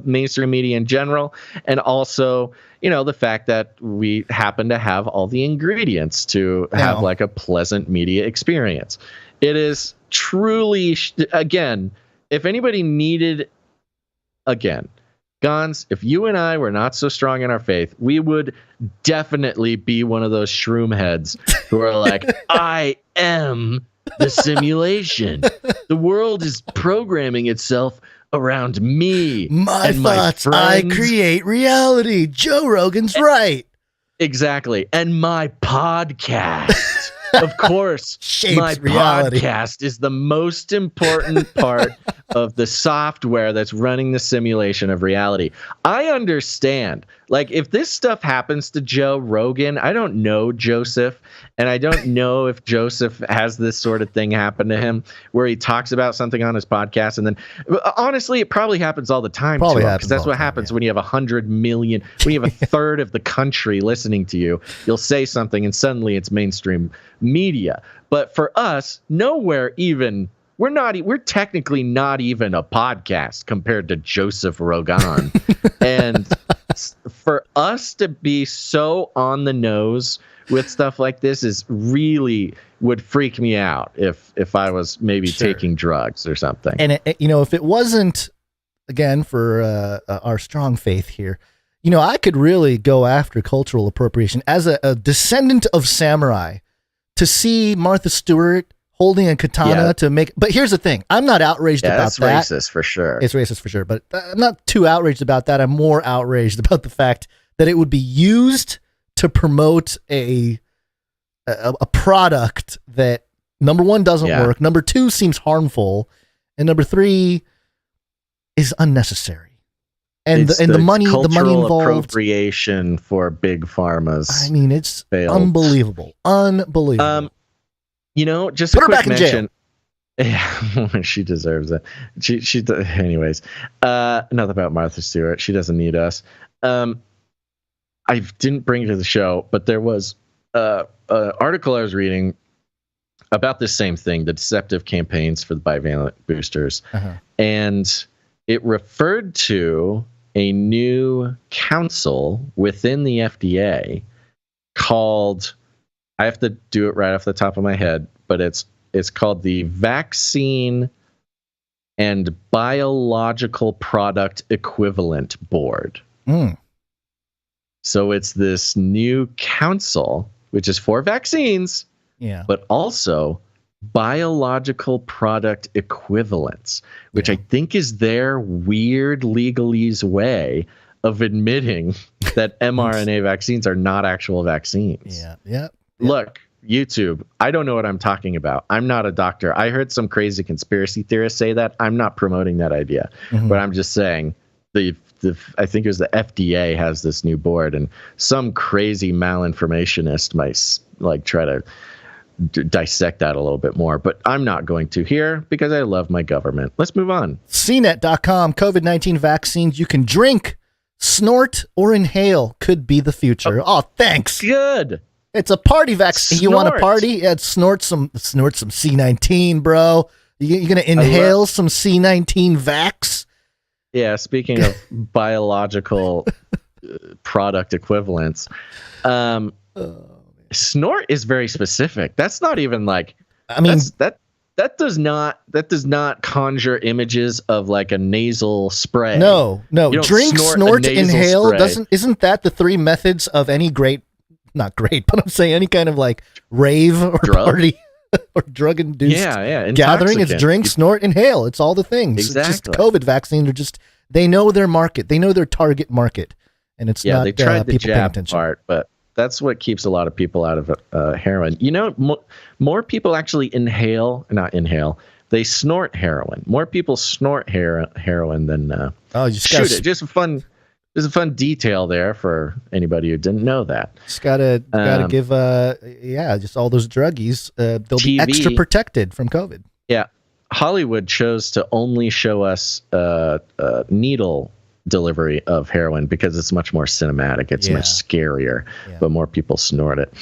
mainstream media in general, and also the fact that we happen to have all the ingredients to have like a pleasant media experience. It is truly, again, if anybody needed, Gons, if you and I were not so strong in our faith, we would definitely be one of those shroom heads who are like, I am the simulation. The world is programming itself around me. My thoughts, I create reality. Joe Rogan's right. Exactly. And my podcast. Of course, my reality. podcast is the most important part of the software that's running the simulation of reality. I understand. Like, if this stuff happens to Joe Rogan, I don't know Joseph, and I don't know if Joseph has this sort of thing happen to him where he talks about something on his podcast, and then, honestly, it probably happens all the time, because that's what happens when you have 100 million, when you have a third of the country listening to you. You'll say something, and suddenly it's mainstream media. But for us, nowhere even, we're technically not even a podcast compared to Joseph Rogan. And for us to be so on the nose with stuff like this is really would freak me out if I was maybe taking drugs or something. And if it wasn't, again, for our strong faith here, I could really go after cultural appropriation as a descendant of samurai. To see Martha Stewart holding a katana to make, but here's the thing: I'm not outraged about that. It's racist for sure. It's racist for sure, but I'm not too outraged about that. I'm more outraged about the fact that it would be used to promote a product that, number one, doesn't work, number two, seems harmful, and number three is unnecessary. And the money involved, appropriation for big pharmas. I mean, it's failed. Unbelievable. Just put a her quick back in mention. Yeah, she deserves it. Anyways, enough about Martha Stewart. She doesn't need us. I didn't bring it to the show, but there was an article I was reading about this same thing, the deceptive campaigns for the bivalent boosters, and it referred to a new council within the FDA called, I have to do it right off the top of my head, but it's called the Vaccine and Biological Product Equivalent Board. So it's this new council, which is for vaccines, but also biological product equivalents, which I think is their weird legalese way of admitting that mRNA vaccines are not actual vaccines. Look, YouTube, I don't know what I'm talking about. I'm not a doctor. I heard some crazy conspiracy theorists say that. I'm not promoting that idea, but I'm just saying I think it was the FDA has this new board, and some crazy malinformationist might try to dissect that a little bit more, but I'm not going to here because I love my government. Let's move on. CNET.com, COVID-19 vaccines you can drink, snort, or inhale could be the future. Oh, thanks. Good. It's a party vaccine. You want to party? Yeah, snort some C19, bro. You going to inhale some C19 vax? Yeah, speaking of biological product equivalents, snort is very specific. That's not even like, I mean, that does not conjure images of like a nasal spray. No. Drink, snort, inhale. Isn't that the three methods of any not great, but I'm saying any kind of like rave or party or drug induced gathering? It's drink, snort, inhale. It's all the things. Exactly. It's just COVID vaccines are just, they know their market. They know their target market. And it's not they tried the people paying jab attention. part, but that's what keeps a lot of people out of heroin. More people actually they snort heroin. More people snort heroin than shoot it. There's a fun detail there for anybody who didn't know that. Just gotta give just all those druggies, they'll be extra protected from COVID. Yeah, Hollywood chose to only show us needle delivery of heroin because it's much more cinematic. It's much scarier, but more people snort it.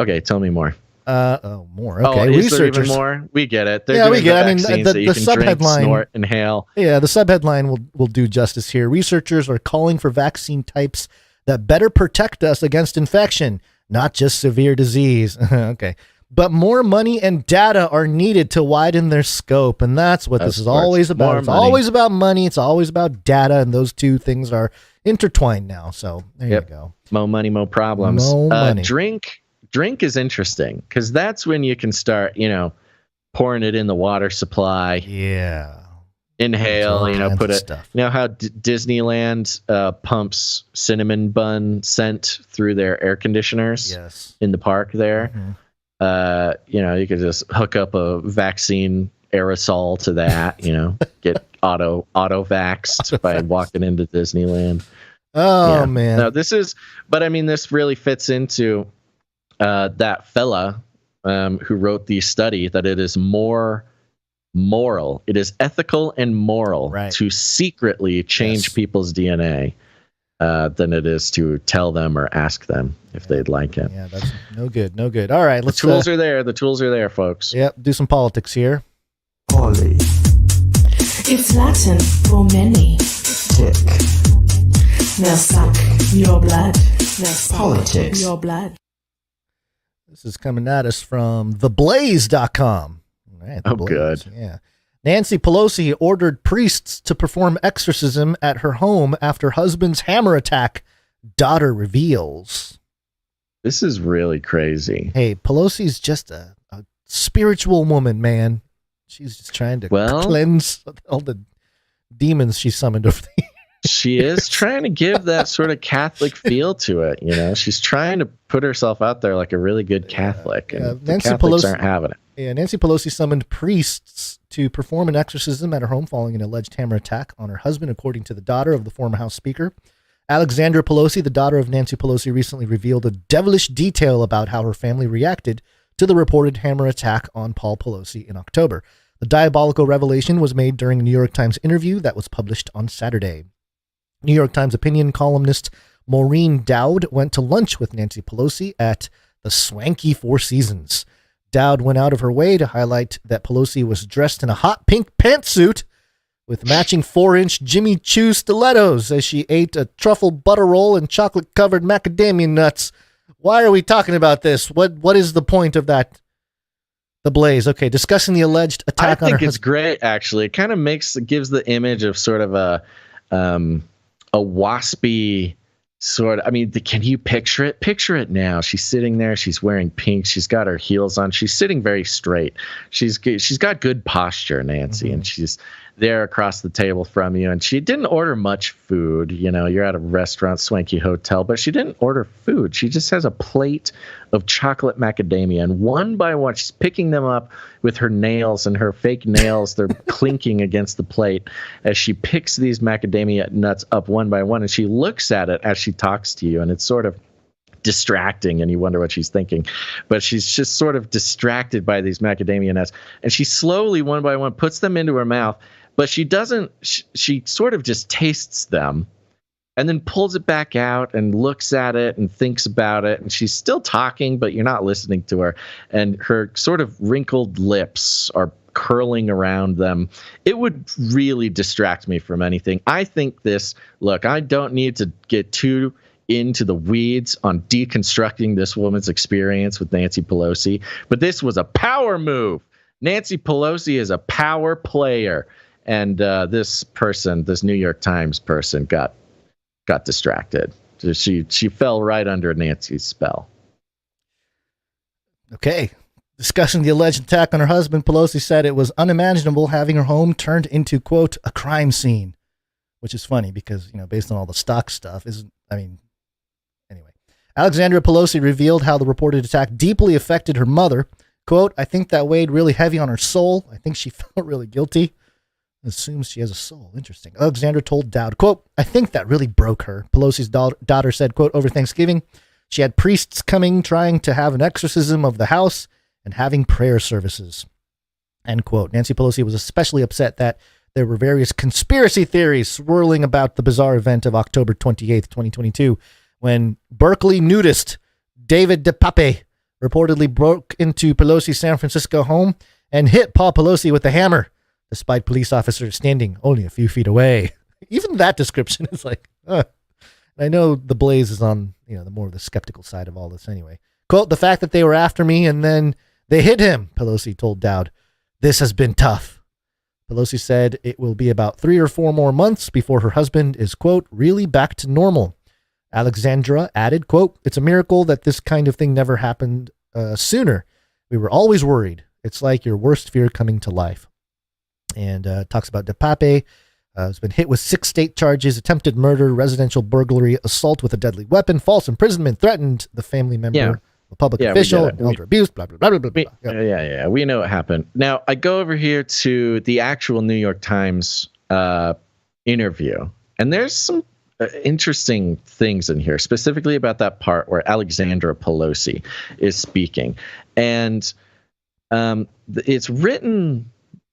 Okay, tell me more. More. Okay, oh, is there even more? We get it. We get it. I mean, the subheadline, snort, inhale. Yeah, the subheadline will do justice here. Researchers are calling for vaccine types that better protect us against infection, not just severe disease. Okay. But more money and data are needed to widen their scope, and that's what this is always about. It's always about money. It's always about data, and those two things are intertwined now. So there you go. Mo money, mo problems. Mo money. Drink is interesting because that's when you can start, pouring it in the water supply. Yeah. Inhale, put it. Stuff. You know how Disneyland pumps cinnamon bun scent through their air conditioners? Yes. In the park there. Mm-hmm. You could just hook up a vaccine aerosol to that, get auto vaxxed by walking into Disneyland. Oh, man. No, this really fits into that fella who wrote the study that it is more moral. It is ethical and moral to secretly change people's DNA than it is to tell them or ask them if they'd like it. Yeah, that's no good. No good. All right. The tools are there. The tools are there, folks. Yep. Do some politics here. Poly. It's Latin for many. Tick. Now suck your blood. Now suck Politics. your blood. This is coming at us from theblaze.com. All right, The Blaze. Good. Yeah. Nancy Pelosi ordered priests to perform exorcism at her home after husband's hammer attack. Daughter reveals. This is really crazy. Hey, Pelosi's just a spiritual woman, man. She's just trying to cleanse all the demons she summoned over the years. She is trying to give that sort of Catholic feel to it. She's trying to put herself out there like a really good Catholic. And the Catholics aren't having it. Yeah, Nancy Pelosi summoned priests to perform an exorcism at her home following an alleged hammer attack on her husband, according to the daughter of the former House Speaker. Alexandra Pelosi, the daughter of Nancy Pelosi, recently revealed a devilish detail about how her family reacted to the reported hammer attack on Paul Pelosi in October. The diabolical revelation was made during a New York Times interview that was published on Saturday. New York Times opinion columnist Maureen Dowd went to lunch with Nancy Pelosi at the swanky Four Seasons. Dowd went out of her way to highlight that Pelosi was dressed in a hot pink pantsuit with matching 4-inch Jimmy Choo stilettos as she ate a truffle butter roll and chocolate-covered macadamia nuts. Why are we talking about this? What is the point of that? The Blaze. Okay, discussing the alleged attack on her husband. I think it's great, actually. It kind of gives the image of sort of a waspy sort of, can you picture it? Picture it now. She's sitting there. She's wearing pink. She's got her heels on. She's sitting very straight. She's got good posture, Nancy, and she's there across the table from you. And she didn't order much food. You're at a restaurant, swanky hotel, but she didn't order food. She just has a plate of chocolate macadamia, and one by one, she's picking them up with her nails, and her fake nails, they're clinking against the plate as she picks these macadamia nuts up one by one, and she looks at it as she talks to you, and it's sort of distracting, and you wonder what she's thinking, but she's just sort of distracted by these macadamia nuts, and she slowly, one by one, puts them into her mouth, but she doesn't, she sort of just tastes them and then pulls it back out and looks at it and thinks about it, and she's still talking, but you're not listening to her, and her sort of wrinkled lips are curling around them. It would really distract me from anything. I think I don't need to get too into the weeds on deconstructing this woman's experience with Nancy Pelosi, but this was a power move. Nancy Pelosi is a power player, and this New York Times person got distracted. She fell right under Nancy's spell. Okay. Discussing the alleged attack on her husband, Pelosi said it was unimaginable having her home turned into, quote, a crime scene, which is funny because, based on all the stock stuff, anyway. Alexandra Pelosi revealed how the reported attack deeply affected her mother. Quote, I think that weighed really heavy on her soul. I think she felt really guilty. Assumes she has a soul. Interesting. Alexandra told Dowd, quote, I think that really broke her. Pelosi's daughter said, quote, over Thanksgiving, she had priests coming, trying to have an exorcism of the house and having prayer services. End quote. Nancy Pelosi was especially upset that there were various conspiracy theories swirling about the bizarre event of October 28th, 2022, when Berkeley nudist David DePape reportedly broke into Pelosi's San Francisco home and hit Paul Pelosi with a hammer, despite police officers standing only a few feet away. Even that description is like, I know the Blaze is on, the more of the skeptical side of all this anyway. Quote, the fact that they were after me and then They hit him, Pelosi told Dowd. This has been tough. Pelosi said it will be about 3 or 4 more months before her husband is, quote, really back to normal. Alexandra added, quote, it's a miracle that this kind of thing never happened sooner. We were always worried. It's like your worst fear coming to life. And talks about DePape. Has been hit with 6 state charges: attempted murder, residential burglary, assault with a deadly weapon, false imprisonment, threatened the family member, a public official, and elder abuse, blah, blah, blah, blah, blah. Yeah. We know what happened. Now, I go over here to the actual New York Times interview, and there's some interesting things in here, specifically about that part where Alexandra Pelosi is speaking. And it's written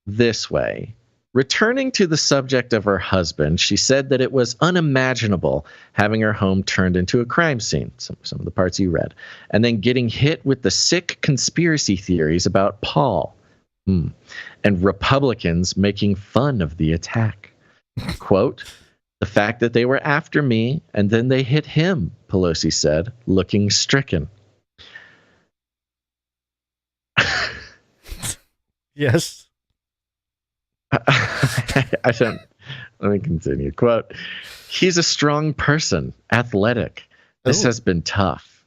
this way. Returning to the subject of her husband, she said that it was unimaginable having her home turned into a crime scene, some of the parts you read, and then getting hit with the sick conspiracy theories about Paul, and Republicans making fun of the attack. Quote, the fact that they were after me and then they hit him, Pelosi said, looking stricken. Yes. I don't. Let me continue. Quote, he's a strong person, athletic. This has been tough.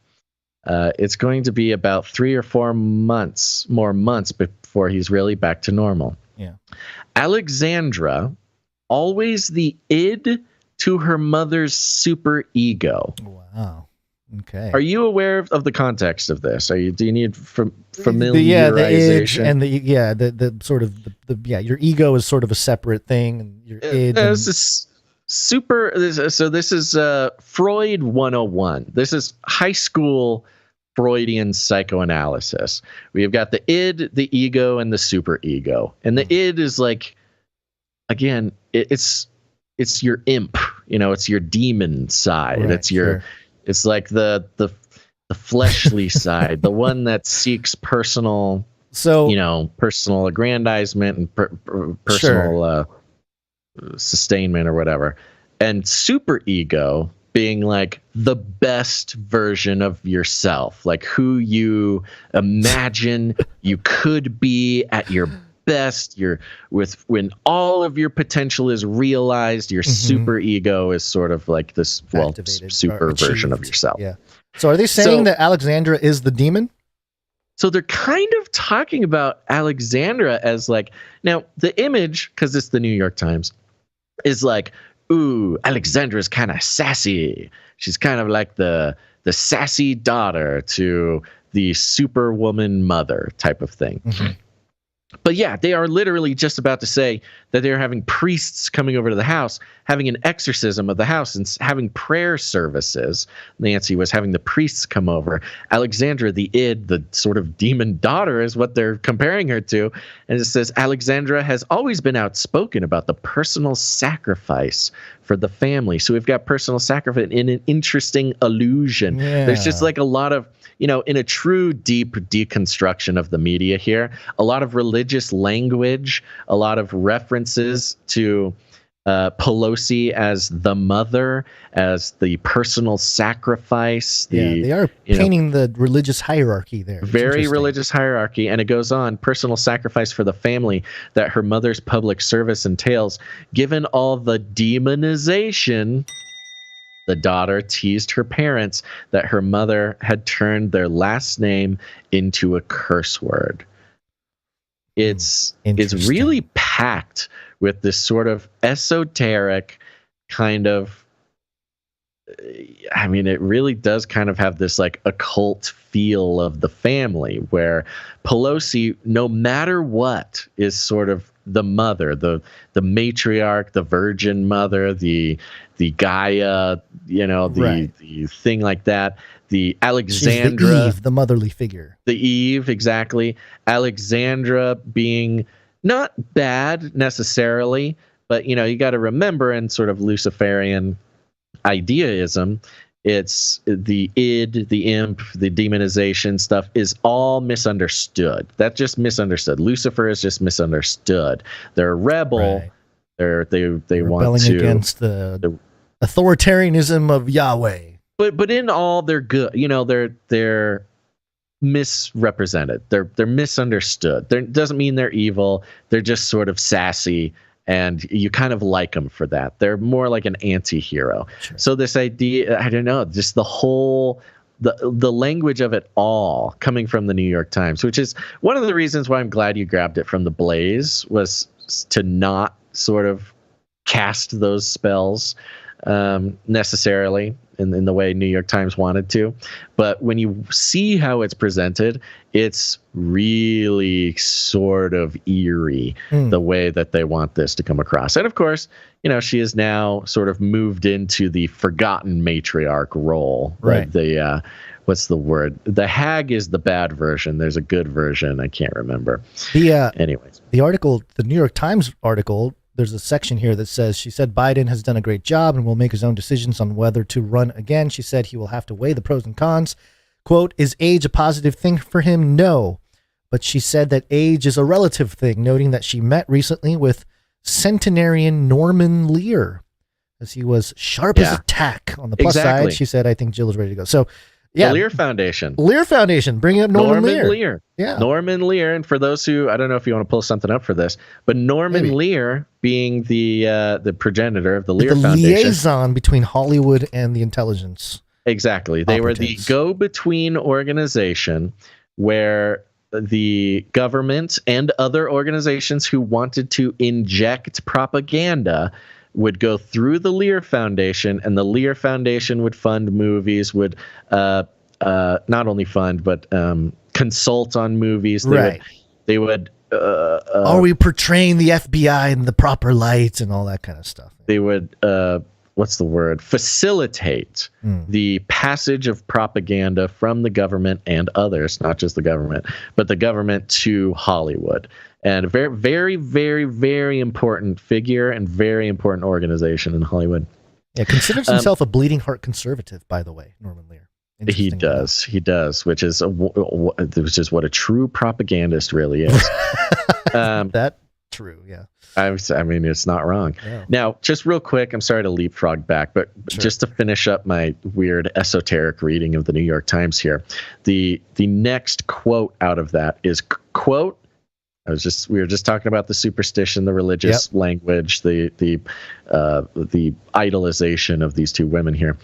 It's going to be about 3 or 4 more months before he's really back to normal. Yeah. Alexandra, always the id to her mother's super ego. Wow. Okay. Are you aware of the context of this? Do you need familiarization? The id and the sort of your ego is sort of a separate thing, and your id. This is Freud 101. This is high school Freudian psychoanalysis. We've got the id, the ego, and the super ego. And the id is like, again, it's your imp. It's your demon side. Right, it's your It's like the fleshly side, the one that seeks personal aggrandizement and personal sustainment or whatever. And super ego being like the best version of yourself, like who you imagine you could be at your best. When all of your potential is realized, your super ego is sort of like this super version of yourself. Yeah. So are they saying that Alexandra is the demon? So they're kind of talking about Alexandra as like, now the image, because it's the New York Times, is like, ooh, Alexandra's kind of sassy. She's kind of like the sassy daughter to the superwoman mother type of thing. But yeah, they are literally just about to say that they're having priests coming over to the house, having an exorcism of the house and having prayer services. Nancy was having the priests come over. Alexandra, the id, the sort of demon daughter, is what they're comparing her to. And it says, Alexandra has always been outspoken about the personal sacrifice for the family. So we've got personal sacrifice in an interesting allusion. Yeah. There's just like a lot of, in a true deep deconstruction of the media here, a lot of religious language, a lot of references to Pelosi as the mother, as the personal sacrifice. They are painting the religious hierarchy there. It's very religious hierarchy. And it goes on, personal sacrifice for the family that her mother's public service entails. Given all the demonization, the daughter teased her parents that her mother had turned their last name into a curse word. It's really packed with this sort of esoteric kind of, it really does kind of have this like occult feel of the family, where Pelosi, no matter what, is sort of the mother, the matriarch, the virgin mother, the Gaia, the thing like that. The Alexandra, she's the Eve, the motherly figure. The Eve, exactly. Alexandra being not bad necessarily, but you got to remember, in sort of Luciferian ideaism, it's the id, the imp, the demonization stuff is all misunderstood. That's just misunderstood. Lucifer is just misunderstood. They're a rebel. Right. They want to against the authoritarianism of Yahweh. But in all, they're good. They're misrepresented. They're misunderstood. Doesn't mean they're evil. They're just sort of sassy, and you kind of like them for that. They're more like an anti-hero. Sure. So this idea, I don't know, just the whole the language of it all coming from the New York Times, which is one of the reasons why I'm glad you grabbed it from the Blaze, was to not sort of cast those spells necessarily in the way New York Times wanted to. But when you see how it's presented, it's really sort of eerie, the way that they want this to come across. And of course, she is now sort of moved into the forgotten matriarch role. Right. The what's the word? The hag is the bad version. There's a good version. I can't remember. Anyways, the article, the New York Times article, there's a section here that says, she said Biden has done a great job and will make his own decisions on whether to run again. She said he will have to weigh the pros and cons. Quote, is age a positive thing for him? No. But she said that age is a relative thing, noting that she met recently with centenarian Norman Lear, as he was sharp as a tack. On the plus side, she said, I think Jill is ready to go. So, yeah. The Lear Foundation. Lear Foundation. Bring up Norman Lear. Yeah. Norman Lear. And for those who, I don't know if you want to pull something up for this, but Norman Lear being the progenitor of the Lear Foundation. The liaison between Hollywood and the intelligence. Exactly. They were the go-between organization where the government and other organizations who wanted to inject propaganda would go through the Lear Foundation, and the Lear Foundation would fund movies, would not only fund, but consult on movies. They would are we portraying the FBI in the proper light and all that kind of stuff? They would, facilitate the passage of propaganda from the government and others, not just the government, but the government to Hollywood. And a very, very, very, very important figure and very important organization in Hollywood. Yeah, considers himself a bleeding heart conservative, by the way, Norman Lear. He does, which is what a true propagandist really is. That true, yeah. I mean, it's not wrong. Yeah. Now, just real quick, I'm sorry to leapfrog back, but just to finish up my weird esoteric reading of the New York Times here, the next quote out of that is, quote, we were just talking about the superstition, the religious language, the idolization of these two women here.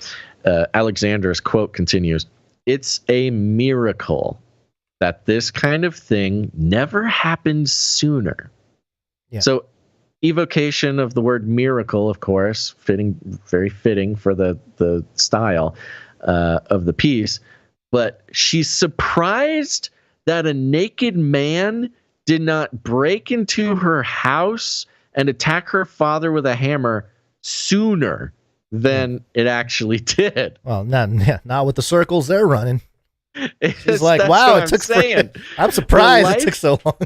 Alexander's quote continues, "It's a miracle that this kind of thing never happened sooner." Yeah. So evocation of the word miracle, of course, very fitting for the style of the piece. But she's surprised that a naked man did not break into her house and attack her father with a hammer sooner than it actually did. Well, not with the circles they're running. She's like, wow, it took I'm surprised it took so long.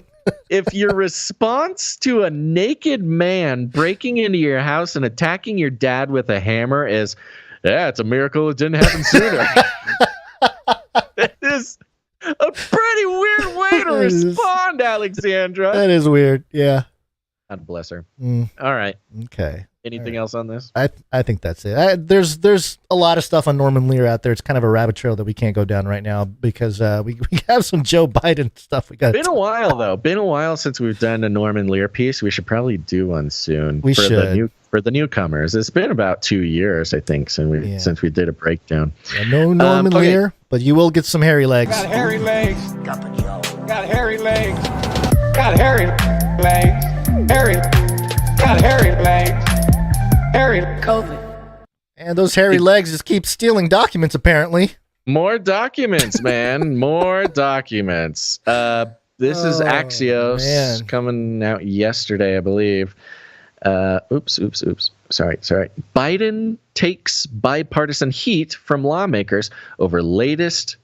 If your response to a naked man breaking into your house and attacking your dad with a hammer is, yeah, it's a miracle it didn't happen sooner. It is a pretty weird way to respond, Alexandra. That is weird, yeah. God bless her. All right. Okay. Anything else on this? I think that's it. There's a lot of stuff on Norman Lear out there. It's kind of a rabbit trail that we can't go down right now because we have some Joe Biden stuff. Been a while though. Been a while since we've done a Norman Lear piece. We should probably do one soon. We should. For the newcomers. It's been about 2 years, I think, since we did a breakdown. Yeah, no Norman Lear, but you will get some hairy legs. Got hairy legs. Got hairy legs. Got hairy legs. Hairy. Got hairy legs. Hairy COVID. And those hairy legs just keep stealing documents, apparently. More documents, man. More documents. This is Axios coming out yesterday, I believe. Oops. Sorry. Biden takes bipartisan heat from lawmakers over latest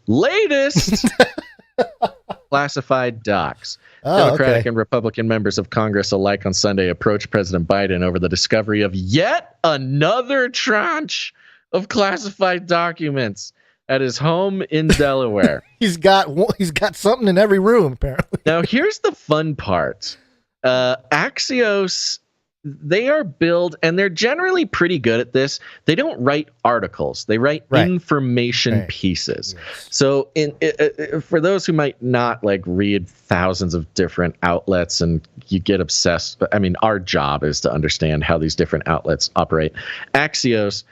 classified docs. Democratic and Republican members of Congress alike on Sunday approached President Biden over the discovery of yet another tranche of classified documents at his home in Delaware. He's got something in every room, apparently. Now, here's the fun part. Axios they are billed, and they're generally pretty good at this. They don't write articles; they write information pieces. Yes. So, for those who might not like read thousands of different outlets, and you get obsessed. I mean, our job is to understand how these different outlets operate. Axios,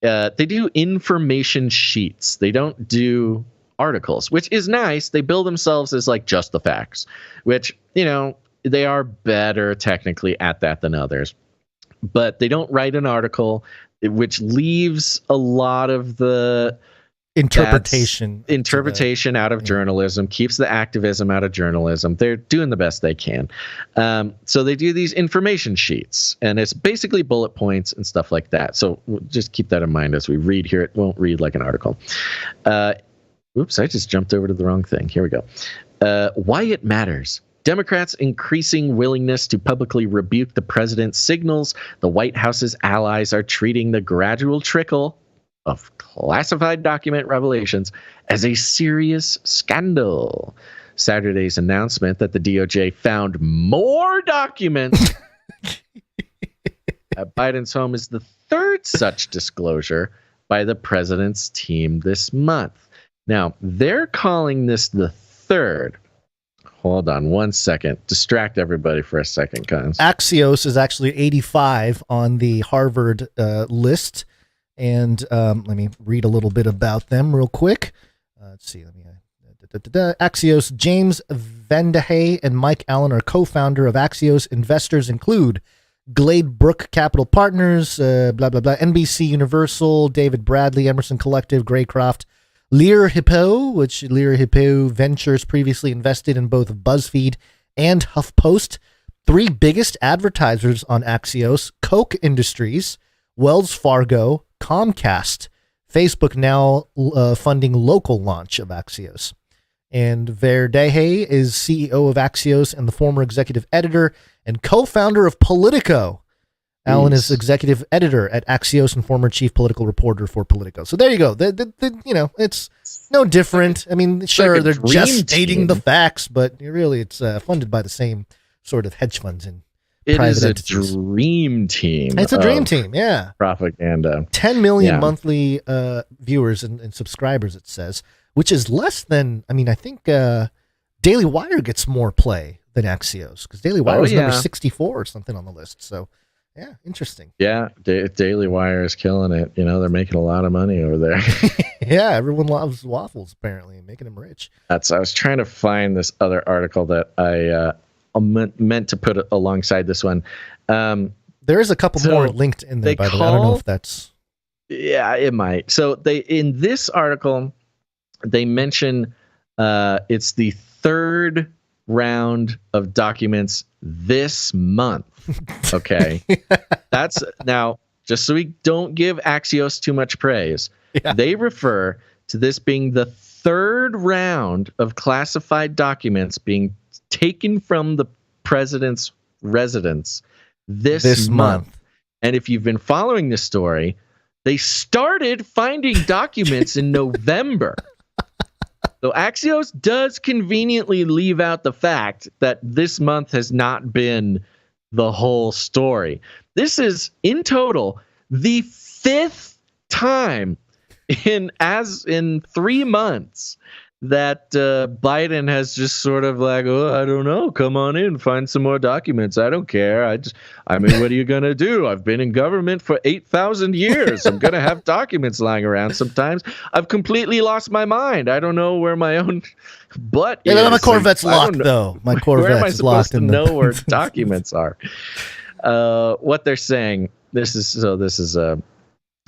they do information sheets. They don't do articles, which is nice. They bill themselves as like just the facts, which, you know, they are better technically at that than others, but they don't write an article, which leaves a lot of the interpretation out of journalism, keeps the activism out of journalism. They're doing the best they can. So they do these information sheets, and it's basically bullet points and stuff like that. So just keep that in mind as we read here. It won't read like an article. Oops, I just jumped over to the wrong thing. Here we go. Why it matters. Democrats' increasing willingness to publicly rebuke the president signals the White House's allies are treating the gradual trickle of classified document revelations as a serious scandal. Saturday's announcement that the DOJ found more documents at Biden's home is the third such disclosure by the president's team this month. Now, they're calling this the third. Hold on one second. Distract everybody for a second, Cons. Axios is actually 85 on the Harvard list. And let me read a little bit about them real quick. Let's see. Axios, James Vandehay and Mike Allen are co-founder of Axios. Investors include Glade Brook Capital Partners, NBC Universal, David Bradley, Emerson Collective, Graycroft, Lear Hippo, which Lear Hippo Ventures previously invested in both BuzzFeed and HuffPost. Three biggest advertisers on Axios: Koch Industries, Wells Fargo, Comcast. Facebook now funding local launch of Axios. And Verdeje is CEO of Axios and the former executive editor and co-founder of Politico. Allen is executive editor at Axios and former chief political reporter for Politico. So there you go. You know, it's no different. I mean, sure, they're just stating the facts, but really it's funded by the same sort of hedge funds and private entities. Dream team. It's a dream team, yeah. Propaganda. 10 million monthly viewers and subscribers, it says, which is less than, I mean, I think DailyWire gets more play than Axios, because DailyWire is number 64 or something on the list. So, yeah, interesting. Yeah, DailyWire is killing it. You know, they're making a lot of money over there. Yeah, everyone loves waffles, apparently, and making them rich. I was trying to find this other article that I meant to put alongside this one. There is a couple more linked in there, by the way. I don't know if that's... Yeah, it might. So in this article, they mention it's the third round of documents this month. Okay. That's now, just so we don't give Axios too much praise, they refer to this being the third round of classified documents being taken from the president's residence this month. And if you've been following this story, they started finding documents in November. So Axios does conveniently leave out the fact that this month has not been the whole story. This is, in total, the fifth time in 3 months that Biden has just sort of like, oh, I don't know, come on in, find some more documents. I don't care. I mean, what are you going to do? I've been in government for 8,000 years. I'm going to have documents lying around sometimes. I've completely lost my mind. I don't know where my own butt is. My Corvette's locked, though. My Corvette's where am I locked. supposed to know where documents are? What they're saying, this is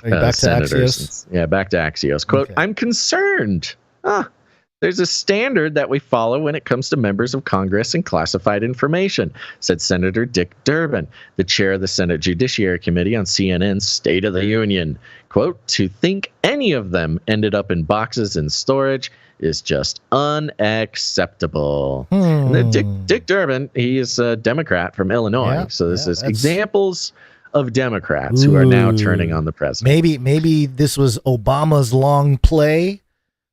back senators. to Axios? Back to Axios. Quote, I'm concerned. There's a standard that we follow when it comes to members of Congress and classified information, said Senator Dick Durbin, the chair of the Senate Judiciary Committee, on CNN's State of the Union. Quote, to think any of them ended up in boxes in storage is just unacceptable. And Dick Durbin, he is a Democrat from Illinois. So this is examples of Democrats who are now turning on the president. Maybe this was Obama's long play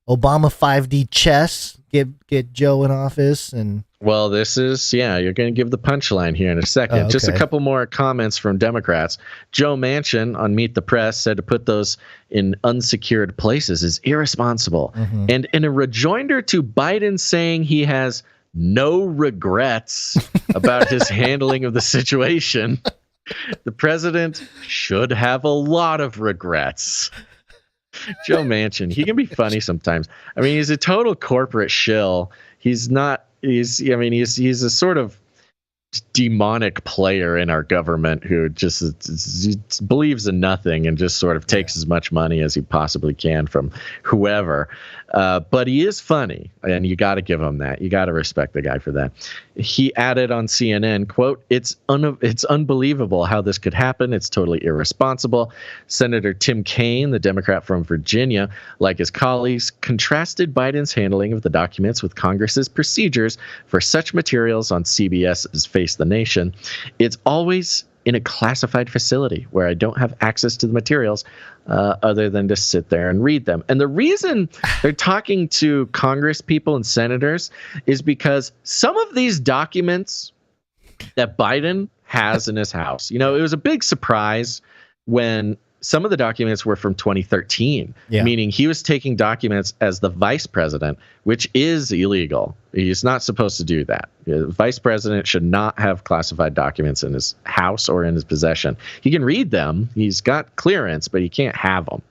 Obama 5D chess, get Joe in office, and well, this is, you're going to give the punchline here in a second. Okay. Just a couple more comments from Democrats. Joe Manchin on Meet the Press said to put those in unsecured places is irresponsible. Mm-hmm. And in a rejoinder to Biden saying he has no regrets about his handling of the situation, the president should have a lot of regrets. Joe Manchin, he can be funny sometimes. I mean, he's a total corporate shill. He's a sort of demonic player in our government who just believes in nothing and just sort of takes as much money as he possibly can from whoever. But he is funny, and you got to give him that. You got to respect the guy for that. He added on CNN, quote, it's unbelievable how this could happen. It's totally irresponsible. Senator Tim Kaine, the Democrat from Virginia, like his colleagues, contrasted Biden's handling of the documents with Congress's procedures for such materials on CBS's Face the Nation. It's always in a classified facility where I don't have access to the materials other than to sit there and read them. And the reason they're talking to Congress people and senators is because some of these documents that Biden has in his house, it was a big surprise when some of the documents were from 2013, meaning he was taking documents as the vice president, which is illegal. He's not supposed to do that. The vice president should not have classified documents in his house or in his possession. He can read them. He's got clearance, but he can't have them.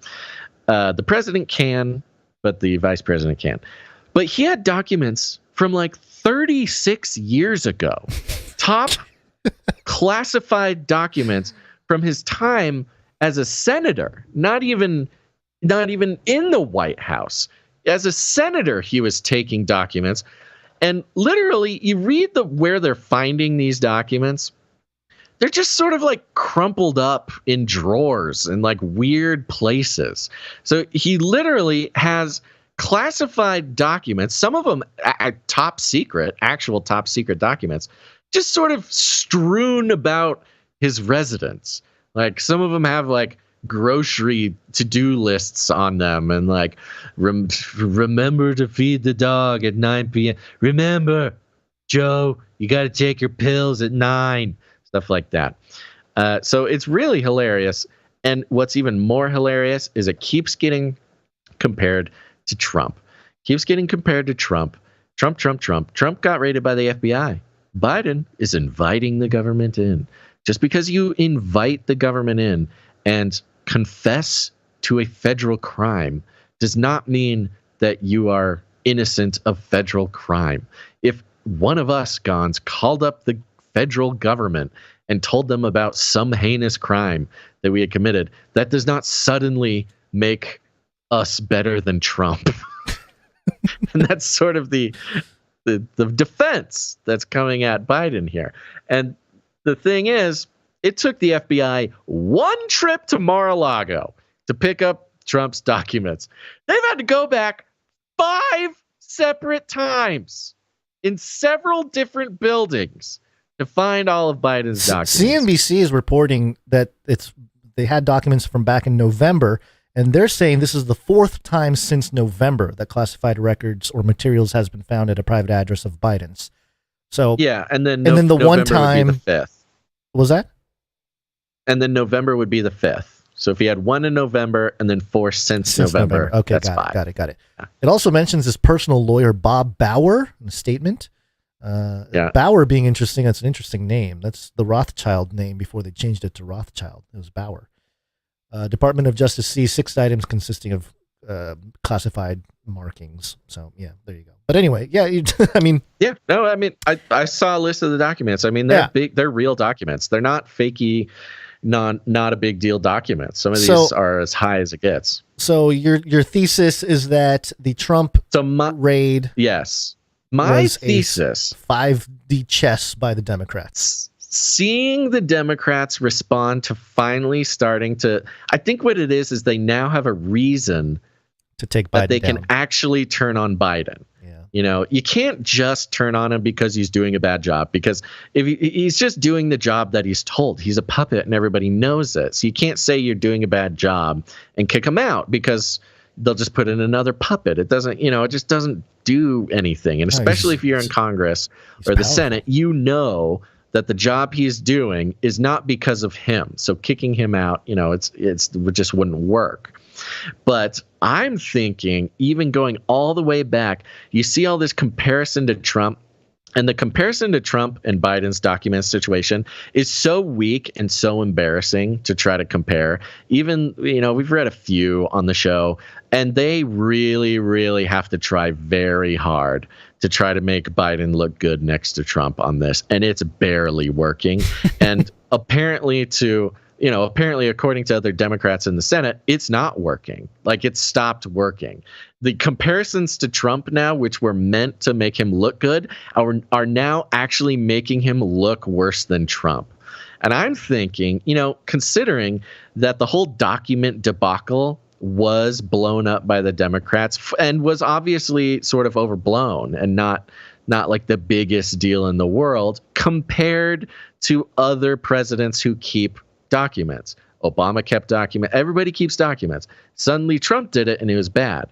The president can, but the vice president can't. But he had documents from like 36 years ago, top classified documents from his time as a senator, not even in the White House. As a senator, he was taking documents, and literally, you read where they're finding these documents. They're just sort of like crumpled up in drawers in like weird places. So he literally has classified documents, some of them top secret, actual top secret documents, just sort of strewn about his residence. Like some of them have like grocery to-do lists on them and like remember to feed the dog at 9 p.m. Remember, Joe, you got to take your pills at 9. Stuff like that. So it's really hilarious. And what's even more hilarious is it keeps getting compared to Trump. Keeps getting compared to Trump. Trump got raided by the FBI. Biden is inviting the government in. Just because you invite the government in and confess to a federal crime does not mean that you are innocent of federal crime. If one of us, Gons, called up the federal government and told them about some heinous crime that we had committed, that does not suddenly make us better than Trump. And that's sort of the defense that's coming at Biden here. And the thing is, it took the FBI one trip to Mar-a-Lago to pick up Trump's documents. They've had to go back 5 separate times in several different buildings to find all of Biden's documents. CNBC is reporting that they had documents from back in November, and they're saying this is the 4th time since November that classified records or materials has been found at a private address of Biden's. So yeah, and then the one time would be the 5th. What was that? And then November would be the 5th. So if he had 1 in November and then 4 since November, okay, that's 5. Got it. Yeah. It also mentions his personal lawyer, Bob Bauer, in a statement. Bauer being interesting. That's an interesting name. That's the Rothschild name before they changed it to Rothschild. It was Bauer. Department of Justice sees 6 items consisting of classified markings. So yeah, there you go. But anyway, yeah, I saw a list of the documents. I mean, they're big. They're real documents. They're not fakey, not a big deal documents. Some of these are as high as it gets. So your thesis is that the Trump raid, yes, my thesis, 5D chess by the Democrats. Seeing the Democrats respond to finally starting to, I think what it is they now have a reason to take Biden that they down. can actually turn on Biden. Yeah. You can't just turn on him because he's doing a bad job, because if he's just doing the job that he's told, he's a puppet and everybody knows it. So you can't say you're doing a bad job and kick him out because they'll just put in another puppet. It doesn't, it just doesn't do anything. And especially if you're in Congress or the Senate, that the job he's doing is not because of him. So kicking him out, it just wouldn't work. But I'm thinking, even going all the way back, you see all this comparison to Trump. And the comparison to Trump and Biden's document situation is so weak and so embarrassing to try to compare. Even, we've read a few on the show, and they really, really have to try very hard to try to make Biden look good next to Trump on this. And it's barely working. And apparently, according to other Democrats in the Senate, it's not working. Like, it's stopped working. The comparisons to Trump now, which were meant to make him look good, are now actually making him look worse than Trump. And I'm thinking, considering that the whole document debacle was blown up by the Democrats and was obviously sort of overblown and not like the biggest deal in the world compared to other presidents who keep documents. Obama kept documents. Everybody keeps documents. Suddenly Trump did it and it was bad.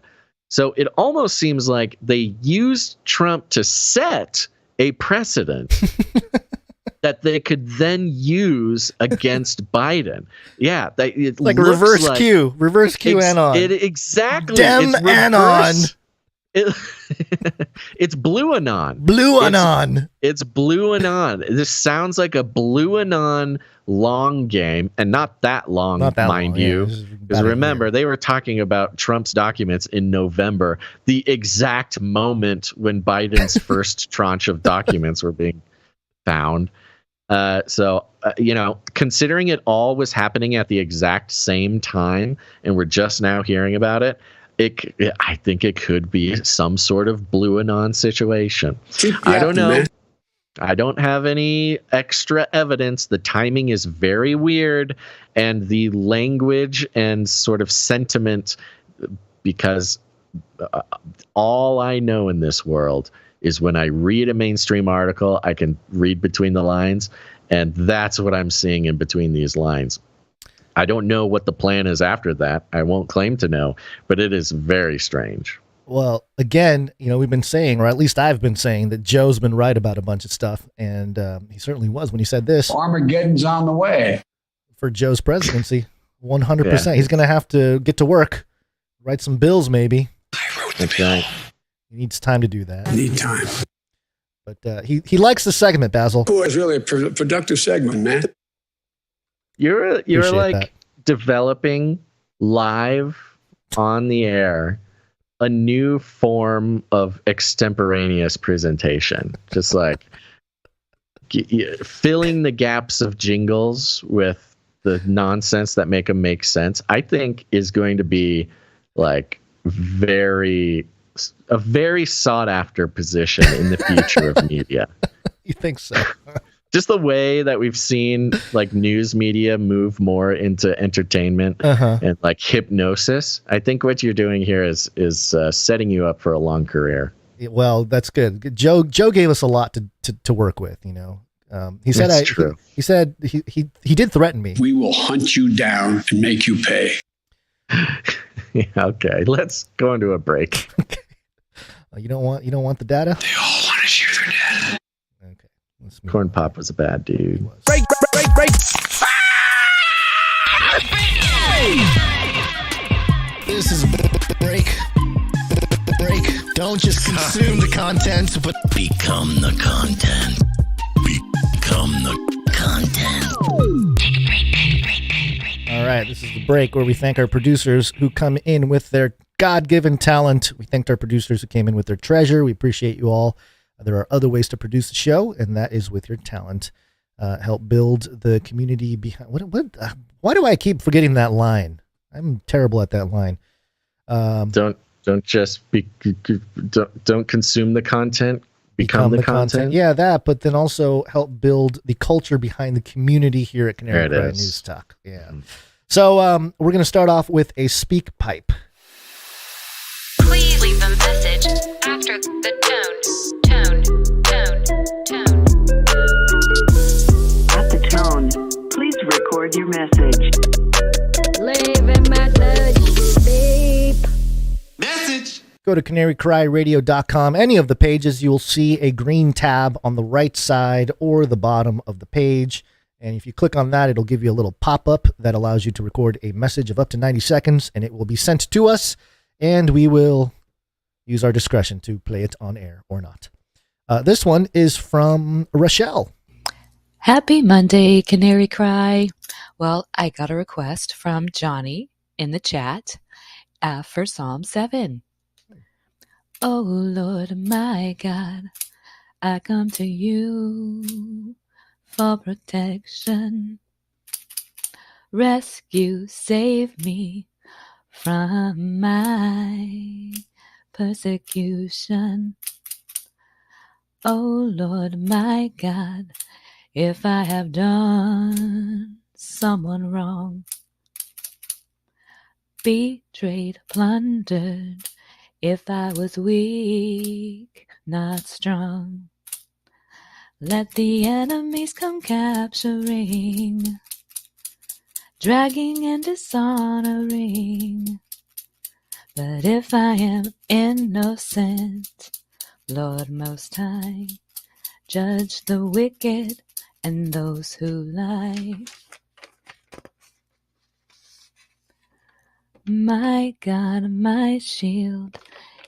So it almost seems like they used Trump to set a precedent that they could then use against Biden. Yeah, it like looks reverse like QAnon. Exactly. Dem-anon. It's blue anon. Blue anon. It's blue anon. This sounds like a blue anon long game, and not that long, mind you. Because remember, they were talking about Trump's documents in November, the exact moment when Biden's first tranche of documents were being found. So, considering it all was happening at the exact same time, and we're just now hearing about it, I think it could be some sort of blue anon situation. I don't know. Man. I don't have any extra evidence. The timing is very weird, and the language and sort of sentiment, because all I know in this world is when I read a mainstream article, I can read between the lines, and that's what I'm seeing in between these lines. I don't know what the plan is after that. I won't claim to know, but it is very strange. Well, again, we've been saying, or at least I've been saying, that Joe's been right about a bunch of stuff, and he certainly was when he said this. Armageddon's on the way. For Joe's presidency, 100%. Yeah. He's going to have to get to work, write some bills maybe. That's right. He needs time to do that. Need time. But he likes the segment, Basil. Boy, it's really a productive segment, man. You're like that. Developing live on the air a new form of extemporaneous presentation, just like filling the gaps of jingles with the nonsense that make them make sense. I think is going to be like a very sought after position in the future of media. You think so? Just the way that we've seen like news media move more into entertainment and like hypnosis. I think what you're doing here is setting you up for a long career. Well, that's good. Joe gave us a lot to work with. He said that's true. He said he did threaten me. We will hunt you down and make you pay. Yeah, okay, let's go into a break. Okay. You don't want the data? They all want to share their data. Okay. Corn Pop was a bad dude. Break. This is break. Don't just consume the content, but become the content. Become the content. All right, this is the break where we thank our producers who come in with their God-given talent. We thanked our producers who came in with their treasure. We appreciate you all. There are other ways to produce the show, and that is with your talent. Help build the community behind. Why do I keep forgetting that line? I'm terrible at that line. Don't consume the content. Become the content. Yeah, that. But then also help build the culture behind the community here at Canary News Talk. Yeah. Mm-hmm. So we're going to start off with a speak pipe. Please leave a message after the tone. At the tone, please record your message. Leave a message. Beep. Message. Go to canarycryradio.com. Any of the pages, you'll see a green tab on the right side or the bottom of the page. And if you click on that, it'll give you a little pop-up that allows you to record a message of up to 90 seconds, and it will be sent to us, and we will use our discretion to play it on air or not. This one is from Rochelle. Happy Monday, Canary Cry. Well, I got a request from Johnny in the chat for Psalm 7. Oh, Lord, my God, I come to you for protection. Rescue, save me from my persecution. Oh, Lord, my God, if I have done someone wrong, betrayed, plundered, if I was weak, not strong, let the enemies come capturing, dragging and dishonoring. But if I am innocent, Lord Most High, judge the wicked and those who lie. My God, my shield,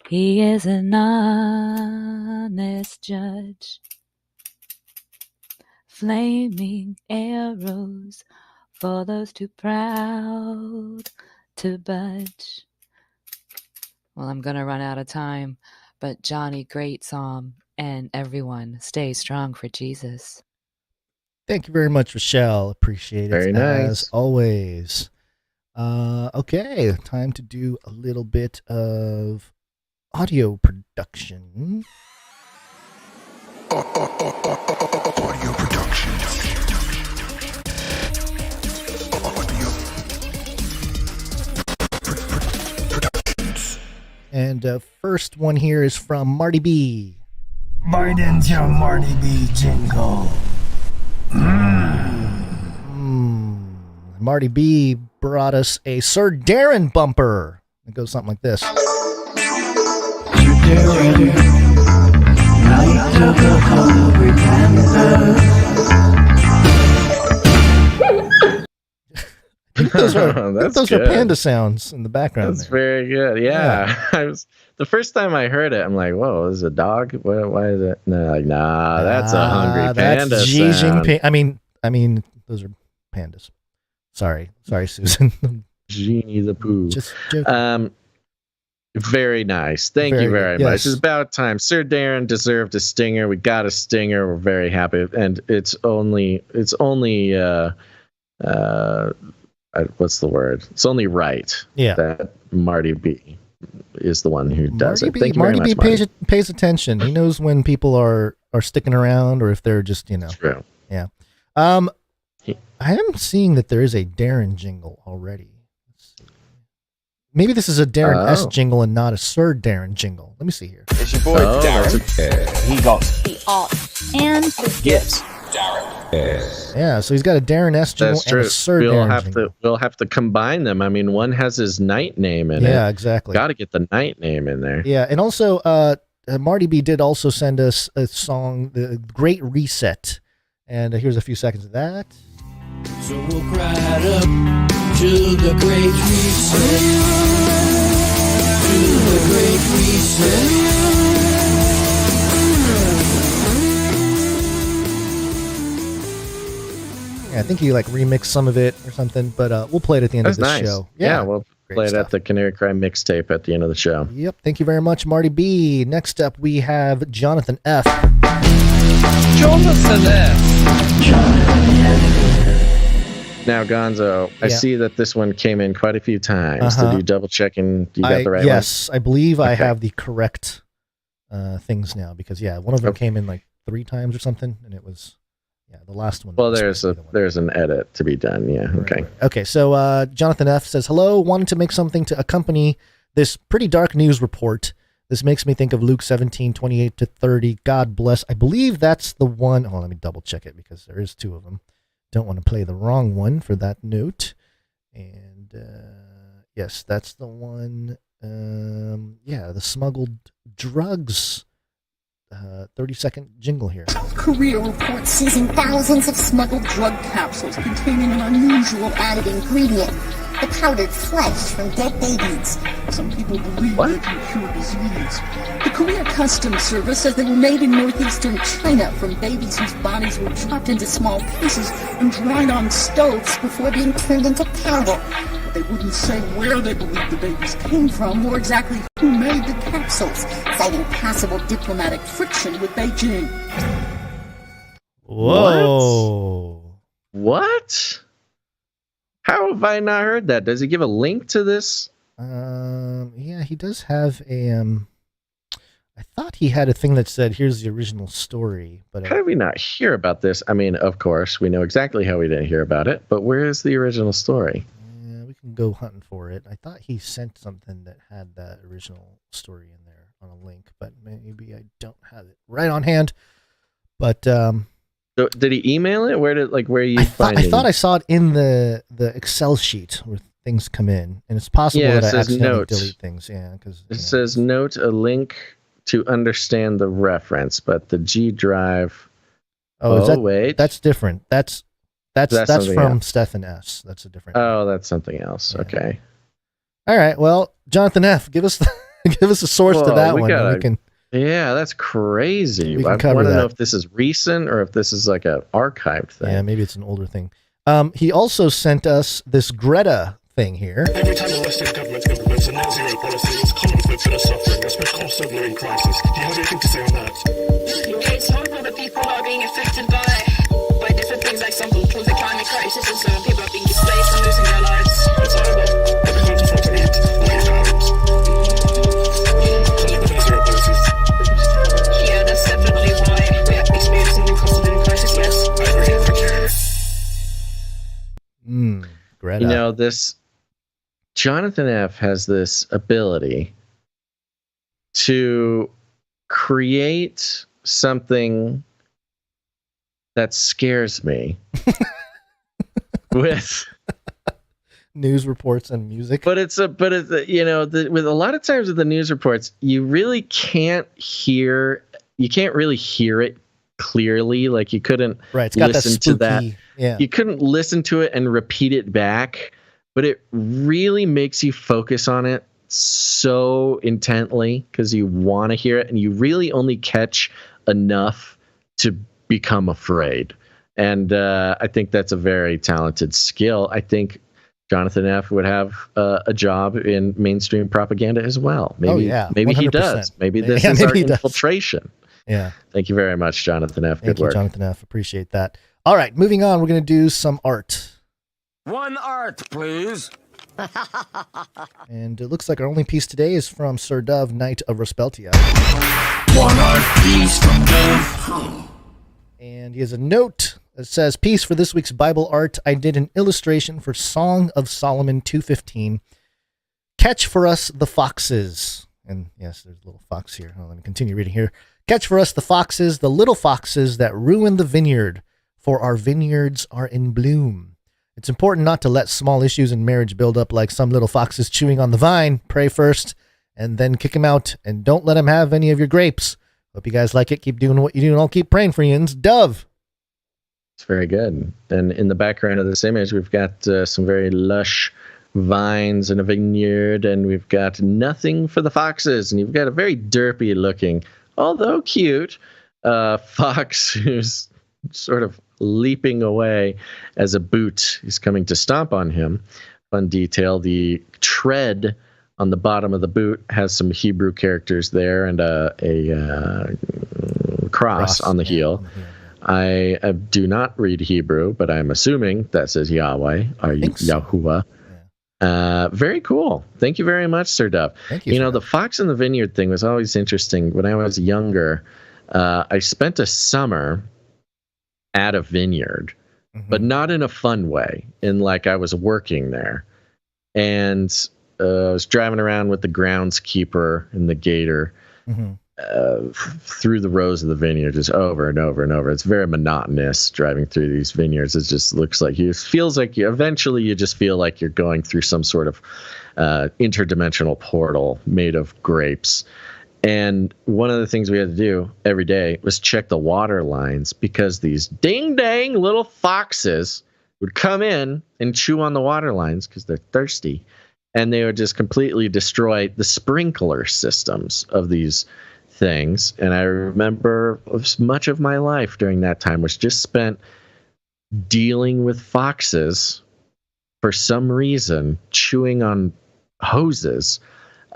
He is an honest judge. Flaming arrows for those too proud to budge. Well, I'm going to run out of time, but Johnny, great psalm, and everyone, stay strong for Jesus. Thank you very much, Rochelle. Appreciate it. Very nice. As always. Okay, time to do a little bit of audio production. Audio production. And first one here is from Marty B. Biden's your Marty B jingle. Marty B brought us a Sir Darren bumper. It goes something like this. Those are panda sounds in the background. That's very good. Yeah. The first time I heard it, I'm like, "Whoa, is it a dog? Why is it?" No, like, nah, that's a hungry panda that's Xi sound. Jinping. I mean, those are pandas. Sorry, Susan. Genie the Pooh. Just joking. Very nice. Thank you very much. It's about time. Sir Darren deserved a stinger. We got a stinger. We're very happy, and it's only what's the word? It's only right that Marty B is the one who does it. Thank you very much, Marty B pays attention. He knows when people are sticking around or if they're just, True. Yeah. I am seeing that there is a Darren jingle already. Maybe this is a Darren S jingle and not a Sir Darren jingle. Let me see here. It's your boy Darren. He got the alt and the gifts. Darren. Yeah, so he's got a Darren S jingle and a Sir Darren jingle. We'll have to combine them. I mean, one has his night name in it. Yeah, exactly. Got to get the night name in there. Yeah, and also Marty B did also send us a song, The Great Reset. And here's a few seconds of that. So we'll cry up to the Great Reset. To the Great Reset. Yeah, I think he remixed some of it or something, but we'll play it at the end of the show. Yeah, we'll play it at the Canary Cry mixtape at the end of the show. Yep. Thank you very much, Marty B. Next up, we have Jonathan F. Jonathan F. Now, Gonzo, I see that this one came in quite a few times. Did you double check and you got the right one? Yes, I believe I have the correct things now because, one of them came in 3 times or something, and it was, the last one. Well, there's an edit to be done. Yeah, okay. Right. Okay, so Jonathan F. says, hello, wanted to make something to accompany this pretty dark news report. This makes me think of Luke 17:28-30. God bless. I believe that's the one. Oh, let me double check it because there is 2 of them. Don't want to play the wrong one for that note. And yes, that's the one. The smuggled drugs. 30-second jingle here. South Korea reports seizing thousands of smuggled drug capsules containing an unusual added ingredient, the powdered flesh from dead babies. Some people believe they can cure disease. The Korea Customs Service says they were made in northeastern China from babies whose bodies were chopped into small pieces and dried on stoves before being turned into powder. But they wouldn't say where they believe the babies came from or exactly who made the capsules, citing possible diplomatic friction with Beijing. Whoa. What? How have I not heard that? Does he give a link to this? Yeah, he does have a. I thought he had a thing that said, "Here's the original story." But how did we not hear about this? I mean, of course, we know exactly how we didn't hear about it. But where is the original story? Yeah, we can go hunting for it. I thought he sent something that had that original story in there on a link, but maybe I don't have it right on hand. But so did he email it? Where you find it? I thought I saw it in the Excel sheet where things come in, and it's possible that I accidentally delete things. Yeah, because it says note a link to understand the reference, but the G drive. Wait, that's different. That's from Stephen S. That's a different. Oh, that's something else. Yeah. Okay. All right. Well, Jonathan F., give us a source to that one. Yeah, that's crazy. I want to know if this is recent or if this is like an archived thing. Yeah, maybe it's an older thing. He also sent us this Greta thing here. Every time the Western government implements a net zero policy, it's common folks that are suffering, especially cost of living crisis. Do you have anything to say on that? It's horrible that people are being affected by different things, like some people the climate crisis, and so people are being displaced and losing their lives. It's horrible. Everyone's affording to eat, lay down. So look at the zero policies. Yeah, that's definitely why we are experiencing the cost of living crisis, yes. I agree. Greta. This Jonathan F. has this ability to create something that scares me with news reports and music. But with a lot of times with the news reports, you really can't really hear it clearly. Like you couldn't listen to that. Yeah. You couldn't listen to it and repeat it back, but it really makes you focus on it so intently because you want to hear it, and you really only catch enough to become afraid. And I think that's a very talented skill. I think Jonathan F. would have a job in mainstream propaganda as well. Maybe, maybe he does. Maybe this is our infiltration. Yeah. Thank you very much, Jonathan F. Good work. Thank you, Jonathan F. Appreciate that. All right, moving on. We're going to do some art. One art, please. And it looks like our only piece today is from Sir Dove, Knight of Rospeltia. One art piece from Dove. And he has a note that says, piece for this week's Bible art. I did an illustration for Song of Solomon 2:15. Catch for us the foxes. And yes, there's a little fox here. Let me continue reading here. Catch for us the foxes, the little foxes that ruin the vineyard, for our vineyards are in bloom. It's important not to let small issues in marriage build up like some little foxes chewing on the vine. Pray first and then kick them out, and don't let them have any of your grapes. Hope you guys like it. Keep doing what you do, and I'll keep praying for you. And it's Dove. It's very good. And in the background of this image, we've got some very lush vines in a vineyard, and we've got nothing for the foxes. And you've got a very derpy looking, although cute, fox who's sort of leaping away as a boot is coming to stomp on him. Fun detail, the tread on the bottom of the boot has some Hebrew characters there and a cross on the heel. I do not read Hebrew, but I'm assuming that says Yahweh or Yahuwah. Very cool. Thank you very much, Sir Dove. Thank you. The fox in the vineyard thing was always interesting. When I was younger, I spent a summer at a vineyard, but not in a fun way. I was working there, and I was driving around with the groundskeeper and the gator, through the rows of the vineyard just over and over and over. It's very monotonous driving through these vineyards. It just looks like eventually you just feel like you're going through some sort of interdimensional portal made of grapes. And one of the things we had to do every day was check the water lines, because these ding-dang little foxes would come in and chew on the water lines because they're thirsty. And they would just completely destroy the sprinkler systems of these things. And I remember much of my life during that time was just spent dealing with foxes for some reason, chewing on hoses.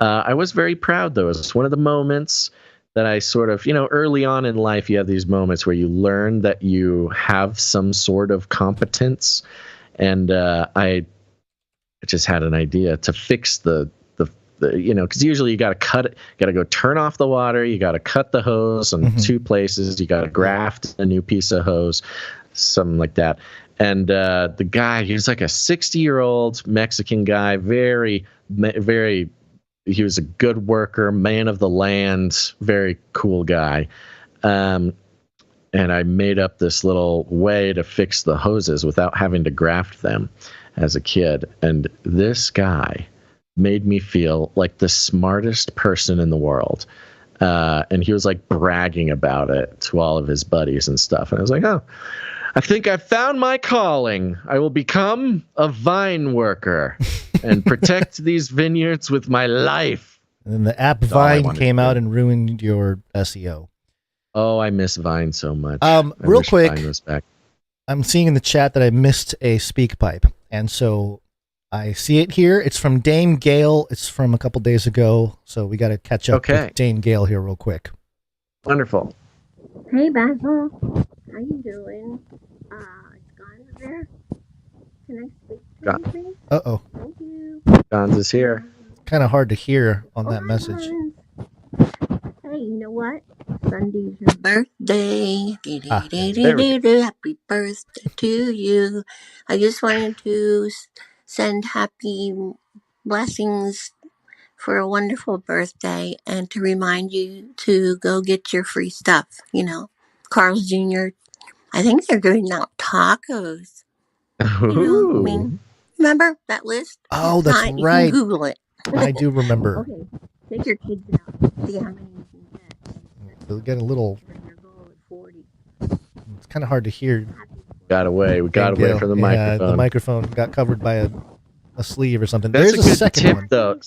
I was very proud, though. It was one of the moments that I sort of, early on in life, you have these moments where you learn that you have some sort of competence. And I just had an idea to fix the because usually you got to cut it, got to go turn off the water, you got to cut the hose in two places, you got to graft a new piece of hose, something like that. And the guy, he was like a 60-year-old Mexican guy, very, very, he was a good worker, man of the land, very cool guy. And I made up this little way to fix the hoses without having to graft them as a kid. And this guy made me feel like the smartest person in the world. And he was like bragging about it to all of his buddies and stuff. And I was like, oh, I think I found my calling. I will become a vine worker and protect these vineyards with my life. And then the app Vine came out and ruined your SEO. Oh, I miss Vine so much. Real quick, Vine was back. I'm seeing in the chat that I missed a speak pipe. And so I see it here. It's from Dame Gale. It's from a couple days ago. So we got to catch up with Dame Gale here real quick. Wonderful. Hey, Basil. How you doing? It's Gonz there. Can I speak to you, please? Uh-oh. Thank you. Gonz is here. Kind of hard to hear on that message. Hey, you know what? Sunday's your birthday. Happy birthday to you. I just wanted to send happy blessings for a wonderful birthday and to remind you to go get your free stuff. Carl's Jr. I think they're giving out tacos. Remember that list? Oh, that's You right. can Google it. I do remember. Okay, take your kids out. See how many you can get. We'll get a little. It's kind of hard to hear. We got away from the microphone. The microphone got covered by a sleeve or something. That's There's a good second tip, one. though.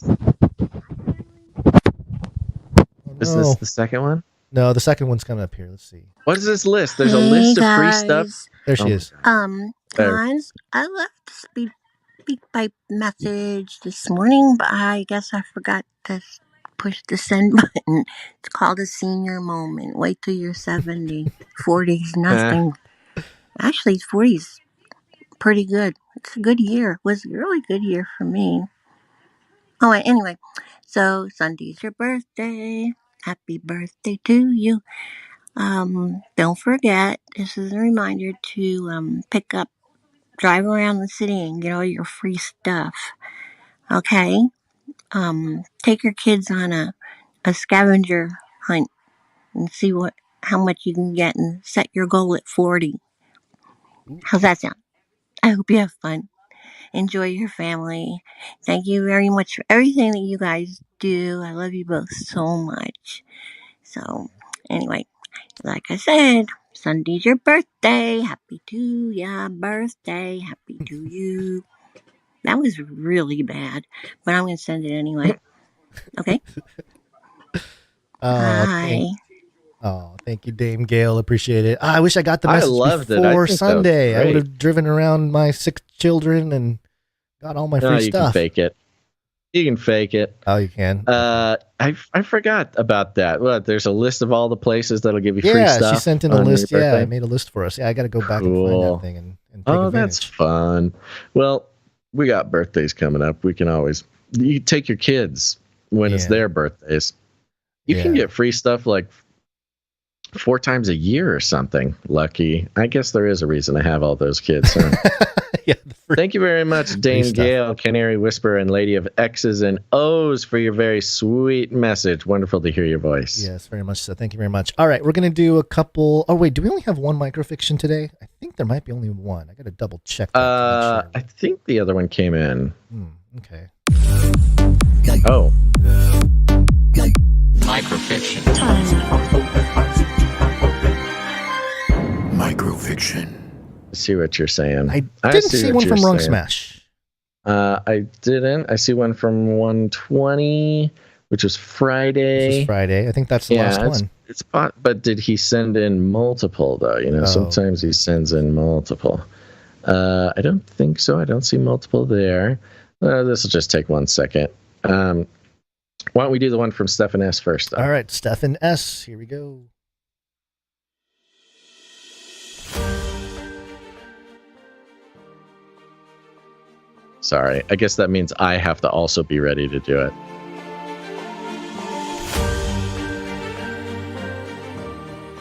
Is this the second one? No, the second one's coming up here. Let's see. What is this list? There's a list of free stuff. There she is. Guys, I left a speak pipe message this morning, but I guess I forgot to push the send button. It's called a senior moment. Wait till you're 70. 40's nothing. Actually, 40's pretty good. It's a good year. It was a really good year for me. Oh, anyway. So, Sunday's your birthday. Happy birthday to you. Don't forget, this is a reminder to drive around the city and get all your free stuff. Okay? Take your kids on a scavenger hunt and see how much you can get and set your goal at 40. How's that sound? I hope you have fun. Enjoy your family. Thank you very much for everything that you guys do. I love you both so much. So, anyway, like I said, Sunday's your birthday. Happy to ya birthday. Happy to you. That was really bad, but I'm going to send it anyway. Okay? Bye. Thank you, Dame Gale. Appreciate it. I wish I got the message loved it. before I think Sunday. that was I would have driven around my 6 children and got all my free You stuff. can fake it. You can fake it. Oh, you can? I forgot about that. What? There's a list of all the places that'll give you free stuff. Yeah, she sent in a list. Yeah, I made a list for us. Yeah, I got to go back and find that thing and take advantage. That's fun. Well, we got birthdays coming up. You can take your kids when it's their birthdays. You can get free stuff like 4 times a year or something. Lucky. I guess there is a reason to have all those kids. Huh? Yeah, Thank you very much, Dame Gail, Canary Whisperer, and Lady of X's and O's for your very sweet message. Wonderful to hear your voice. Yes, very much so. Thank you very much. All right, we're going to do a couple. Oh, wait, do we only have one microfiction today? I think there might be only one. I got to double check that. To make sure. I think the other one came in. Okay. Oh. Microfiction. Microfiction. I see what you're saying. I didn't see one from Rung Smash. I didn't. I see one from 120, which was Friday. I think that's the last one. It's but did he send in multiple though? You know, sometimes he sends in multiple. I don't think so. I don't see multiple there. This will just take 1 second. Why don't we do the one from Stefan S first? Though? All right, Stefan S. Here we go. Sorry, I guess that means I have to also be ready to do it.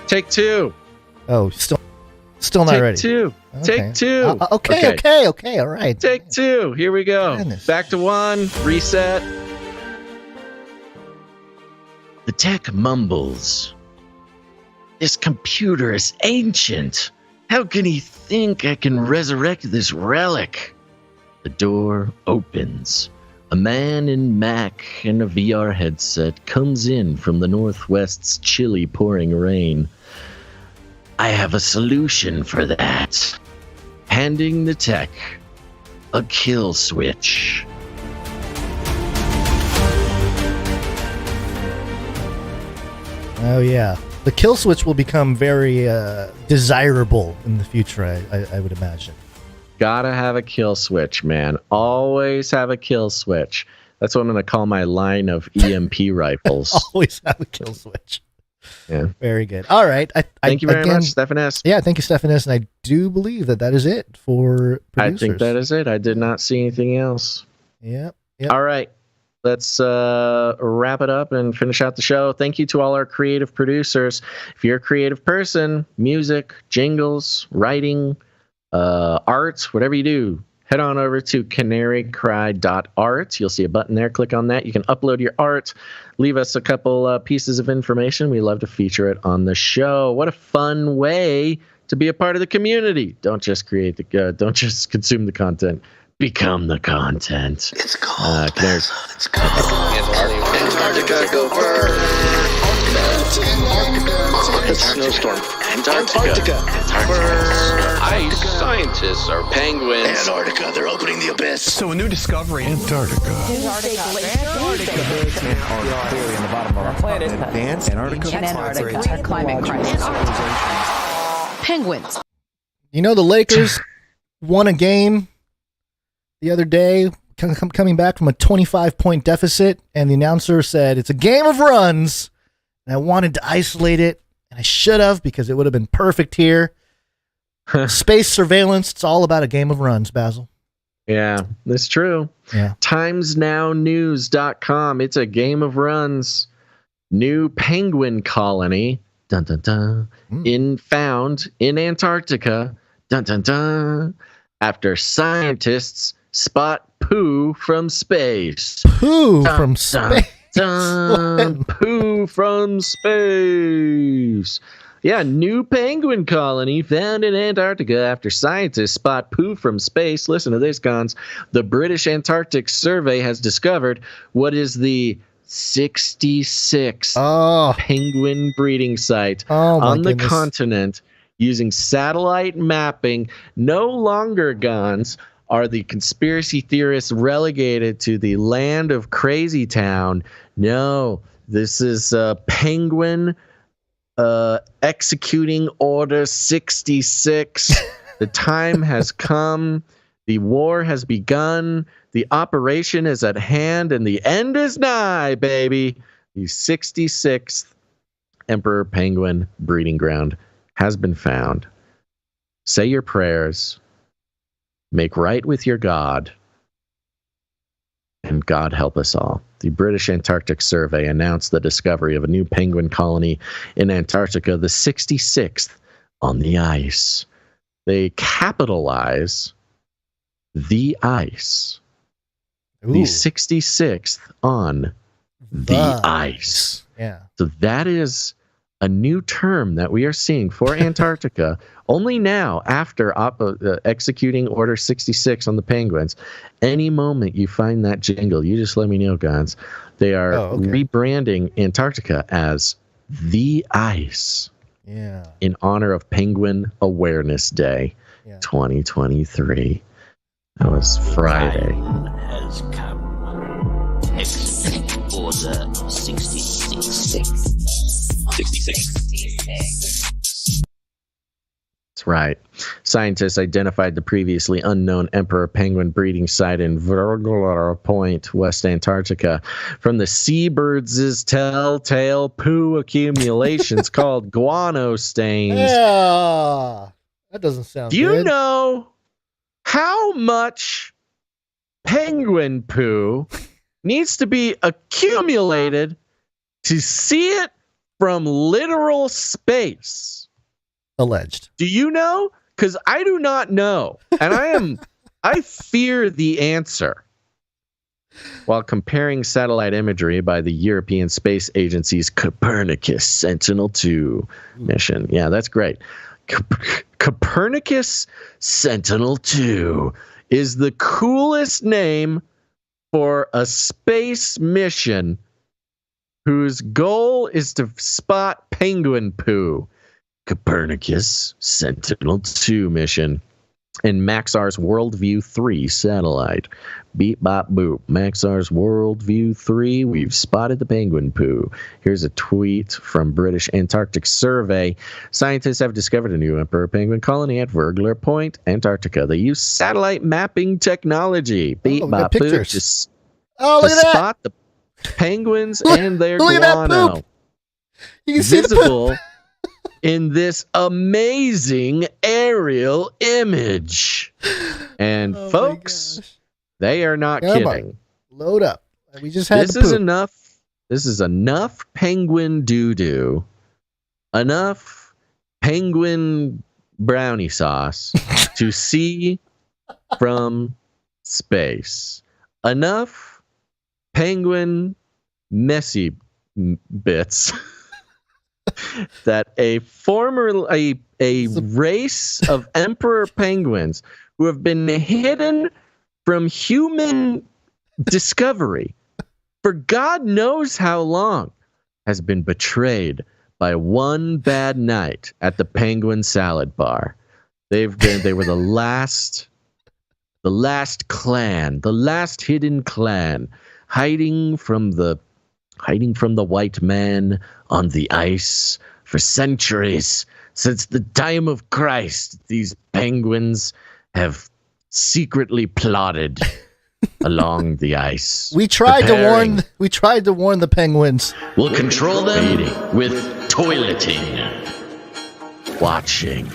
Take 2. Oh, still not ready. Take 2. Okay. Take 2. Okay. All right. Take 2. Here we go. Goodness. Back to 1. Reset. The tech mumbles. This computer is ancient. How can he think I can resurrect this relic? The door opens. A man in Mac and a VR headset comes in from the northwest's chilly pouring rain. I have a solution for that. Handing the tech a kill switch. Oh, yeah. The kill switch will become very desirable in the future, I would imagine. Gotta have a kill switch, man. Always have a kill switch. That's what I'm going to call my line of EMP rifles. Always have a kill switch. Yeah. Very good. All right. Thank you very much, Stefan S. Yeah, thank you, Stefan S. And I do believe that is it for producers. I think that is it. I did not see anything else. Yep. All right. Let's wrap it up and finish out the show. Thank you to all our creative producers. If you're a creative person, music, jingles, writing, art, whatever you do, head on over to canarycry.art. You'll see a button there. Click on that. You can upload your art. Leave us a couple pieces of information. We love to feature it on the show. What a fun way to be a part of the community. Don't just don't just consume the content. Become the content. It's cold. It's cold. Antarctica, go first. Snowstorm. Antarctica. Ice scientists are penguins. Antarctica, they're opening the abyss. So a new discovery. Antarctica. Penguins. You know, the Lakers won a game the other day, coming back from a 25-point deficit, and the announcer said, it's a game of runs. And I wanted to isolate it, and I should have, because it would have been perfect here. Space surveillance, it's all about a game of runs, Basil. Yeah, that's true. Yeah. TimesNowNews.com. It's a game of runs. New penguin colony, dun dun dun, found in Antarctica, dun dun dun, after scientists spot poo from space. Poo from space. Poo from space. Yeah, new penguin colony found in Antarctica after scientists spot poo from space. Listen to this, Gons. The British Antarctic Survey has discovered what is the 66th penguin breeding site on the continent using satellite mapping. No longer, Gons, are the conspiracy theorists relegated to the land of Crazy Town. No, this is penguin executing Order 66. The time has come. The war has begun. The operation is at hand, and the end is nigh, baby. The 66th Emperor Penguin breeding ground has been found. Say your prayers. Make right with your God. And God help us all. The British Antarctic Survey announced the discovery of a new penguin colony in Antarctica, the 66th on the ice. They capitalize the ice. Ooh. The 66th on the ice. Yeah. So that is a new term that we are seeing for Antarctica only now after executing Order 66 on the penguins. Any moment you find that jingle, you just let me know, Gons. They are rebranding Antarctica as the ice. Yeah. In honor of Penguin Awareness Day 2023. That was Friday. Has come. Execute Order 66. 66. That's right. Scientists identified the previously unknown emperor penguin breeding site in Virgula Point, West Antarctica, from the seabirds' telltale poo accumulations called guano stains. Yeah. That doesn't sound Do good. you know how much penguin poo needs to be accumulated to see it from literal space? Alleged. Do you know? Because I do not know. And I fear the answer. While comparing satellite imagery by the European Space Agency's Copernicus Sentinel-2 mission. Yeah, that's great. Copernicus Sentinel-2 is the coolest name for a space mission whose goal is to spot penguin poo. Copernicus Sentinel-2 mission and Maxar's Worldview 3 satellite. Beep, bop, boop. Maxar's Worldview 3, we've spotted the penguin poo. Here's a tweet from British Antarctic Survey. Scientists have discovered a new emperor penguin colony at Virgula Point, Antarctica. They use satellite mapping technology. Beep, bop, boop. Just look at that. Spot the penguins and their look at that guano. poop. You can see the Visible in this amazing aerial image. And folks, they are not Come on. kidding. Load up. We just had This the is poop. enough. This is enough penguin doo-doo. Enough penguin brownie sauce to see from space. Enough penguin messy bits that a race of emperor penguins who have been hidden from human discovery for God knows how long has been betrayed by one bad night at the Penguin Salad Bar. They were the last clan, the last hidden clan, hiding from the white man on the ice for centuries. Since the time of Christ, these penguins have secretly plodded along the ice. We tried to warn the penguins. We'll control them with toileting, watching,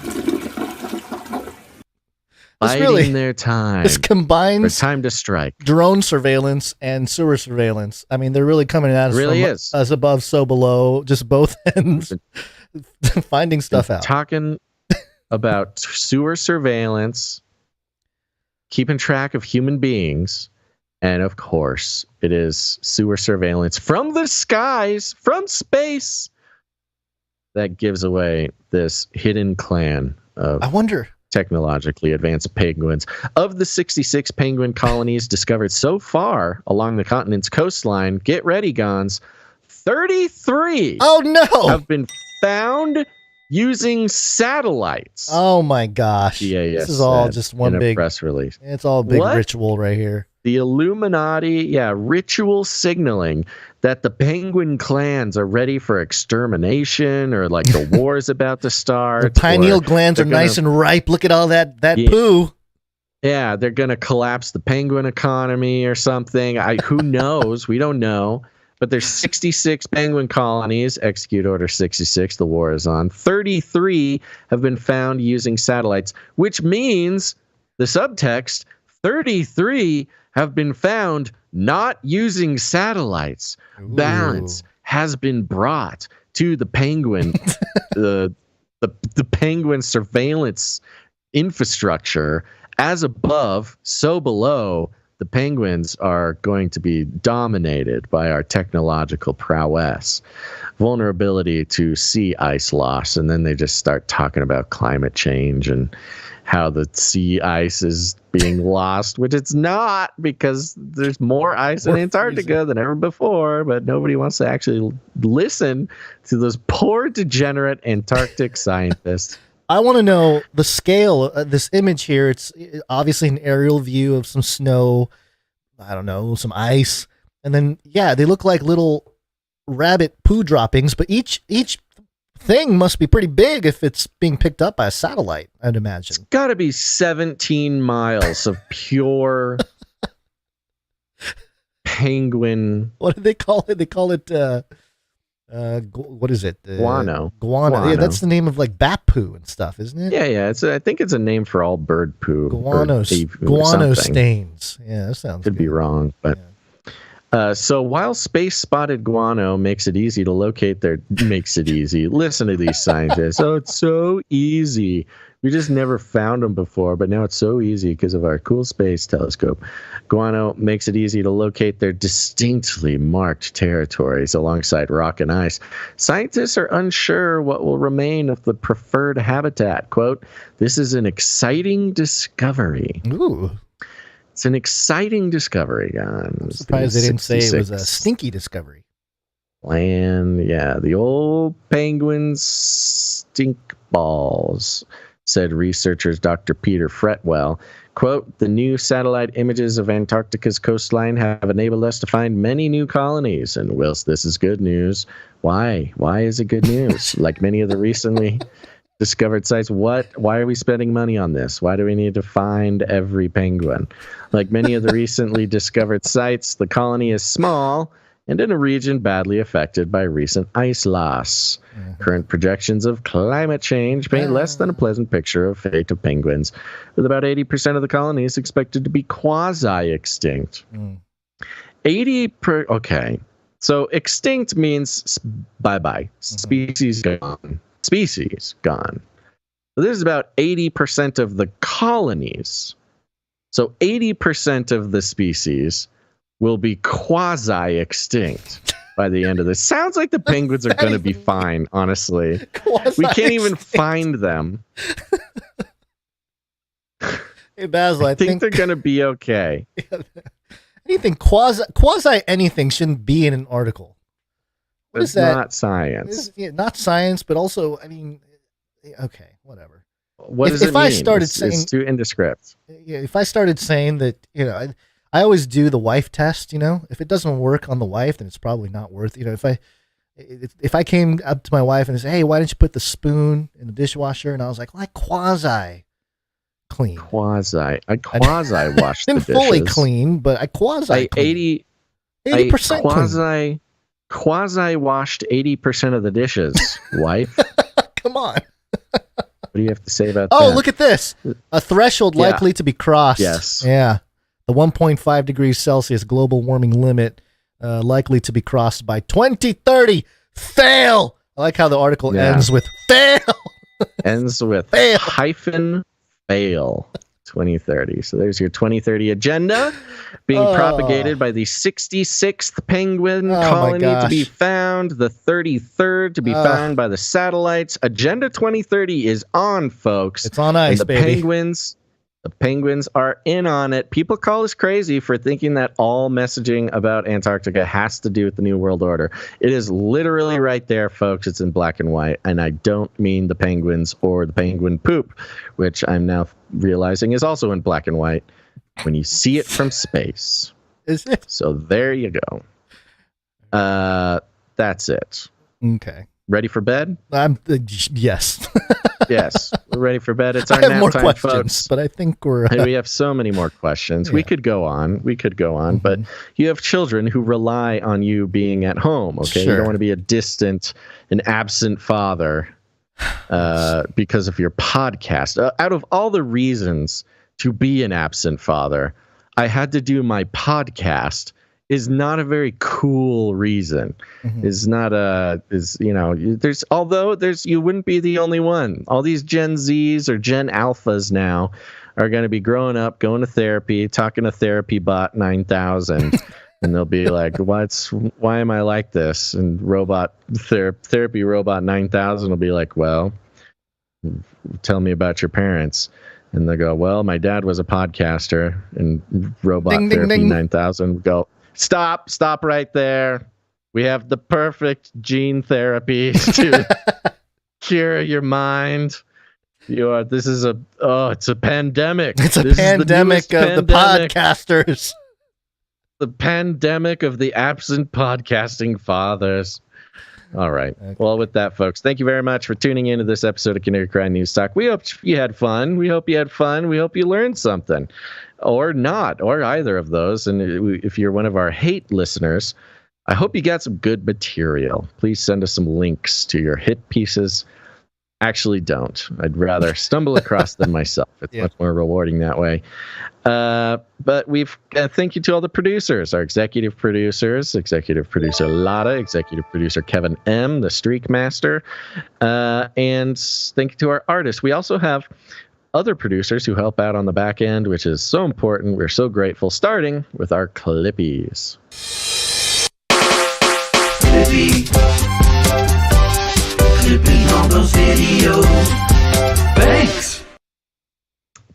biding their time. This combines for time to strike. Drone surveillance and sewer surveillance. I mean, they're really coming at us Really from is. us above, so below, just both ends, finding stuff out. Talking about sewer surveillance, keeping track of human beings, and of course, it is sewer surveillance from the skies, from space, that gives away this hidden clan of technologically advanced penguins. Of the 66 penguin colonies discovered so far along the continent's coastline, get ready, Gons, 33 have been found using satellites. Oh my gosh. This is all just one big press release. It's all big ritual right here. The Illuminati, ritual signaling that the penguin clans are ready for extermination, or like the war is about to start. The pineal glands are nice and ripe. Look at all that poo. Yeah, they're going to collapse the penguin economy or something. Who knows? We don't know. But there's 66 penguin colonies. Execute Order 66. The war is on. 33 have been found using satellites, which means the subtext, 33 have been found not using satellites. Balance has been brought to the penguin, the penguin surveillance infrastructure. As above, so below. The penguins are going to be dominated by our technological prowess, vulnerability to sea ice loss. And then they just start talking about climate change and how the sea ice is being lost, which it's not, because there's more ice in Antarctica than ever before, but nobody wants to actually listen to those poor, degenerate Antarctic scientists. I want to know the scale. This image here, it's obviously an aerial view of some snow, I don't know, some ice. And then, yeah, they look like little rabbit poo droppings, but each thing must be pretty big if it's being picked up by a satellite, I'd imagine. It's got to be 17 miles of pure penguin. What do they call it? They call it... what is it? Guano. Yeah, that's the name of like bat poo and stuff, isn't it? Yeah. I think it's a name for all bird poo. Guano stains. Yeah, that sounds Could be wrong, but so while space spotted guano makes it easy to locate listen to these scientists. Oh, it's so easy. We just never found them before, but now it's so easy because of our cool space telescope. Guano makes it easy to locate their distinctly marked territories alongside rock and ice. Scientists are unsure what will remain of the preferred habitat. Quote, "This is an exciting discovery." Ooh. It's an exciting discovery, Gon. I'm surprised they didn't say it was a stinky discovery. Land, yeah, the old penguins stink balls, said researchers Dr. Peter Fretwell. Quote, "The new satellite images of Antarctica's coastline have enabled us to find many new colonies." And whilst this is good news, why? Why is it good news? Like many of the recently discovered sites, why are we spending money on this? Why do we need to find every penguin? Like many of the recently discovered sites, the colony is small and in a region badly affected by recent ice loss. Current projections of climate change paint less than a pleasant picture of fate of penguins, with about 80% of the colonies expected to be quasi-extinct. 80%, okay. So extinct means bye-bye. Species gone. Species gone. So this is about 80% of the colonies. So 80% of the species will be quasi-extinct by the end of this. Sounds like the penguins are going to be fine, honestly. We can't even find them. Hey, Basil, I think they're going to be okay. Anything quasi anything shouldn't be in an article. What it's is that? Not science. Not science, but also, I mean, okay, whatever. What does it mean? It's too indescript. Yeah, if I started saying that, I always do the wife test, if it doesn't work on the wife, then it's probably not worth, if I came up to my wife and said, "Hey, why didn't you put the spoon in the dishwasher?" And I was like, "Well, I quasi clean. I quasi washed the dishes. Fully clean, but I quasi 80% quasi washed 80% of the dishes, wife. Come on. What do you have to say about that? Oh, look at this. A threshold likely to be crossed. Yes. Yeah. The 1.5 degrees Celsius global warming limit likely to be crossed by 2030. Fail. I like how the article ends with fail. Ends with fail. Fail 2030. So there's your 2030 agenda being propagated by the 66th penguin colony to be found, the 33rd to be found by the satellites. Agenda 2030 is on, folks. It's on ice, and baby. The penguins are in on it. People call us crazy for thinking that all messaging about Antarctica has to do with the New World Order. It is literally right there, folks. It's in black and white. And I don't mean the penguins or the penguin poop, which I'm now realizing is also in black and white when you see it from space. Is it? So there you go. That's it. Okay. Ready for bed? Yes. Yes, we're ready for bed. It's our I have nap more time, questions, folks. but I think we're... we have so many more questions. We could go on, but you have children who rely on you being at home, okay? Sure. You don't want to be an absent father because of your podcast. Out of all the reasons to be an absent father, I had to do my podcast is not a very cool reason. Is not a you wouldn't be the only one. All these Gen Zs or Gen Alphas now are going to be growing up, going to therapy, talking to Therapy Bot 9000, and they'll be like, why am I like this? And Therapy Robot 9000 will be like, well, tell me about your parents. And they go, well, my dad was a podcaster. And Robot Ding, ding, Therapy ding. 9000 would go, stop right there. We have the perfect gene therapy to cure your mind. It's a pandemic. It's a This is pandemic the of the podcasters. The pandemic of the absent podcasting fathers. All right. Okay. Well, with that, folks, thank you very much for tuning into this episode of Canary Cry News Talk. We hope you had fun. We hope you learned something, or not, or either of those. And if you're one of our hate listeners, I hope you got some good material. Please send us some links to your hit pieces. Actually, don't. I'd rather stumble across them myself. It's much more rewarding that way. But thank you to all the producers, our executive producers, executive producer Lotta, executive producer Kevin M., the Streak Master, and thank you to our artists. We also have other producers who help out on the back end, which is so important. We're so grateful, starting with our Clippies. Clipping all those videos. Thanks.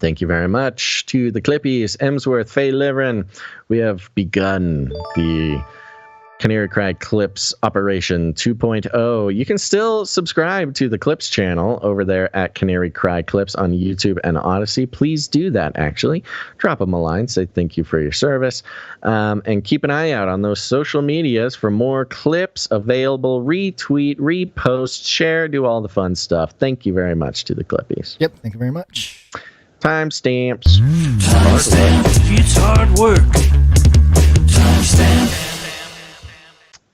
Thank you very much to the Clippies, Emsworth, Faye Liverin. We have begun the Canary Cry Clips Operation 2.0. You can still subscribe to the Clips channel over there at Canary Cry Clips on YouTube and Odyssey. Please do that, actually. Drop them a line, say thank you for your service. And keep an eye out on those social medias for more clips available. Retweet, repost, share, do all the fun stuff. Thank you very much to the Clippies. Yep, thank you very much. Timestamps. Timestamp. It's hard work. Timestamp.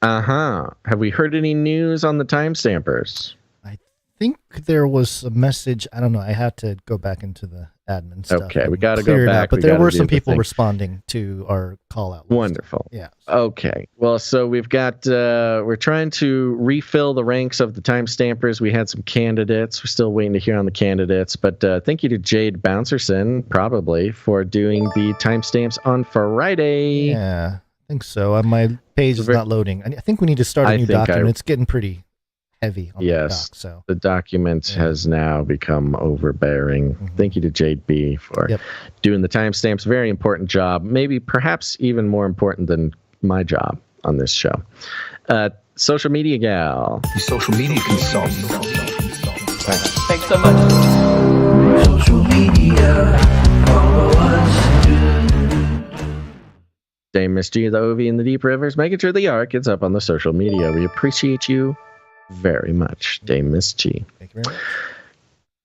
Have we heard any news on the timestampers? I think there was a message. I don't know. I had to go back into the admin stuff. Okay, we got to go back. But there were some people responding to our call out list. Wonderful. Yeah. Okay. Well, so we've got, we're trying to refill the ranks of the timestampers. We had some candidates. We're still waiting to hear on the candidates. But thank you to Jade Bouncerson, probably, for doing the timestamps on Friday. Yeah. I think so. My page is not loading. I think we need to start a new document. It's getting pretty heavy on the doc. So the document has now become overbearing. Thank you to Jade B for doing the timestamps. Very important job. Maybe perhaps even more important than my job on this show. Social media gal. The social media consultant. Thanks so much. Social media. Follow us. Dame Miss G, the OV in the deep rivers, making sure the art gets up on the social media. We appreciate you very much, Dame Miss G. Thank you very much.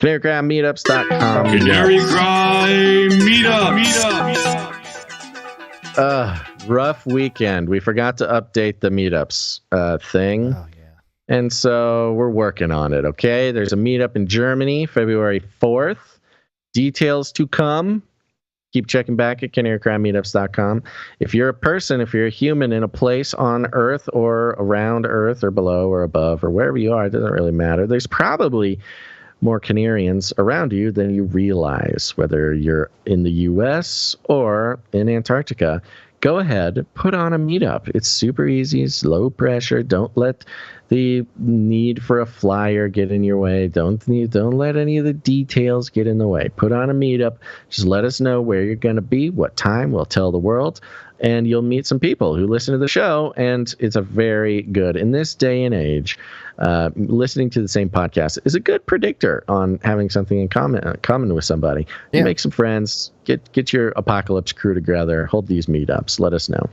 CanaryCryMeetups.com. Canary Cry Meetup. Rough weekend. We forgot to update the meetups thing. Oh, yeah. And so we're working on it, okay? There's a meetup in Germany, February 4th. Details to come. Keep checking back at canarycrimeetups.com. If you're a person, if you're a human in a place on Earth or around Earth or below or above or wherever you are, it doesn't really matter. There's probably more Canarians around you than you realize, whether you're in the U.S. or in Antarctica. Go ahead, put on a meetup. It's super easy, it's low pressure. Don't let the need for a flyer get in your way. Don't let any of the details get in the way. Put on a meetup. Just let us know where you're going to be, what time. We'll tell the world, and you'll meet some people who listen to the show. And it's a very good, in this day and age, listening to the same podcast is a good predictor on having something in common with somebody. Yeah. You make some friends, get your apocalypse crew together, hold these meetups. Let us know.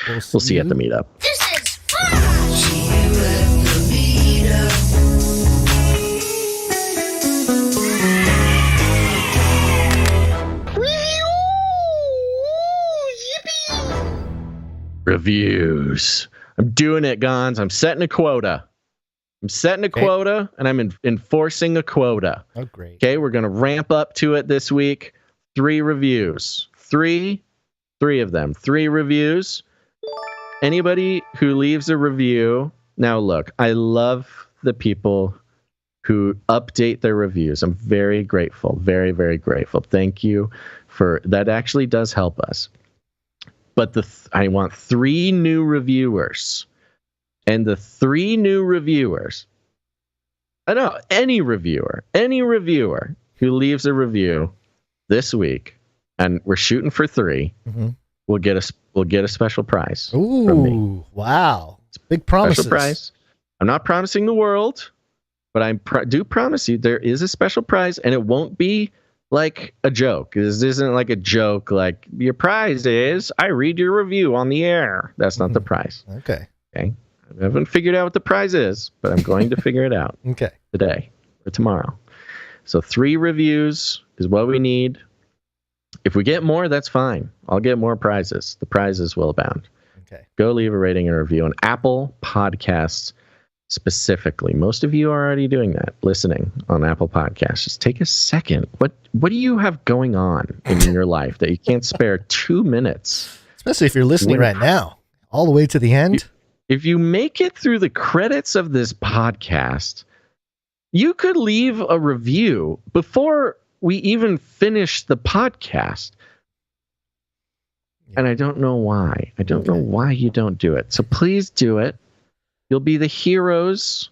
We'll see you at the meetup. This is fun! See you at the Reviews. I'm doing it, Gons. I'm setting a quota. And I'm enforcing a quota. Oh, great. Okay, we're going to ramp up to it this week. 3 reviews. Three of them. 3 reviews anybody who leaves a review, now look, I love the people who update their reviews. I'm very grateful, very, very grateful. Thank you for that. Actually does help us. But I want 3 new reviewers. And the 3 new reviewers, I know any reviewer who leaves a review this week, and we're shooting for 3, will get a special prize. Ooh, from me. Wow. It's big promises. Special prize. I'm not promising the world, but I do promise you there is a special prize, and it won't be like a joke. This isn't like a joke like your prize is I read your review on the air. That's not the prize. Okay. I haven't figured out what the prize is, but I'm going to figure it out today or tomorrow. So 3 reviews is what we need. If we get more, that's fine. I'll get more prizes. The prizes will abound. Okay. Go leave a rating and review on Apple Podcasts specifically. Most of you are already doing that, listening on Apple Podcasts. Just take a second. What do you have going on in your life that you can't spare 2 minutes? Especially if you're listening right now, all the way to the end. If you make it through the credits of this podcast, you could leave a review before we even finish the podcast. And I don't know why. I don't know why you don't do it. So please do it. You'll be the heroes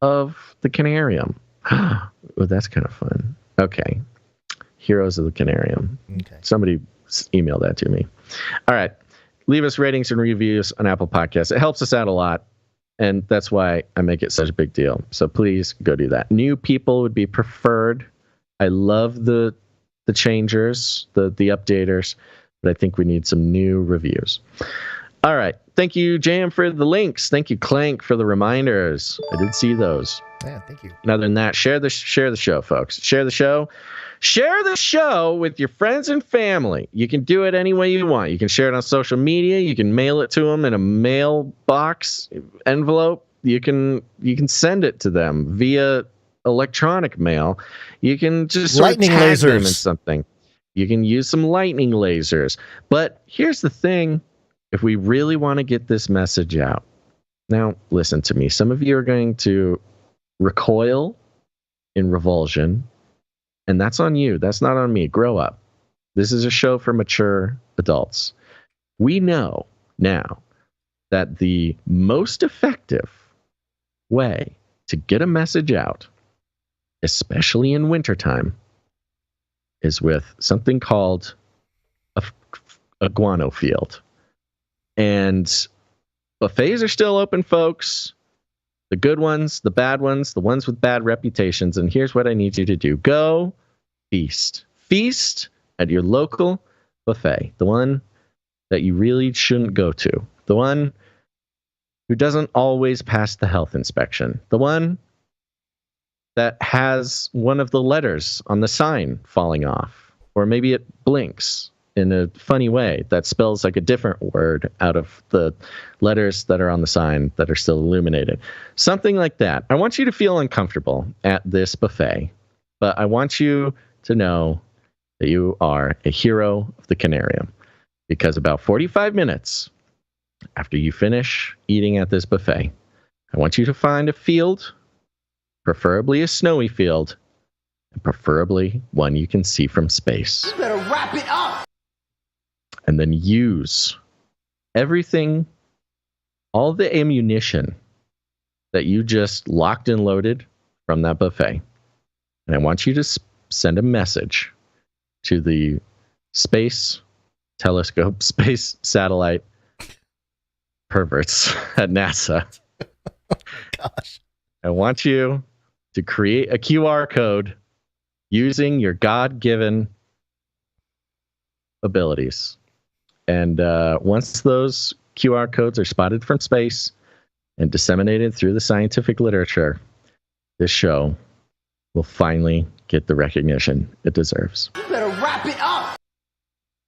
of the Canarium. Oh, that's kind of fun. Okay. Heroes of the Canarium. Okay. Somebody email that to me. All right. Leave us ratings and reviews on Apple Podcasts. It helps us out a lot. And that's why I make it such a big deal. So please go do that. New people would be preferred. I love the changers, the updaters, but I think we need some new reviews. All right. Thank you, Jam, for the links. Thank you, Clank, for the reminders. I did see those. Yeah, thank you. And other than that, share the show, folks. Share the show. Share the show with your friends and family. You can do it any way you want. You can share it on social media. You can mail it to them in a mailbox envelope. You can send it to them via electronic mail. You can just sort lightning of tag lasers them in something. You can use some lightning lasers. But here's the thing. If we really want to get this message out, now listen to me. Some of you are going to recoil in revulsion, and that's on you. That's not on me. Grow up. This is a show for mature adults. We know now that the most effective way to get a message out, especially in wintertime, is with something called a guano field. And buffets are still open, folks. The good ones, the bad ones, the ones with bad reputations. And here's what I need you to do. Go feast. Feast at your local buffet. The one that you really shouldn't go to. The one who doesn't always pass the health inspection. The one that has one of the letters on the sign falling off. Or maybe it blinks in a funny way that spells like a different word out of the letters that are on the sign that are still illuminated. Something like that. I want you to feel uncomfortable at this buffet, but I want you to know that you are a hero of the Canarium, because about 45 minutes after you finish eating at this buffet, I want you to find a field, preferably a snowy field, and preferably one you can see from space. You better wrap it up. And then use everything, all the ammunition that you just locked and loaded from that buffet. And I want you to send a message to the space telescope, space satellite perverts at NASA. Oh my gosh. I want you to create a QR code using your God-given abilities. And once those QR codes are spotted from space and disseminated through the scientific literature, this show will finally get the recognition it deserves. You better wrap it up.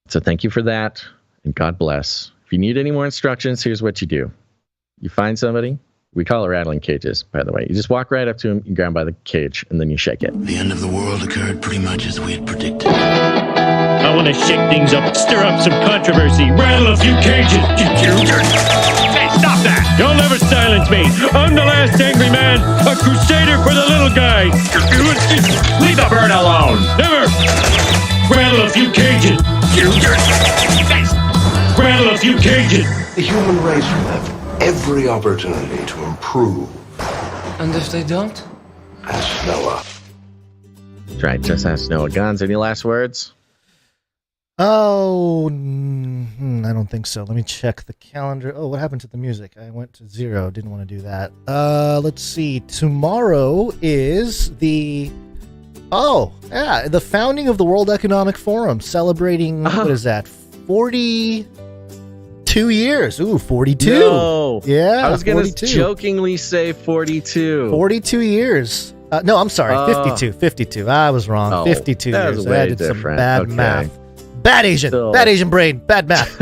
So thank you for that, and God bless. If you need any more instructions, here's what you do. You find somebody. We call it rattling cages, by the way. You just walk right up to him, you grab him by the cage, and then you shake it. The end of the world occurred pretty much as we had predicted. I want to shake things up, stir up some controversy, rattle a few cages. Hey, stop that! You'll never silence me. I'm the last angry man, a crusader for the little guy. Leave the bird alone. Never. Rattle a few cages. Rattle a few cages. The human race will have every opportunity to improve. And if they don't? Ask Noah. That's right, just ask Noah. Guns, any last words? Oh, I don't think so. Let me check the calendar. Oh, what happened to the music? I went to 0. Didn't want to do that. Let's see. Tomorrow is the founding of the World Economic Forum, celebrating, what is that, 42 years. Ooh, 42. No. Yeah, I was going to jokingly say 42. 42 years. No, I'm sorry, 52. I was wrong. Oh, 52 that years. was way I did some different. bad Okay. math. Bad Asian brain, bad math.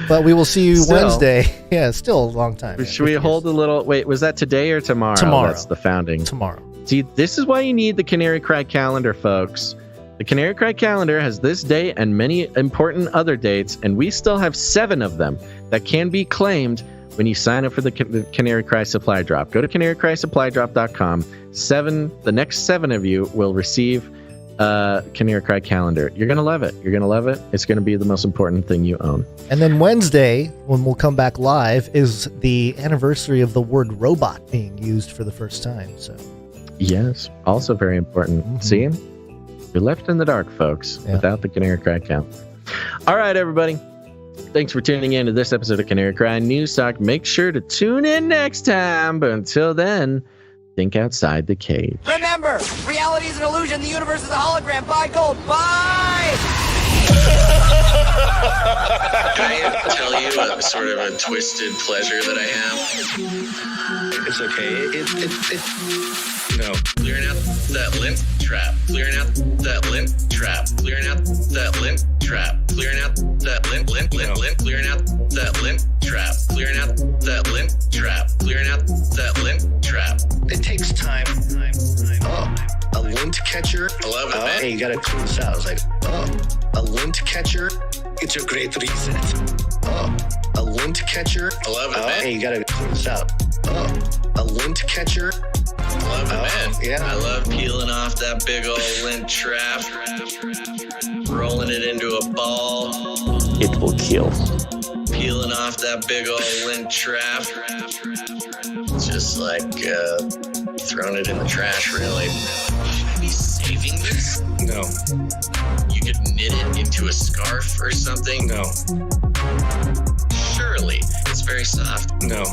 But we will see you Wednesday. Yeah, still a long time. Should we hold a little? Wait, was that today or tomorrow? Tomorrow. That's the founding. Tomorrow. See, this is why you need the Canary Cry calendar, folks. The Canary Cry calendar has this date and many important other dates, and we still have 7 of them that can be claimed when you sign up for the Canary Cry Supply Drop. Go to canarycrysupply.com. The next 7 of you will receive Canary Cry calendar. You're going to love it. You're going to love it. It's going to be the most important thing you own. And then Wednesday, when we'll come back live, is the anniversary of the word robot being used for the first time. So, yes, also very important. Mm-hmm. See? You're left in the dark, folks, without the Canary Cry calendar. All right, everybody. Thanks for tuning in to this episode of Canary Cry News Talk. Make sure to tune in next time. But until then, think outside the cage. Remember, reality is an illusion. The universe is a hologram. Buy gold. Buy! Can I tell you a sort of a twisted pleasure that I have? It's okay. No. Clearing out that lint trap. Clearing out that lint trap. Clearing out that lint trap. Clearing out that lint. Clearing out that lint trap. Clearing out that lint trap. Clearing out that lint trap. It takes time. A lint catcher. I love it, man. Hey, you gotta clean this out. I was like, a lint catcher. It's a great reset. A lint catcher. I love it, man. Hey, you gotta clean this out. A lint catcher. I love it, man. Yeah. I love peeling off that big old lint trap, rolling it into a ball. It will kill. Peeling off that big old lint trap. Just like throwing it in the trash, really. Should I be saving this? No. You could knit it into a scarf or something? No. Surely. It's very soft. No.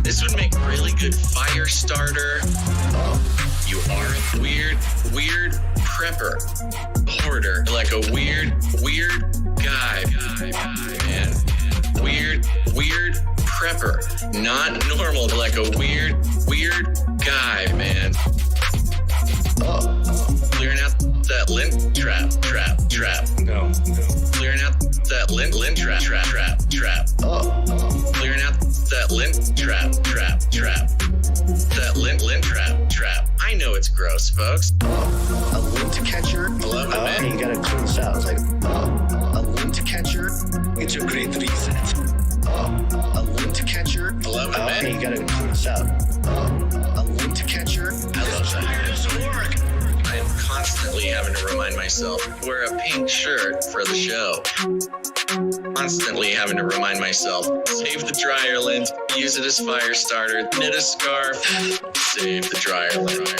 This would make really good fire starter. You are a weird prepper. Hoarder. Like a weird guy, man. Weird prepper. Not normal, like a weird guy, man. Clearing out that lint trap. No. Clearing out that lint trap. Clearing out that lint trap. That lint trap. I know it's gross, folks. A lint catcher. I love it, man. Hey, you gotta clean this out. I was like, a lint catcher. It's a great reset. A lint catcher. I love it, man. Hey, you gotta clean this out. A lint catcher. I love that. I am constantly having to remind myself, wear a pink shirt for the show. Constantly having to remind myself, save the dryer lint, use it as fire starter, knit a scarf, save the dryer lint.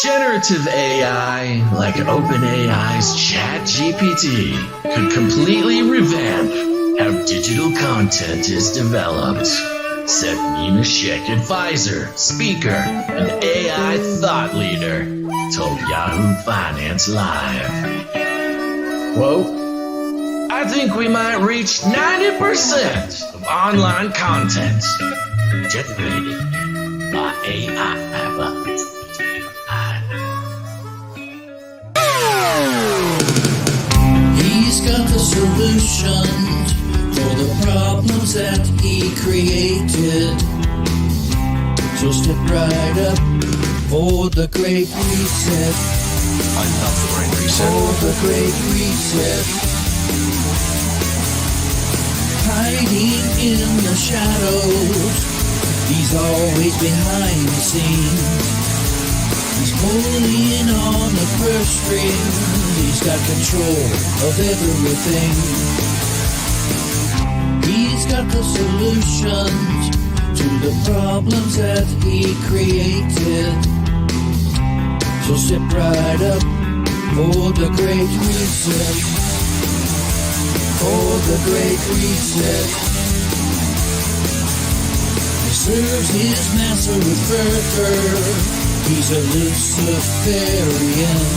Generative AI, like OpenAI's ChatGPT, could completely revamp how digital content is developed. Said Nina Sheck, advisor, speaker, and AI thought leader, told Yahoo Finance Live. Quote, I think we might reach 90% of online content generated by AI. He's got the solutions for the problems that he created. So step right up For the Great Reset. I love the Great Reset. For the Great Reset. Hiding in the shadows, he's always behind the scenes. He's pulling on the purse strings, he's got control of everything. He's got the solutions to the problems that he created. So step right up for the Great Reset. For the Great Reset. He serves his master with fervor. He's a Luciferian.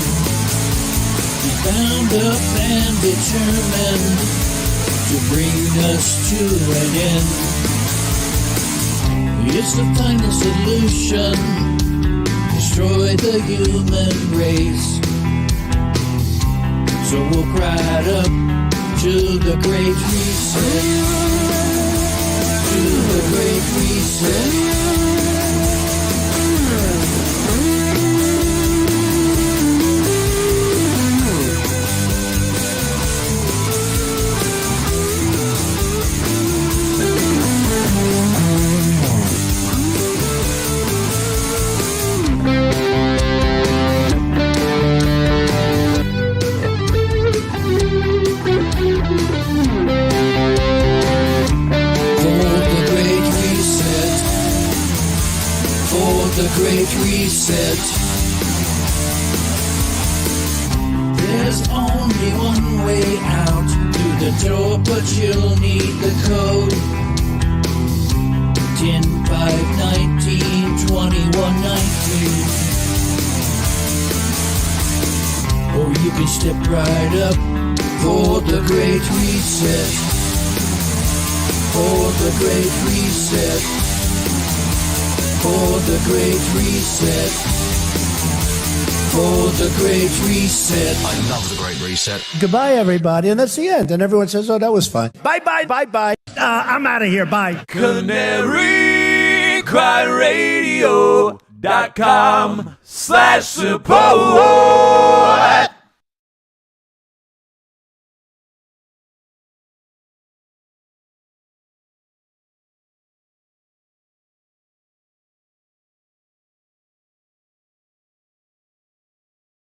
He's bound up and determined to bring us to an end. It's the final solution. Destroy the human race. So walk right up to the Great Reset. To the Great Reset. The Great Reset. There's only one way out through the door, but you'll need the code. 10, 5, 19, 21, 19. Or you can step right up for the Great Reset. For the Great Reset. For the Great Reset. For the Great Reset. I love the Great Reset. Goodbye, everybody. And that's the end. And everyone says, oh, that was fun. Bye-bye, bye-bye. I'm out of here. Bye. CanaryCryRadio.com/support.